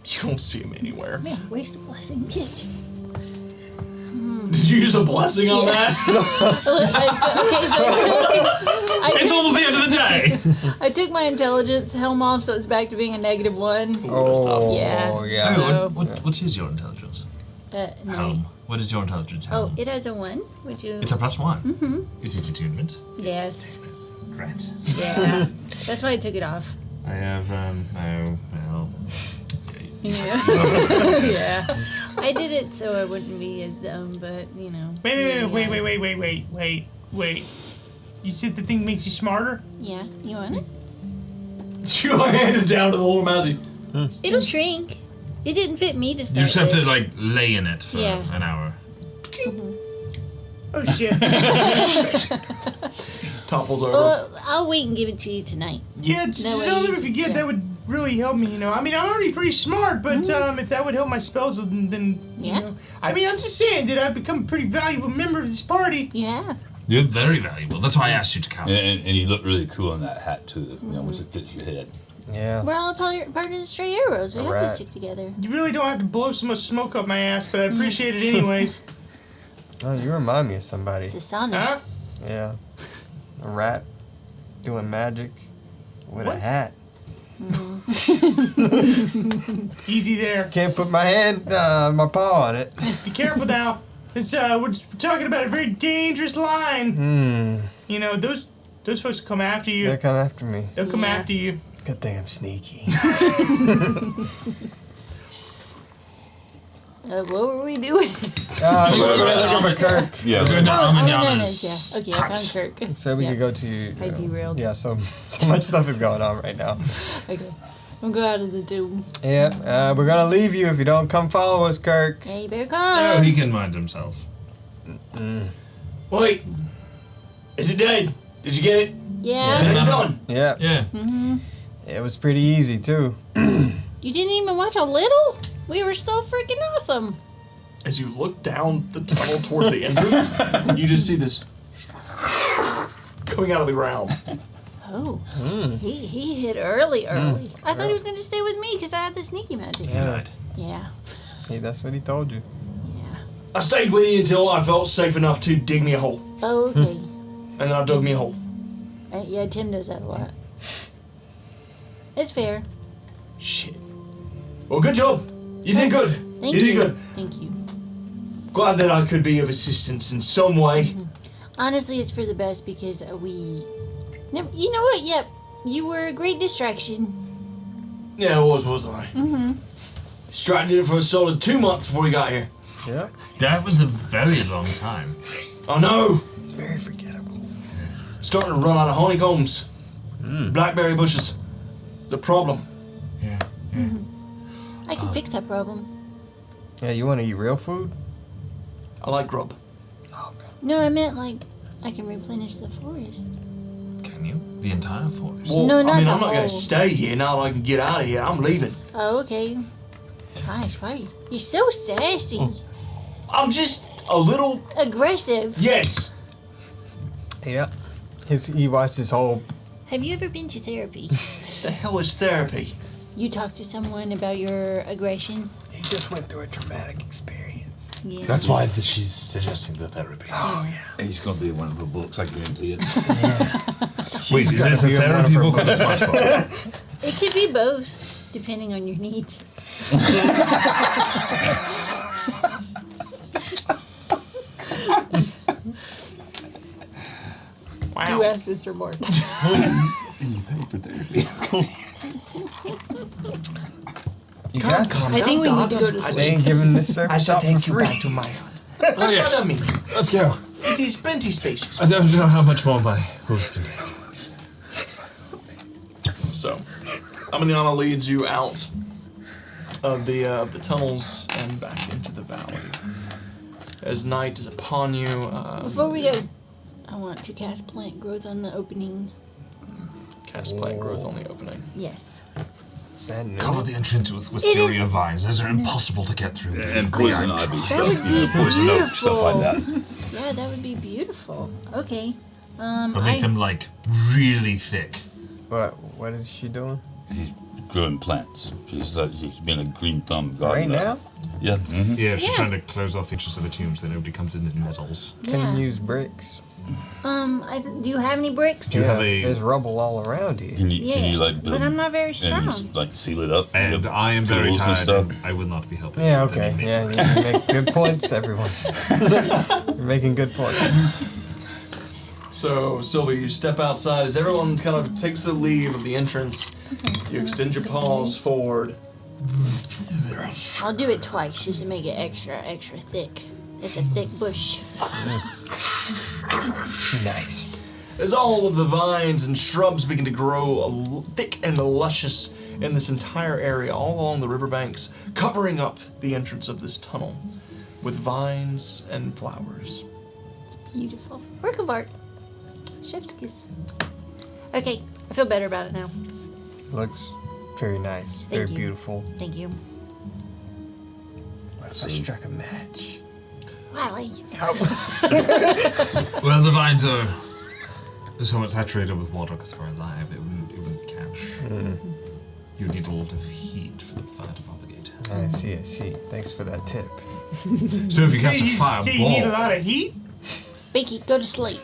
You don't see him anywhere. Man, waste a blessing, bitch. Did you use a blessing on that? It's almost the end of the day! I took my intelligence helm off, so it's back to being a -1. Oh, Yeah. yeah. So- What is your intelligence? No. Helm. What is your intelligence Oh, helm? it has a 1. Would you? It's a +1. Mm-hmm. Is it attunement? Yes. Great. Yeah. That's why I took it off. I have, oh, well. Yeah. Yeah. I did it so I wouldn't be as dumb, but you know. Wait. Yeah. You said the thing makes you smarter? Yeah. You want it? You hand it down to the little mousey. It'll shrink. It didn't fit me to You start just have with. to, like, lay in it for Yeah. an hour. Oh shit. Topples over. I'll wait and give it to you tonight. Yeah, it's No just way don't you- let me forget. yeah. That would really help me, you know. I mean, I'm already pretty smart, but if that would help my spells, then Yeah. you know. I mean, I'm just saying that I've become a pretty valuable member of this party. Yeah. You're very valuable. That's why I asked you to come. And you look really cool in that hat too. You know, once it fits your head. Yeah. We're all part of the Stray Arrows. We have to Alright. stick together. You really don't have to blow so much smoke up my ass, but I appreciate it anyways. Oh, you remind me of somebody. It's a sauna. Huh? Yeah. A rat doing magic with a hat. Easy there. Can't put my my paw on it. Be careful now. It's we're talking about a very dangerous line. Hmm. You know, those folks will come after you. They're coming after me. They'll come Yeah. after you. Good thing I'm sneaky. What were we doing? We're looking for Kirk. Yeah. We're going to Oh, Amaniana's yeah. Okay, I found Kirk. So we could go to. I derailed. Yeah, so much stuff is going on right now. Okay. We'll go out of the tomb. Yeah, we're gonna leave you if you don't come follow us, Kirk. Hey, you better No, come. he can mind himself. Wait. Is it dead? Did you get it? Yeah. Is it done? Yeah, Yeah. it was pretty easy too. You didn't even watch a little? We were so freaking awesome. As you look down the tunnel towards the entrance, you just see this coming out of the ground. Oh, he hit early. I thought he was going to stay with me because I had the sneaky magic. Yeah, Yeah. hey, that's what he told you. I stayed with you until I felt safe enough to dig me a hole. Oh, okay. And then I dug me a hole. Yeah, Tim does that a lot. It's fair. Shit. Well, good job. You did good. Thank you you. did good. Thank you. Glad that I could be of assistance in some way. Honestly, it's for the best because we... Never, you know what? Yep. You were a great distraction. Yeah, it was, wasn't I? Mm-hmm. Distracted it for a solid 2 months before we got here. Yeah, That was a very long time. I know. it's very forgettable. Starting to run out of honeycombs. Blackberry bushes. The problem. Yeah. I can fix that problem. Yeah, you want to eat real food? I like grub. Oh, God. No, I meant like I can replenish the forest. Can you? The entire forest? Well, No, I not mean, the I'm not whole. going to stay here now that I can get out of here. I'm leaving. Oh, okay. Gosh, why? You're so sassy. I'm just a little... Aggressive. Yes. Yeah, he watched his whole. Have you ever been to therapy? The hell is therapy? You talk to someone about your aggression? He just went through a traumatic experience. Yeah. That's why she's suggesting the therapy. Oh yeah. He's gonna be one of her books. I guarantee it. Wait, is gotta this a be in one therapy of her book or a smart book? It could be both, depending on your needs. You asked Mr. Moore. And you pay for therapy. You got to. I think we need to go to They sleep. ain't giving this I service shall out for take you free. back to my hut. Oh, That's yes. what I mean. Let's go. It is plenty spacious. I don't know how much more my hooves can take. So, Amaniana leads you out of the tunnels and back into the valley. As night is upon you, Before we go, I want to cast plant growth on the opening. cast plant growth on the opening. Yes. Is that new? Cover the entrance with It wisteria is- vines. Those are impossible to get through. And poison ivy That stuff. would be Poison oak, stuff like that. Yeah, that would be beautiful. Okay. But make them like really thick. What is she doing? She's growing plants. She's been a green thumb Right gardener. now? Yeah. Mm-hmm. Yeah, she's Yeah. trying to close off the edges of the tombs so that nobody comes in and meddles. Yeah. Can use bricks. Do you have any bricks? Do you have a- There's rubble all around here. Can you like build but I'm not very and strong. just like seal it up? And with I am very tools and tired. stuff? And I will not be helping. Yeah, you with okay. any Yeah, masonry. you make good points, everyone. You're making good points. So, Sylvia, you step outside as everyone kind of takes their leave of the entrance. You extend your paws forward. I'll do it twice just to make it extra thick. It's a thick bush. Nice. As all of the vines and shrubs begin to grow thick and luscious in this entire area, all along the riverbanks, covering up the entrance of this tunnel with vines and flowers. Beautiful. Work of art. Chef's kiss. Okay, I feel better about it now. Looks very nice. Very you. beautiful. Thank you. What if I struck a match? Wiley. Well, the vines are somewhat saturated with water because they're alive. It wouldn't catch. You would need a lot of heat for the fire to propagate. I see. Thanks for that tip. So if you cast a See, you need a fireball, lot of heat? Binky, go to sleep.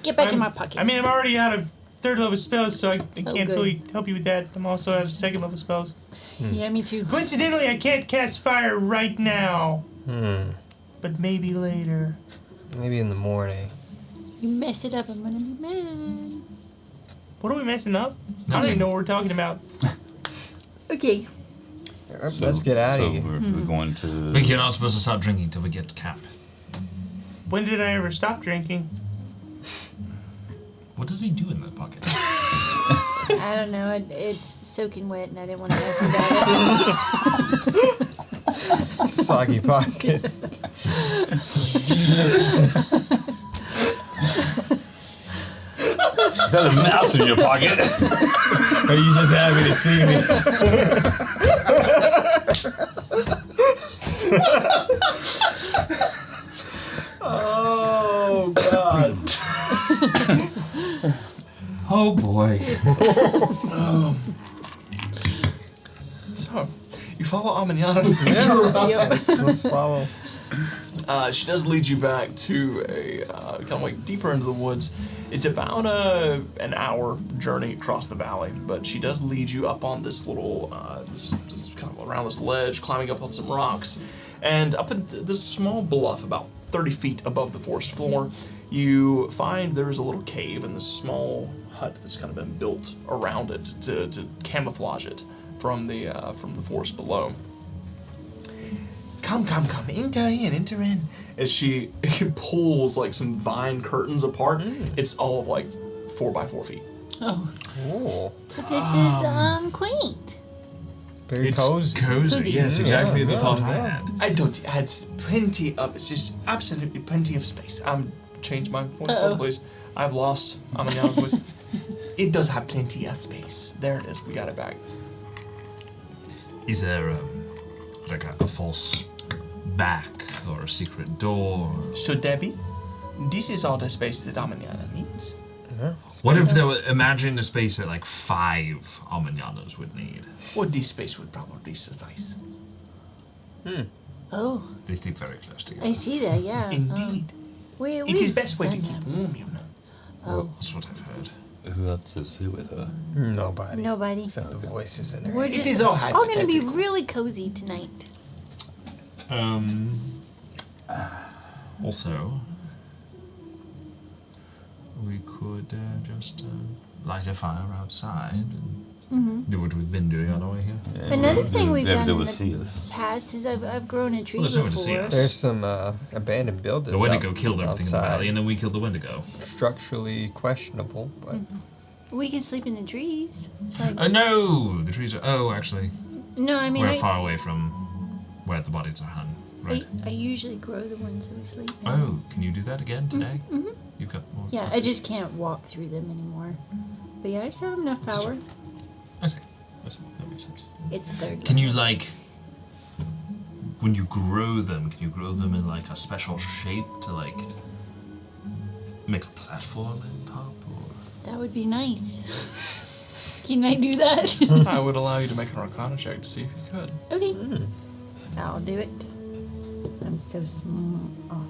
Get back in my pocket. I mean, I'm already out of third level spells, so I can't good. really help you with that. I'm also out of second level spells. Yeah, me too. Coincidentally, I can't cast fire right now. But maybe later. Maybe in the morning. You mess it up, I'm gonna be mad. What are we messing up? I don't Nothing. even know what we're talking about. Okay. Let's get out so of here. We're going to. But you're not supposed to stop drinking till we get to camp. When did I ever stop drinking? What does he do in that pocket? I don't know. It's soaking wet, and I didn't want to ask about it. Soggy pocket. Is that a mouse in your pocket? Are you just happy to see me? Oh God. Oh boy. So, you follow Amaniana. Let's follow. She does lead you back to a kind of like deeper into the woods. It's about an hour journey across the valley, but she does lead you up on this little, this kind of around this ledge, climbing up on some rocks, and up in this small bluff about 30 feet above the forest floor, you find there's a little cave and this small hut that's kind of been built around it to camouflage it from the forest below. Come, enter in. As she pulls like some vine curtains apart, it's all of like 4 by 4 feet. Oh. Oh, But this is quaint. very It's cozy. cozy. Yes, exactly the thought I yeah. had. I don't. I had plenty of. It's just absolutely plenty of space. Change my voice, form, please. I've lost Amaniana's voice. It does have plenty of space. There it is. We got it back. Is there like a false back or a secret door? So Debbie, this is all the space that Amaniana needs. Yeah. What if there were, imagine a space that like 5 Amanianas would need? Well, this space would probably suffice. Oh, They stick very close together. I see that. Yeah. Indeed. We It is best way to done keep that. warm, you know. Oh, That's what I've heard. Who else is here with her? Nobody. nobody. Except the voices in there. We're It just is all going to be hypothetical. really cozy tonight. Also, we could just light a fire outside and do what we've been doing on our way here. Another thing we've They done in would the see us. past is I've grown a tree Well, there's nowhere to see before. us. There's some abandoned buildings. The Wendigo out- killed everything in the outside. valley, and then we killed the Wendigo. Structurally questionable, but We can sleep in the trees. Like, No! The trees are. Oh, actually. no, I mean, We're I, far away from where the bodies are hung. Right. I usually grow the ones that we sleep in. Oh, can you do that again today? Mhm. You've got more. Yeah, I just can't walk through them anymore. But yeah, I still have enough power. I see. That makes sense. It's third. Can you, like. When you grow them, can you grow them in, like, a special shape to, like. Make a platform in top? Or. That would be nice. Can I do that? I would allow you to make an Arcana check to see if you could. Okay. I'll do it. I'm so small. Oh.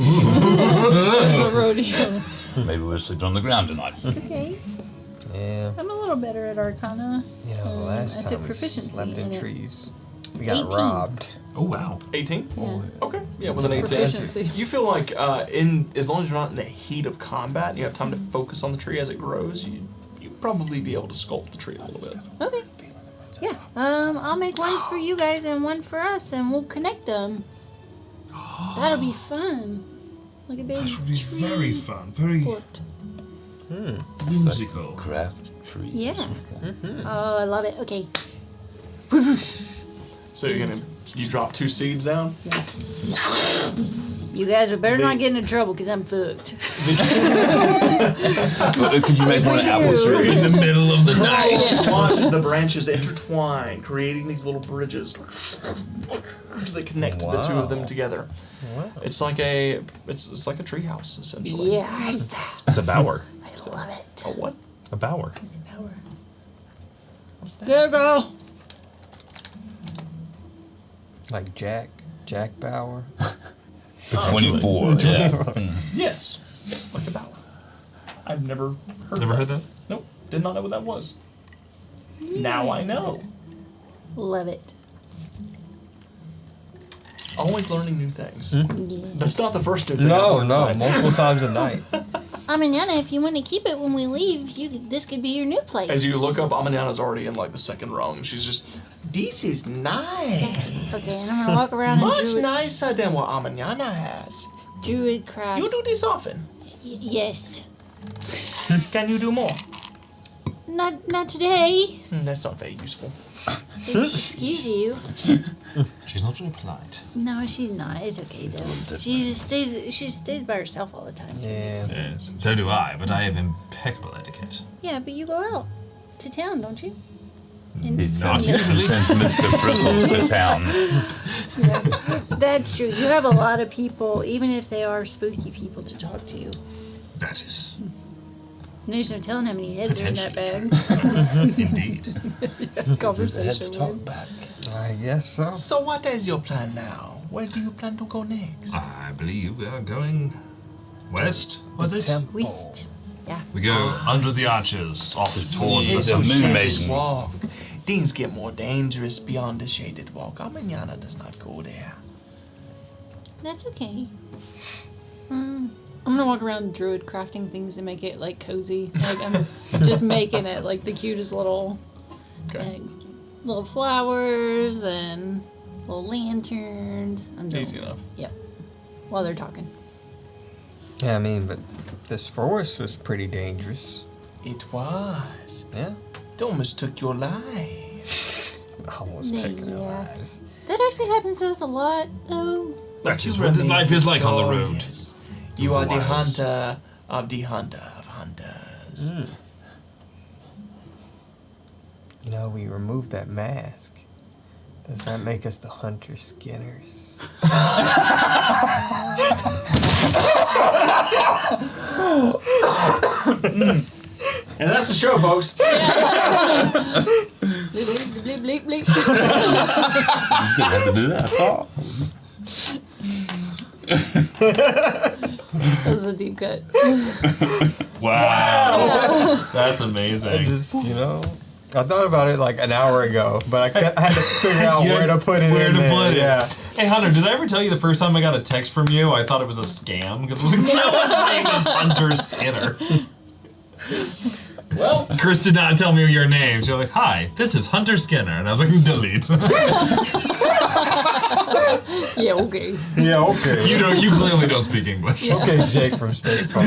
It's a rodeo. Maybe we'll sleep on the ground tonight. Okay. yeah. I'm a little better at Arcana. You know, the last I time took we proficiency slept in in it. trees, we got 18. robbed. Oh, wow. 18? Yeah. Okay. Yeah, with an 18. Proficiency. You feel like as long as you're not in the heat of combat, you have time to focus on the tree as it grows, you probably be able to sculpt the tree a little bit. Okay. Yeah. I'll make one for you guys and one for us, and we'll connect them. That'll be fun. Like a big This would be tree very fun. Very fort. whimsical. Craft trees. Yeah. Oh, I love it. Okay. So you drop 2 seeds down. You guys better not get into trouble because I'm fucked. Could you make one an apple tree? In the middle of the night. Watch as the branches intertwine, creating these little bridges that connect the two of them together. Wow. It's like a tree house essentially. Yes. It's a bower. I love it. A what? A bower. Who's the power? What's that? Go, go. Like Jack Bauer. 24, yeah. Yes, like a bower. I've never heard. Never that. heard that? Nope, did not know what that was. Now I know. Love it. Always learning new things. Yeah. That's not the first new thing. No, I've learned no, tonight. multiple times a night. Amanyana, if you want to keep it when we leave, this could be your new place. As you look up, Amanyana's already in like the second rung. She's just, this is nice. Okay, and I'm gonna walk around and Much nicer than what Amanyana has. druid craft. You do this often. Yes. Can you do more? Not today. That's not very useful. Excuse you. She's not very polite. No, she's not. It's okay though. She stays by herself all the time. So Yeah. Yes, so do I, but I have impeccable etiquette. Yeah, but you go out to town, don't you? He Not sends Mr. Bristles to town. That's true. You have a lot of people, even if they are spooky people, to talk to. That is There's no telling how many heads are in that bag. indeed. Conversation with. back. I guess so. So what is your plan now? Where do you plan to go next? I believe we are going west, was it? West. We go under the arches, off toward the The sunset. moon maiden. Walk. Things get more dangerous beyond the shaded walk. Amanyana does not go there. That's okay. I'm gonna walk around druid crafting things to make it like cozy. Like I'm just making it like the cutest little Okay. little flowers and little lanterns. I'm doing Easy enough. while they're talking. Yeah, I mean, but this forest was pretty dangerous. It was. Yeah. It almost took your life. Almost taking their lives. That actually happens to us a lot, though. That is what life is like on the road. Victorious. You are the hunter of the hunter of hunters. You know, we removed that mask. Does that make us the hunter skinners? And that's the show, folks. Bleep, bleep, bleep, bleep. You had to do that. Oh. That was a deep cut. Wow. That's I amazing. just, you know, I thought about it like an hour ago, but I had to figure out Yeah, where to put it where in to there. put it. Yeah. Hey Hunter, did I ever tell you the first time I got a text from you? I thought it was a scam because it was like, no one's name is Hunter Skinner. Well, Chris did not tell me your name. She was like, "Hi, this is Hunter Skinner," and I was like, "Delete." Yeah, okay. Yeah, okay. You clearly don't speak English. Okay, Jake from State Farm.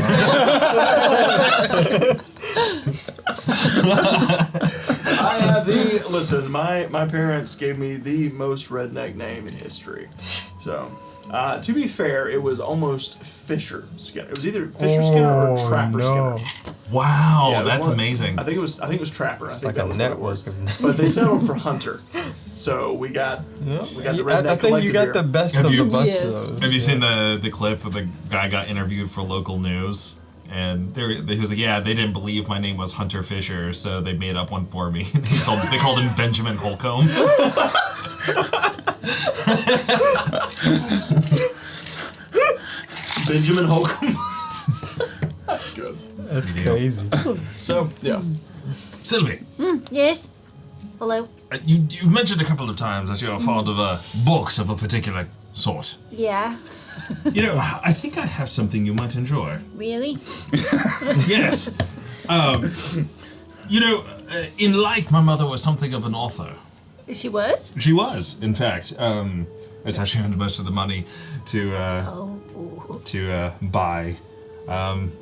I have listen, my parents gave me the most redneck name in history. So, to be fair, it was almost Fisher Skinner. It was either Fisher Skinner or Trapper Skinner. Wow, Yeah, that's one- amazing. I think it was Trapper. I It's think like that a was what it network was. of. But they settled for Hunter. So we got the redneck I think you collective got here. the best Have of you- the bunch Yes. of those. Have you seen the clip where the guy got interviewed for local news? And he was like, "Yeah, they didn't believe my name was Hunter Fisher, so they made up one for me." They called him Benjamin Holcomb. Benjamin Holcomb. That's good. That's crazy. So yeah. Sylvie, Yes. Hello. you've mentioned a couple of times that you're fond of books of a particular sort. Yeah. You know, I think I have something you might enjoy. Really? Yes. You know, in life, my mother was something of an author. She was? She was, in fact. That's how she earned most of the money to buy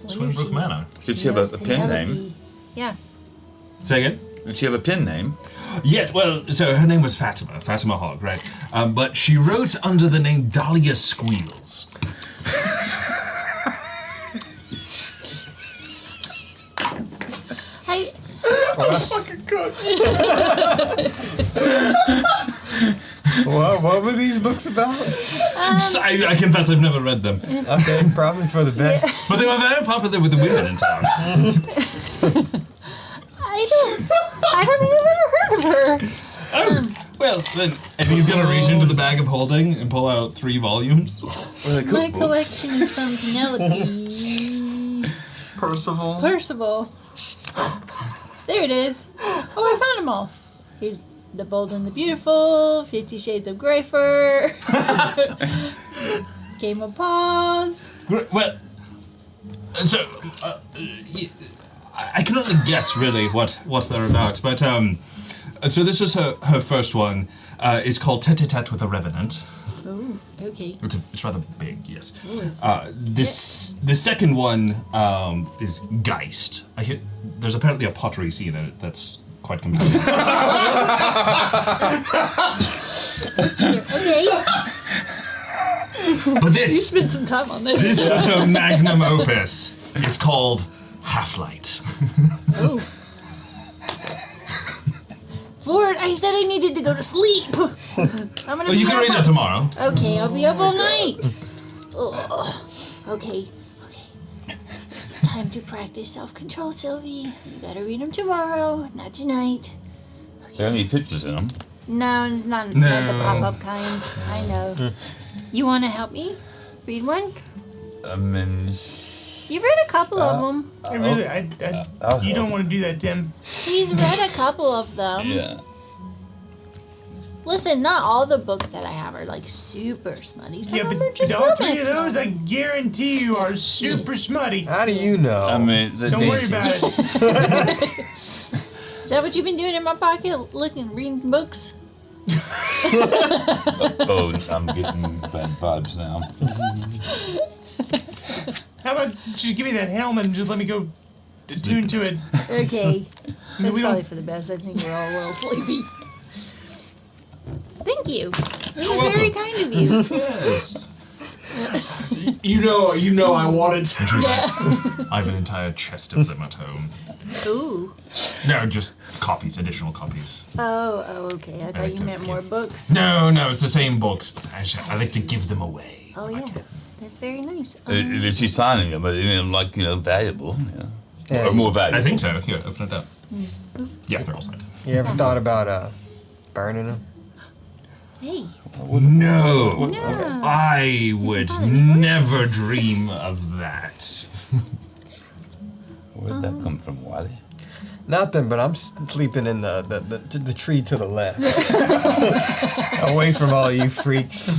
Swinbrook Manor. Did she have a pen name? Penelope. Yeah. Say again? Did she have a pen name? Yes, well, so her name was Fatima Hogg, right? But she wrote under the name Dahlia Squeals. I Fucking cooked. What were these books about? I confess I've never read them. Okay, probably for the best. But they were very popular with the women in town. I don't think I've ever heard of her. Well, then, and he's gonna reach into the bag of holding and pull out 3 volumes. My collection is from Penelope. Percival. There it is. Oh, I found them all. Here's The Bold and the Beautiful, 50 Shades of Grey Fur, Game of Paws. Well, So, I can only guess really what they're about, but so this is her first one. It's called Tete-a-Tete with a Revenant. Oh, okay. It's rather big, yes. Ooh, it's- The second one is Geist. There's apparently a pottery scene in it that's quite compelling. Okay. But You this spent some time on this. is her magnum opus. It's called Half-Light. Oh. Ford, I said I needed to go to sleep. I'm gonna Well, you be can read up it tomorrow. Okay, I'll be up all night. Ugh. Okay. It's time to practice self-control, Sylvie. You gotta read them tomorrow, not tonight. There are any pictures in them. No, it's not the pop-up kind. I know. You want to help me read one? I mean, You've read a couple of them. I really, you don't want to do that, Tim. He's read a couple of them. yeah. Listen, not all the books that I have are like super smutty. Some Yeah, of them but are just all three of romance those, I novels. guarantee you, are super smutty. How do you know? I mean, Don't worry about it. Is that what you've been doing in my pocket? Reading books? Oh, I'm getting bad vibes now. How about just give me that helmet and just let me go attune to it? Okay. That's we don't- probably for the best. I think we're all a little sleepy. Thank you. It was very kind of you. Yes. You know I wanted to. Yeah. I have an entire chest of them at home. Ooh. No, just copies, additional copies. Oh, okay. I thought you meant more books. No, it's the same books, but I like to give them away. Oh, yeah. That's very nice. If she's signing them, but like, valuable. Yeah. Yeah. Or more valuable. I think so. Here, open it up. Yeah, they're all signed. You ever thought about burning them? Hey. No, No. I would bother me. never dream of that. Where'd that come from, Wiley? Nothing, but I'm sleeping in the tree to the left. Away from all you freaks.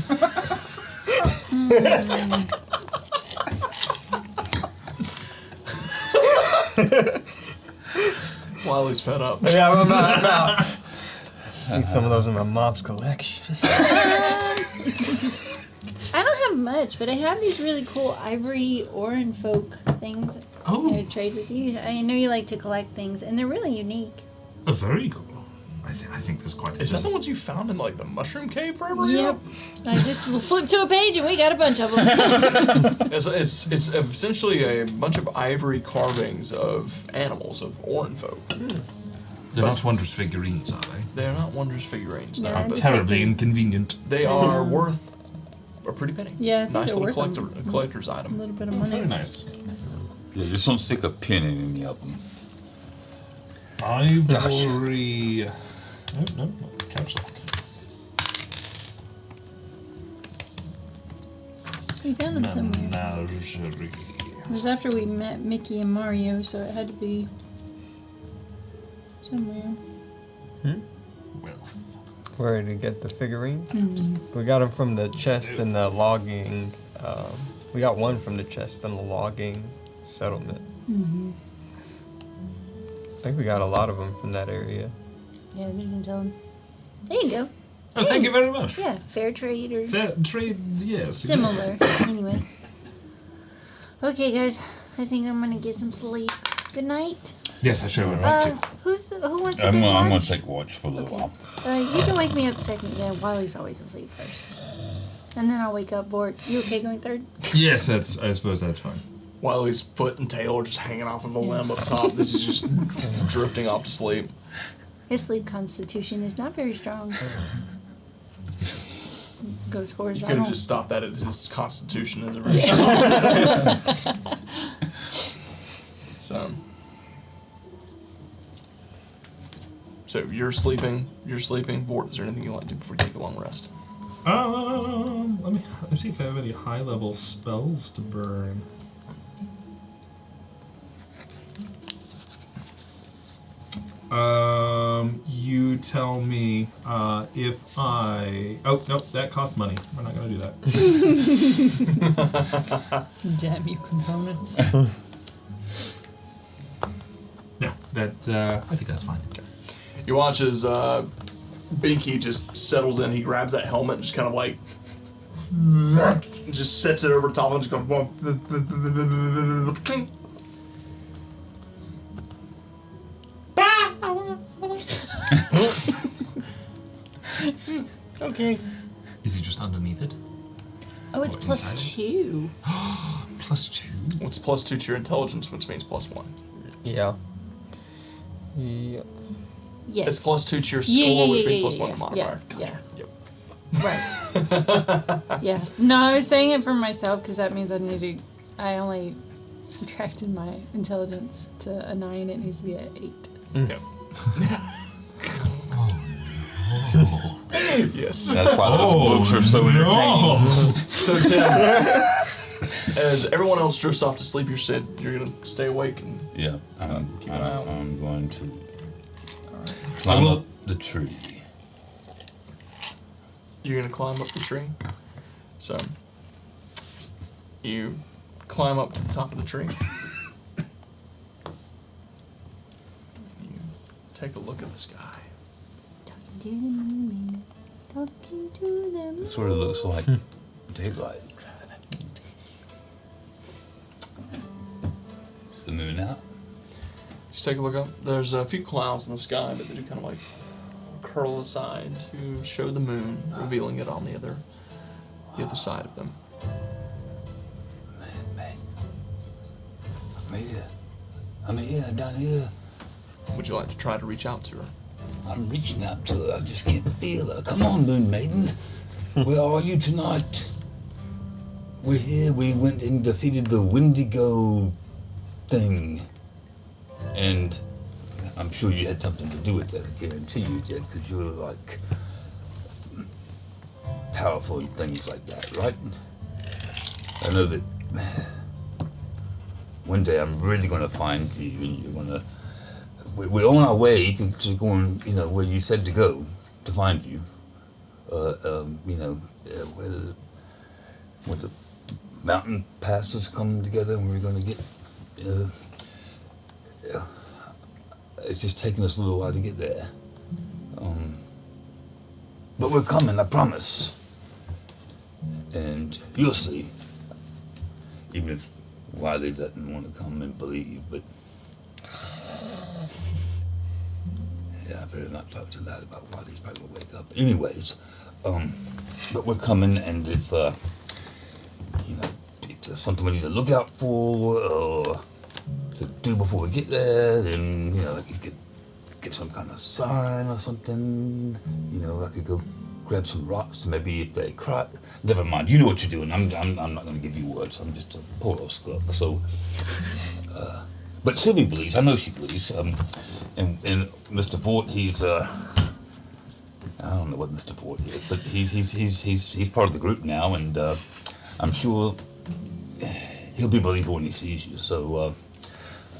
Wiley's fed up. Yeah, I'm out. See some of those in my mom's collection. I don't have much, but I have these really cool ivory Oran folk things. Oh. I trade with you. I know you like to collect things, and they're really unique. Oh, very cool. I think there's quite. Is that the ones you found in like the mushroom cave forever ago? Yep. I just flipped to a page, and we got a bunch of them. It's essentially a bunch of ivory carvings of animals, of Oran folk. They're not wondrous figurines, are they? They are not wondrous figurines. No, No, I'm but Terribly inconvenient. they are worth a pretty penny. Yeah, I think nice they're little worth collector's a item. little bit of Very money. nice. Yeah, just don't stick a pin in any of them. Ivory. No, caps lock. We found them somewhere. Menagerie. It was after we met Mickey and Mario, so it had to be somewhere. Wealth. Where did you get the figurines? We got them from the chest in the logging. We got one from the chest in the logging settlement. I think we got a lot of them from that area. Yeah, they didn't tell him. There you go. Oh, thank you very much. Yeah, fair trade or Fair trade, yes. similar. Anyway. Okay, guys. I think I'm gonna get some sleep. Good night. Yes, I sure would. Who wants to I'm take gonna watch? take watch for a little while. You can wake me up second. Yeah, Wiley's always asleep first. And then I'll wake up bored. You okay going third? Yes, I suppose that's fine. Wiley's foot and tail are just hanging off of a limb up top. This is just drifting off to sleep. His sleep constitution is not very strong. Goes You could horizontal. have just stopped that at his constitution as a restaurant. So you're sleeping. Vort, is there anything you want to do before you take a long rest? Let me see if I have any high level spells to burn. You tell me if I. Oh no, that costs money. We're not gonna do that. Damn you, components. that. I think that's fine. You watch as Binky just settles in. He grabs that helmet and just kind of like just sets it over the top and just goes clink. Okay. Is he just underneath it? Oh, it's Or plus inside it? 2. +2. What's +2 to your intelligence, which means +1. Yeah. Yeah. Yes. It's +2 to your score, which means +1 modifier. Yeah. Yep. Right. Yeah. No, I was saying it for myself because that means I only subtracted my intelligence to a 9. It needs to be at 8. Yep. Yes. That's why those books are so entertaining. So Tim, as everyone else drifts off to sleep, you're gonna stay awake and Yeah, keep an eye out. I'm going to climb up the tree. You're gonna climb up the tree. So you climb up to the top of the tree. You take a look at the sky. To the moon, talking to the moon. It sort of looks like daylight. Is the moon out? Just take a look up. There's a few clouds in the sky, but they do kind of like curl aside to show the moon, revealing it on the other side of them. Man. I'm here, down here. Would you like to try to reach out to her? I'm reaching out to her. I just can't feel her. Come on, Moon Maiden. Where are you tonight? We're here. We went and defeated the Wendigo thing. And I'm sure you had something to do with that. I guarantee you did, because you're like powerful and things like that, right? I know that one day I'm really going to find you, and you're going to. We're on our way to going, where you said to go to find you. Where the mountain passes come together, and we're going to get. It's just taking us a little while to get there. But we're coming, I promise. And you'll see. Even if Wiley doesn't want to come and believe, but. Yeah, I better not talk to that about why he's probably gonna wake up. Anyways, but we're coming, and if if there's something we need to look out for or to do before we get there, then you could get some kind of sign or something. I could go grab some rocks. Maybe if they cry, never mind. You know what you're doing. I'm not gonna give you words. I'm just a poor old skunk. So. But Sylvie believes. I know she believes. And Mr. Fort, he's I don't know what Mr. Fort is, but he's part of the group now, and I'm sure he'll be believable when he sees you. So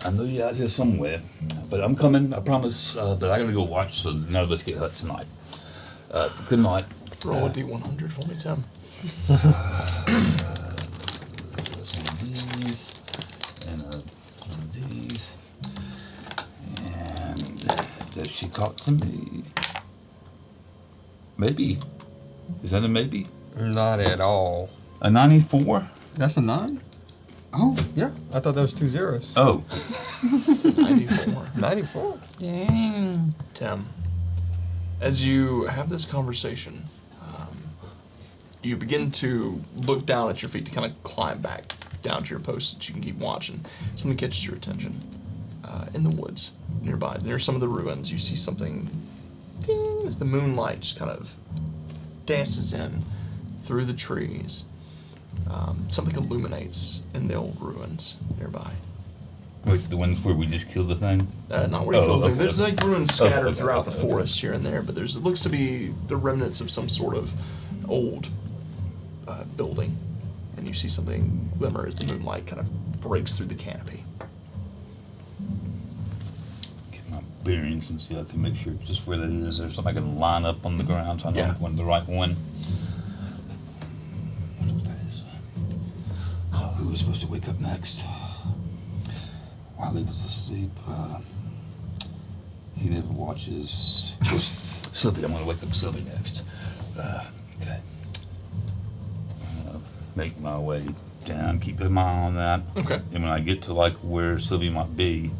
I know you're out here somewhere, but I'm coming. I promise. But I gotta go watch, so none of us get hurt tonight. Good night. Roll a D100 for me, Tim. That's one of these, and one of these. And does she talk to me? Maybe. Is that a maybe? Not at all. A 94? That's a 9? Oh, yeah. I thought that was 2 zeros. Oh. 94. 94. Dang. Tim, as you have this conversation, you begin to look down at your feet to kind of climb back down to your post so that you can keep watching. Something catches your attention in the woods nearby. Near some of the ruins, you see something ding, as the moonlight just kind of dances in through the trees. Something illuminates in the old ruins nearby. Wait, the ones where we just killed the thing? Not where you killed the thing. Okay. There's like ruins scattered Okay, throughout okay, the forest here and there, but it looks to be the remnants of some sort of old building. And you see something glimmer as the moonlight kind of breaks through the canopy. Get my bearings and see if I can make sure just where that is. There's something I can line up on the ground so I know Yeah. I'm going to the right one. What was that? Oh, who was supposed to wake up next? While he was asleep. He never watches. Of course, Sylvie, I'm gonna wake up Sylvie next. Okay. I'm gonna make my way down, keep an eye on that. Okay. And when I get to like where Sylvie might be,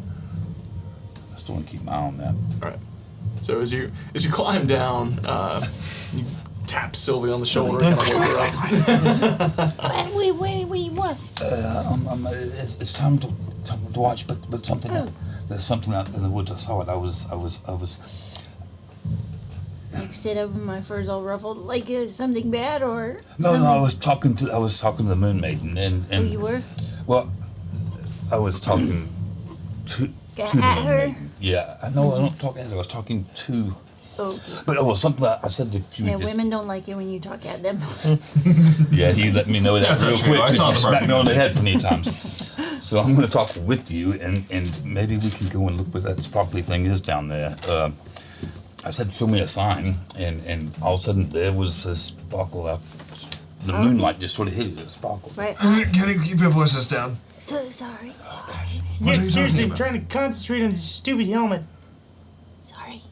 I still want to keep my eye on that. All right. So as you climb down, you tap Sylvie on the shoulder and kind of wake her up. Wait, what? It's time to watch, but something. There's something out in the woods. I saw it. I was. Like sit up with my fur's all ruffled, like something bad or No, something? I was talking to the Moon Maiden, and Oh, you were? well, I was talking to the At Moon her? Maiden. Yeah, I know. I don't talk at her. I was talking to. Oh, But it was something I said that you yeah. just. Women don't like it when you talk at them. Yeah, he let me know that That's real not true. quick. I saw He the smacked me burn. on the head plenty of times. So I'm going to talk with you, and maybe we can go and look what that sparkly thing is down there. I said, show me a sign, and all of a sudden there was a sparkle out. The moonlight just sort of hit it, a sparkle. Right. Can you keep your voices down? So sorry. What are Yeah, you seriously, talking I'm about? trying to concentrate on this stupid helmet. Sorry.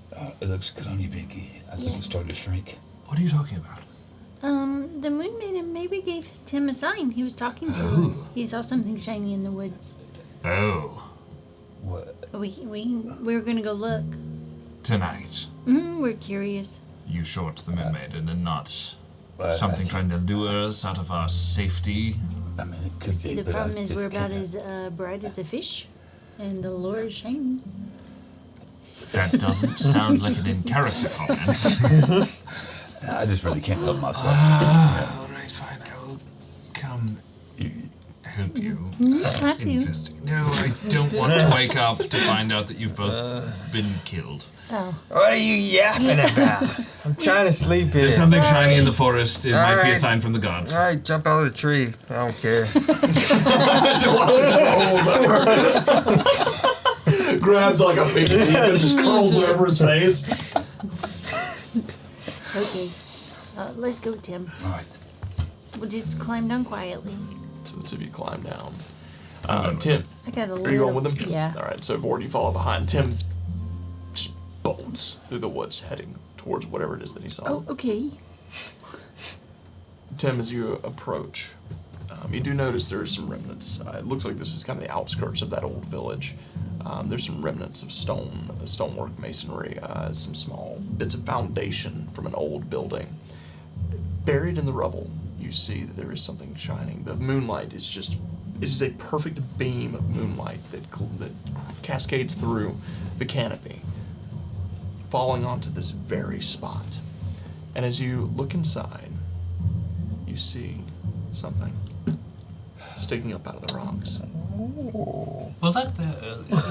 It looks good on you, Pinky. I think Yeah. it's starting to shrink. What are you talking about? The moon maiden maybe gave Tim a sign. He was talking to her. He saw something shiny in the woods. Oh, What? We were gonna go look. tonight. We're curious. You short the Moon Maiden and not I something trying to lure us out of our safety. mean, it could See, be. the but I problem is just we're about can't- as bright as a fish, and the lure is shiny. That doesn't sound like an in-character comment. I just really can't help myself. All right, fine. I will come help you Have to. investigate. No, I don't want to wake up to find out that you've both been killed. Oh, What are you yapping about? I'm trying to sleep here. There's something shiny in the forest. It might be a Alright. sign from the gods. All right, jump out of the tree. I don't care. Grabs like a big leaf and just curls over his face. okay. Let's go, Tim. All right. We'll just climb down quietly. So the two of you climb down. Tim, I got a little. are you going with them? Yeah. All right. So Vord, you follow behind. Tim just bolts through the woods, heading towards whatever it is that he saw. Oh, okay. Tim, as you approach, you do notice there are some remnants. It looks like this is kind of the outskirts of that old village. There's some remnants of stonework, masonry, some small bits of foundation from an old building. Buried in the rubble, you see that there is something shining. The moonlight is it is a perfect beam of moonlight that cascades through the canopy, falling onto this very spot. And as you look inside, you see something sticking up out of the rocks. Was that there earlier?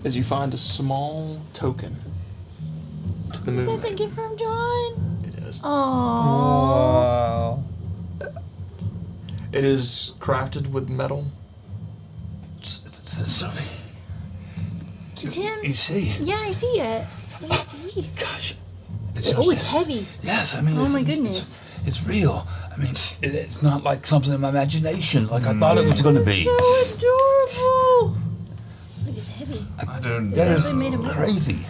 As you find a small token to the Is moon. that the gift from John? It is. Oh. Wow. It is crafted with metal. Sylvie. Tim? You see? Yeah, I see it. Let me see. Gosh. Oh, it's heavy. Yes, I mean. Oh it's- my it's- goodness. It's real. I mean, it's not like something in my imagination, like I thought it was going to be. So adorable. Look, it's heavy. I don't That is They made 'em crazy.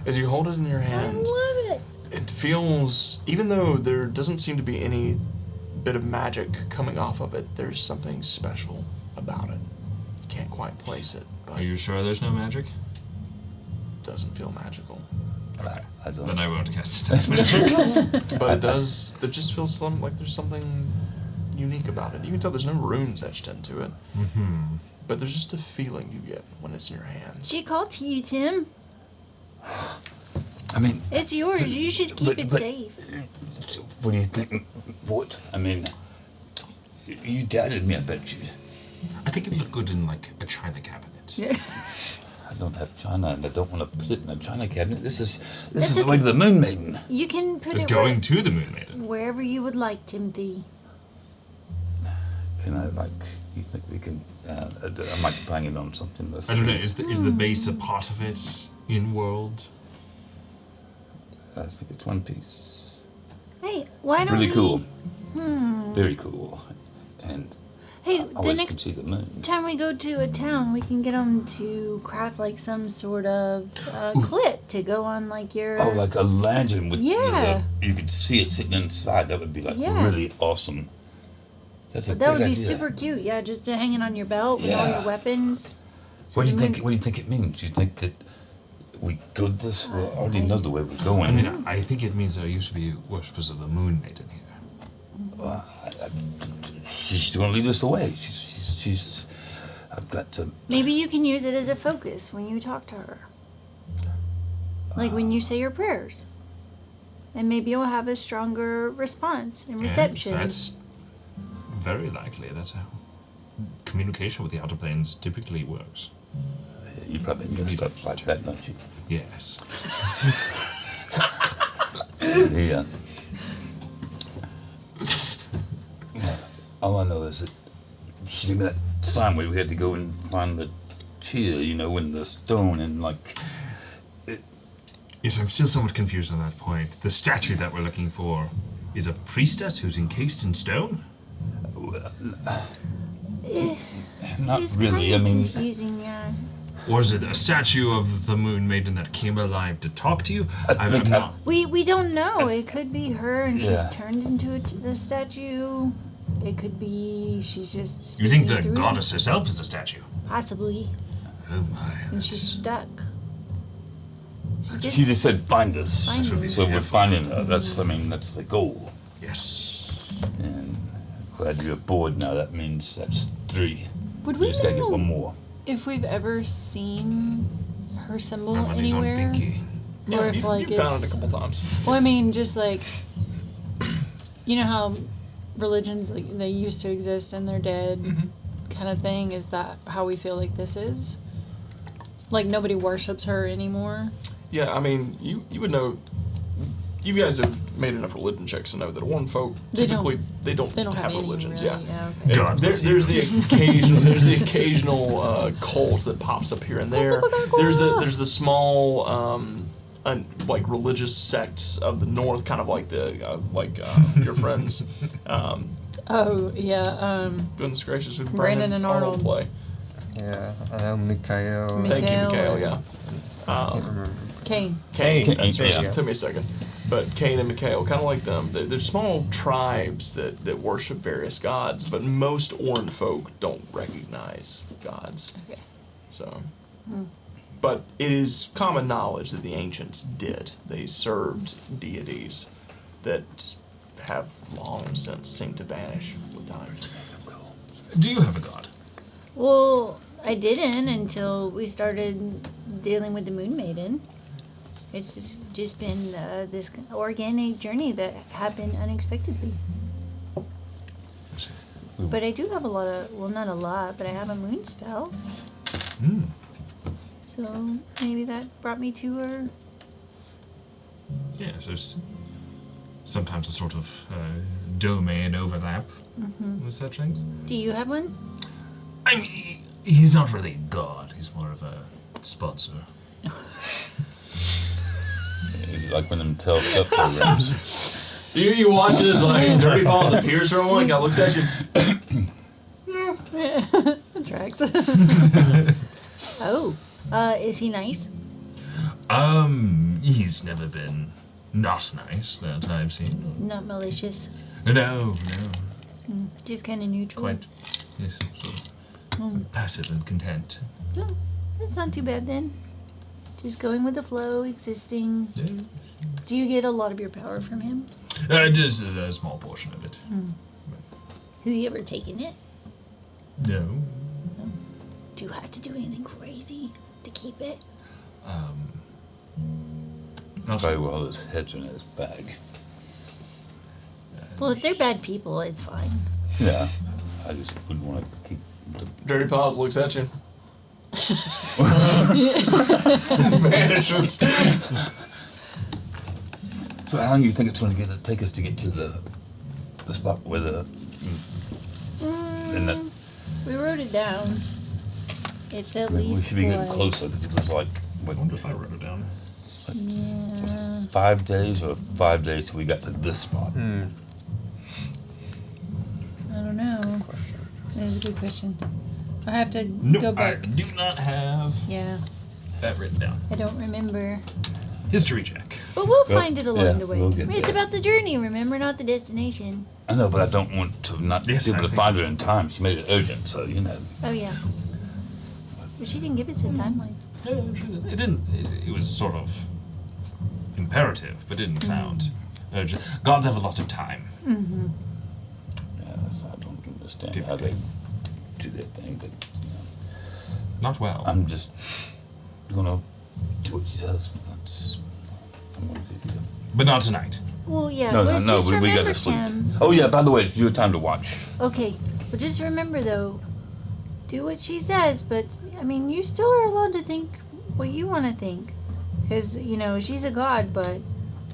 As you hold it in your I hand, love it. it feels, even though there doesn't seem to be any bit of magic coming off of it, there's something special about it. You can't quite place it, but Are you sure there's no magic? it doesn't feel magical. I don't. Then I won't cast it as magic. But it does, it just feels like there's something unique about it. You can tell there's no runes etched into it. But there's just a feeling you get when it's in your hands. She called to you, Tim. I mean, It's yours. You should keep it but- safe. what do you think? What? I mean, you doubted me, I bet you. I think it would look good in like a china cabinet. I don't have china, and I don't want to put it in a china cabinet. This is That's the way to the Moon Maiden. You can put It's it going to the Moon Maiden. wherever you would like, Timothy. Can I You think we can? I might be playing it on something. That's, I don't know. Is the base a part of it in world? I think it's one piece. Hey, why don't Really we... cool. Very cool. And Hey, I the always next can see the moon. time we go to a town, we can get them to craft like some sort of clip to go on like your. Oh, like a lantern with Yeah. you could see it sitting inside. That would be like Yeah. really awesome. That's a that would big be idea. super cute. Yeah, just to hang it on your belt with all Yeah. your weapons. So What do you the think? moon- What do you think it means? Do you think that we go this? We already know the way we're going. I mean, I think it means there used to be worshippers of the moon maiden here. She's going to lead us the way. She's. I've got to. Maybe you can use it as a focus when you talk to her. Like when you say your prayers. And maybe you'll have a stronger response and reception. Yes, that's very likely. That's how communication with the outer planes typically works. You probably mean stuff like that, don't you? Yes. Yeah. All I know is that she gave me that sign where we had to go and find the tear, in the stone, and like. Yes, I'm still somewhat confused on that point. The statue that we're looking for is a priestess who's encased in stone? Not It's really. kind I of mean, confusing, yeah. Or is it a statue of the moon maiden that came alive to talk to you? I'm think not. We don't know. It could be her and Yeah. she's turned into a statue. It could be she's just. You think the speaking through goddess herself is a statue? Possibly. Oh my. And she's stuck. she just said find us. Find me. So we're finding her. That's the goal. Yes. And glad you're aboard now. That means that's 3. Would We we just gotta get know one more. if we've ever seen her symbol My money's on anywhere? Pinky. Yeah, Or if, you've, like, you've found it it's- a couple times. Well, I mean, just like you know how religions like they used to exist and they're dead, kind of thing. Is that how we feel like this is? Like nobody worships her anymore. Yeah, I mean, you would know. You guys have made enough religion checks to know that Orn folk They don't- typically they don't have any, religions. really. Yeah. Okay. God There's the occasional cult that pops up here and there. There's the small like religious sects of the north, kind of like your friends. Oh yeah. Goodness gracious, who Brandon and Arnold. play? Yeah, I know Mikhail. Thank you, Mikhail Mikhail. or- Yeah. Kane. Kane, that's right. yeah. Took me a second. But Kane and Mikhail, kind of like them, they're small tribes that worship various gods, but most Orn folk don't recognize gods. Okay. So, but it is common knowledge that the ancients did. They served deities that have long since seemed to vanish with time. Do you have a god? Well, I didn't until we started dealing with the Moon Maiden. It's just been this organic journey that happened unexpectedly. But I do have a lot of, well, not a lot, but I have a moon spell. So maybe that brought me to her. Yes, there's sometimes a sort of domain overlap with such things. Do you have one? I mean, he's not really a god. He's more of a sponsor. It's like one of them tell-stuff programs. You watch this like Dirty Balls appears from one, guy looks at you. That tracks. Oh, is he nice? He's never been not nice that I've seen. Not malicious. No. Just kind of neutral. Quite, yes, sort of passive and content. Oh, that's not too bad then. Just going with the flow, existing. Yeah. Do you get a lot of your power from him? Just a small portion of it. Have you ever taken it? No. Do you have to do anything crazy to keep it? Not Very well, his head's in his bag. Well, if they're bad people, it's fine. Yeah, I just wouldn't want to keep. Dirty Paws looks at you. Vanishes. So how long do you think it's going to take us to get to the spot where the in that? We wrote it down. It's at I mean, we least should be getting what? closer because it was like what, I wonder if I wrote it down. Yeah. 5 days or 5 days till we got to this spot. I don't know. That is a good question. I have to No, go I back. do not have Yeah, that written down. I don't remember. History check. But we'll Well, find it along yeah, the way. we'll get It's there. about the journey, remember, not the destination. I know, but I don't want to not Yes, be able I to think- find her in time. She made it urgent, so you know. Oh, yeah. But she didn't give us a timeline. No, it didn't. It was sort of imperative, but didn't sound urgent. Gods have a lot of time. Mm-hmm. Yeah, I don't understand how they do their thing, but you know, Not well. I'm just gonna do what she says. I'm gonna do it. But not tonight. Well, yeah, No, but no, just we remember, gotta sleep. Tim. Oh yeah, by the way, it's your time to watch. Okay, but just remember, though, do what she says, but, I mean, you still are allowed to think what you want to think. Because, you know, she's a god, but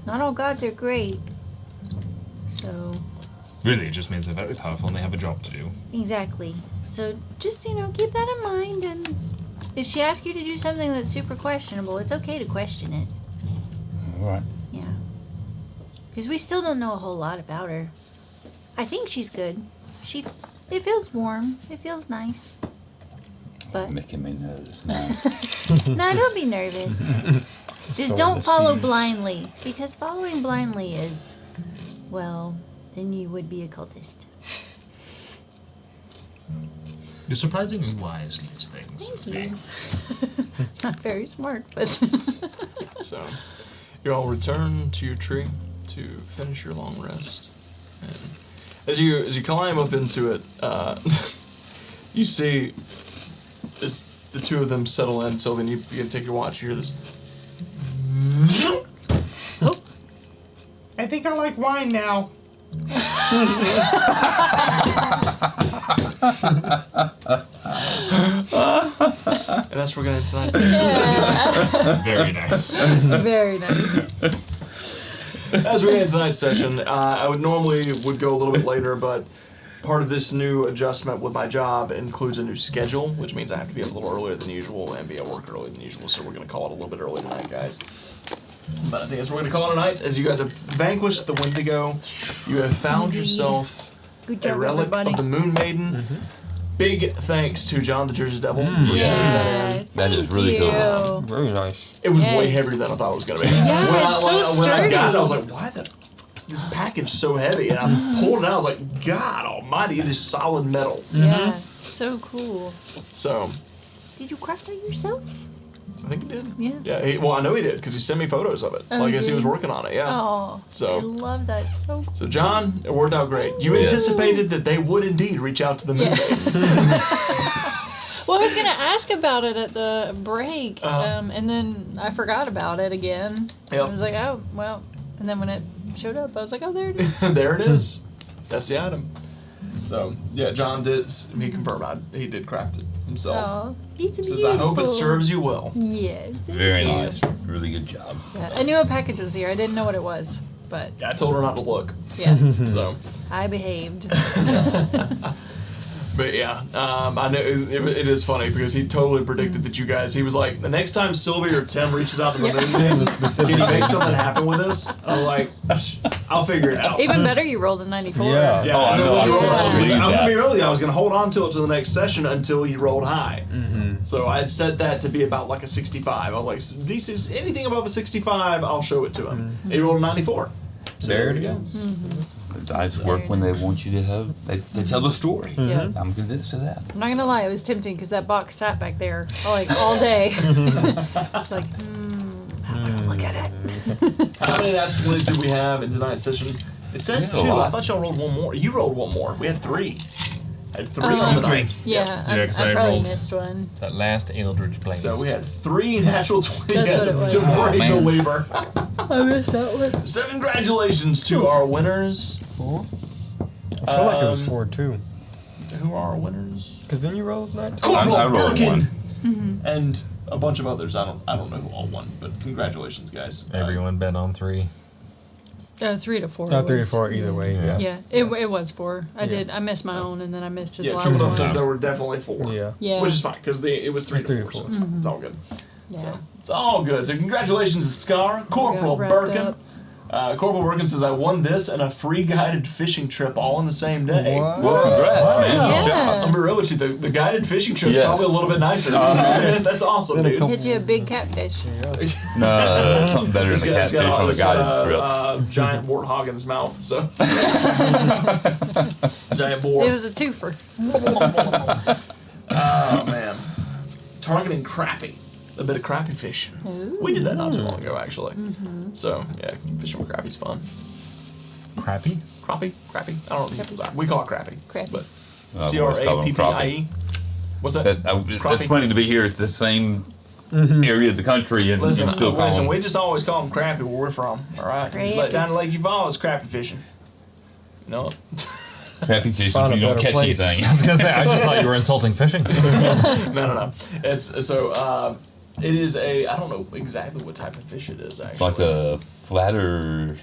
not all gods are great. So, Really, it just means they're very powerful and they have a job to do. exactly. So, just, you know, keep that in mind, and if she asks you to do something that's super questionable, it's okay to question it. All right. Yeah. Because we still don't know a whole lot about her. I think she's good. It feels warm. It feels nice. But Making me nervous now. no, don't be nervous. Just Sowing don't the follow seeds. blindly. Because following blindly is, well, then you would be a cultist. You're surprisingly wise in these things. Thank you. Not very smart, but So, you all return to your tree to finish your long rest. And as you climb up into it, you see as the two of them settle in. Sylvan, you can take your watch. You hear this. I think I like wine now. And that's where we're going to end tonight's session. Very nice. very nice. As we end tonight's session, I would normally go a little bit later, but part of this new adjustment with my job includes a new schedule, which means I have to be a little earlier than usual and be at work earlier than usual. So we're going to call it a little bit early tonight, guys. But I think that's what we're going to call it tonight. As you guys have vanquished the Wendigo, you have found yourself Good a job, relic everybody. of the Moon Maiden. Big thanks to John the Jersey Devil for sending that in. Yeah, That is thank really cool. you. Very nice. It was way Yes. heavier than I thought it was going to be. Yeah, it's so when I got it, I was sturdy. like, why the fuck is this package so heavy? And I pulled it out, I was like, God almighty, it is solid metal. Yeah, so cool. So, Did you craft that yourself? I think he did. Yeah. Yeah, well, I know he did, because he sent me photos of it. Oh, Like, he as he did? was working on it, yeah. Oh, So- I love that. So John, it worked out great. You Yeah. anticipated that they would indeed reach out to the Moon Yeah. Maiden. Well, I was gonna ask about it at the break, Uh-huh. and then I forgot about it again. Yep. I was like, oh well, and then when it showed up, I was like, oh, there it is. There it is. That's the item. So, yeah, John did, he confirmed he did craft it himself. oh, he's Says, beautiful. I hope it serves you well. Yes. Very nice. Really good job. Yeah, I knew a package was here. I didn't know what it was, but Yeah, I told her not to look. yeah, So, I behaved. but yeah, I know it is funny because he totally predicted that you guys. He was like, the next time Sylvia or Tim reaches out to the Yeah. Moon Maiden, can you make something happen with this? I'm like, I'll figure it out. Even better, you rolled a 94. Yeah. Yeah, Oh, I know, I rolled Yeah. high. believe I'm gonna that. be early. I was gonna hold on to it to the next session until you rolled high. So I had set that to be about like a 65. I was like, this is anything above a 65, I'll show it to him. He rolled a 94. So There it is. The dice work when they want you to have. They tell the story. Yeah. I'm convinced of that. I'm not gonna lie, it was tempting because that box sat back there like all day. It's like, I'm gonna look at it. How many natural 20s did we have in tonight's session? It says Yeah, a 2. I lot. thought y'all rolled one more. You rolled one more. We had 3. I had 3 Oh. on the Three. night. Yeah, Yeah, 'cause I I probably rolled- missed one. That last Eldritch Blade. So we had 3 natural 20 That's what it was. to Oh, break the man. lever. I missed that one. So congratulations to our winners. 4. I feel like it was 4 too. Who are our winners? Cause then you rolled 19. Corporal I rolled Birkin 1. and a bunch of others. I don't know who all won, but congratulations, guys. Everyone bet on 3. 3 to 4. Not 3 was- or 4 either way. Yeah. Yeah, it was 4. I missed my own, and then I missed his Yeah, last Triple one. Dome says there were definitely 4. Yeah. Yeah. Which is fine because it was 3 It's to 3 4, to so 4. it's all good. Yeah. So it's all good. So congratulations to Scar, Corporal wrapped Birkin, up. Corporal Wilkins says, I won this and a free guided fishing trip all in the same day. Wow. Well, congrats, man. Good job. Yeah. I'm real with you. The guided fishing trip's Yes. probably a little bit nicer. That's awesome, dude. Get you a big catfish. No, something better He's than a got, catfish on a he's got guided trip. a giant warthog in his mouth, so. Giant boar. It was a twofer. Oh, man. Targeting crappie. A bit of crappie fishing. We did that not too long ago, actually. So, yeah, fishing with crappie's fun. Crappy? Crappie? I don't know. We call it crappie. Crappie. But I've always called them C-R-A-P-P-I-E. What's that? That's Crappie? funny to be here. It's the same area of the country, and Listen, you still call them. we just always call them crappie where we're from, all right? Crappie. Down in Lake Eufaula, it's crappie fishing. You know? Crappy fishing Found a if you don't better catch place. anything. I was gonna say, I just thought you were insulting fishing. No. It's so. It is a. I don't know exactly what type of fish it is. Actually, It's like a flatter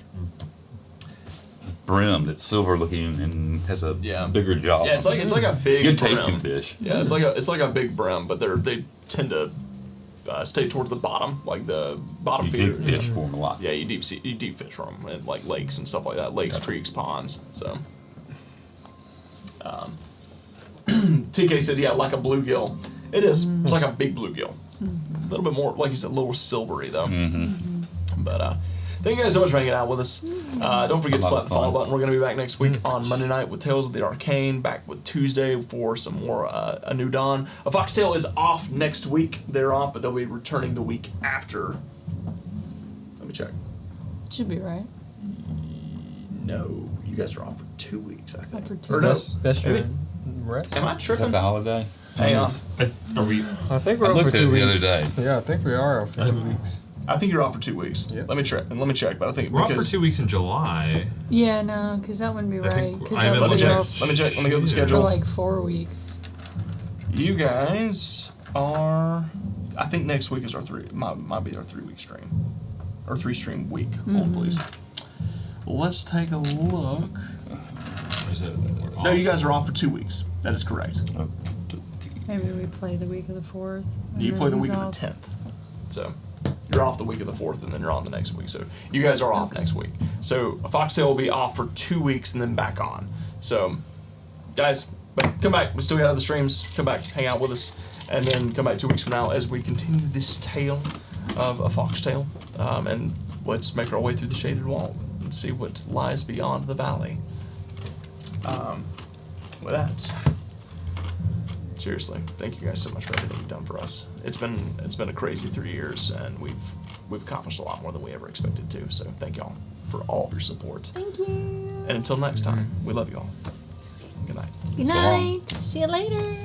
brim that's silver looking and has a bigger jaw. Yeah, it's like a big. Good tasting brim. fish. Yeah, it's like a big brim, but they tend to stay towards the bottom, like the bottom You feeder. deep fish for them a lot. Yeah, you deep fish from them in like lakes and stuff like that, lakes, creeks, ponds. So, TK said, yeah, like a bluegill. It is. It's like a big bluegill. A little bit more, like you said, a little silvery though. But thank you guys so much for hanging out with us. Don't forget to slap the follow button. We're going to be back next week on Monday night with Tales of the Arcane. Back with Tuesday for some more A New Dawn. A Foxtail is off next week. They're off, but they'll be returning the week after. Let me check. Should be right. No, you guys are off for 2 weeks, I think. For 2 Or no, That's your maybe- rest. Am I Is tripping? that the holiday? Hang on. Are we? I think we're I off for looked at 2 it the weeks. other day. Yeah, I think we are off for 2 weeks. I think you're off for 2 weeks. Yep. Let me check, but I think We're off for because 2 weeks in July. Yeah, no, because that wouldn't be I right. think Because I that haven't would let me be check. off Let me check. Let me go to the For for schedule. like 4 weeks. You guys are. I think next week is our might be our 3 week stream, or 3 stream week. Hold on, please. Let's take a look. Or is it? We're No, off? you guys are off for 2 weeks. That is correct. Maybe we play the week of the 4th. and You then play the he's week of off. the 10th. So you're off the week of the 4th, and then you're on the next week. So you guys are off next week. So Foxtail will be off for 2 weeks and then back on. So guys, come back. We still got other streams. Come back, hang out with us, and then come back 2 weeks from now as we continue this tale of a foxtail. And let's make our way through the shaded wall and see what lies beyond the valley. With that, seriously, thank you guys so much for everything you've done for us. It's been a crazy 3 years, and we've accomplished a lot more than we ever expected to. So thank y'all for all of your support. Thank you. And until next time, we love you all. Good night. Good So long. night. See you later.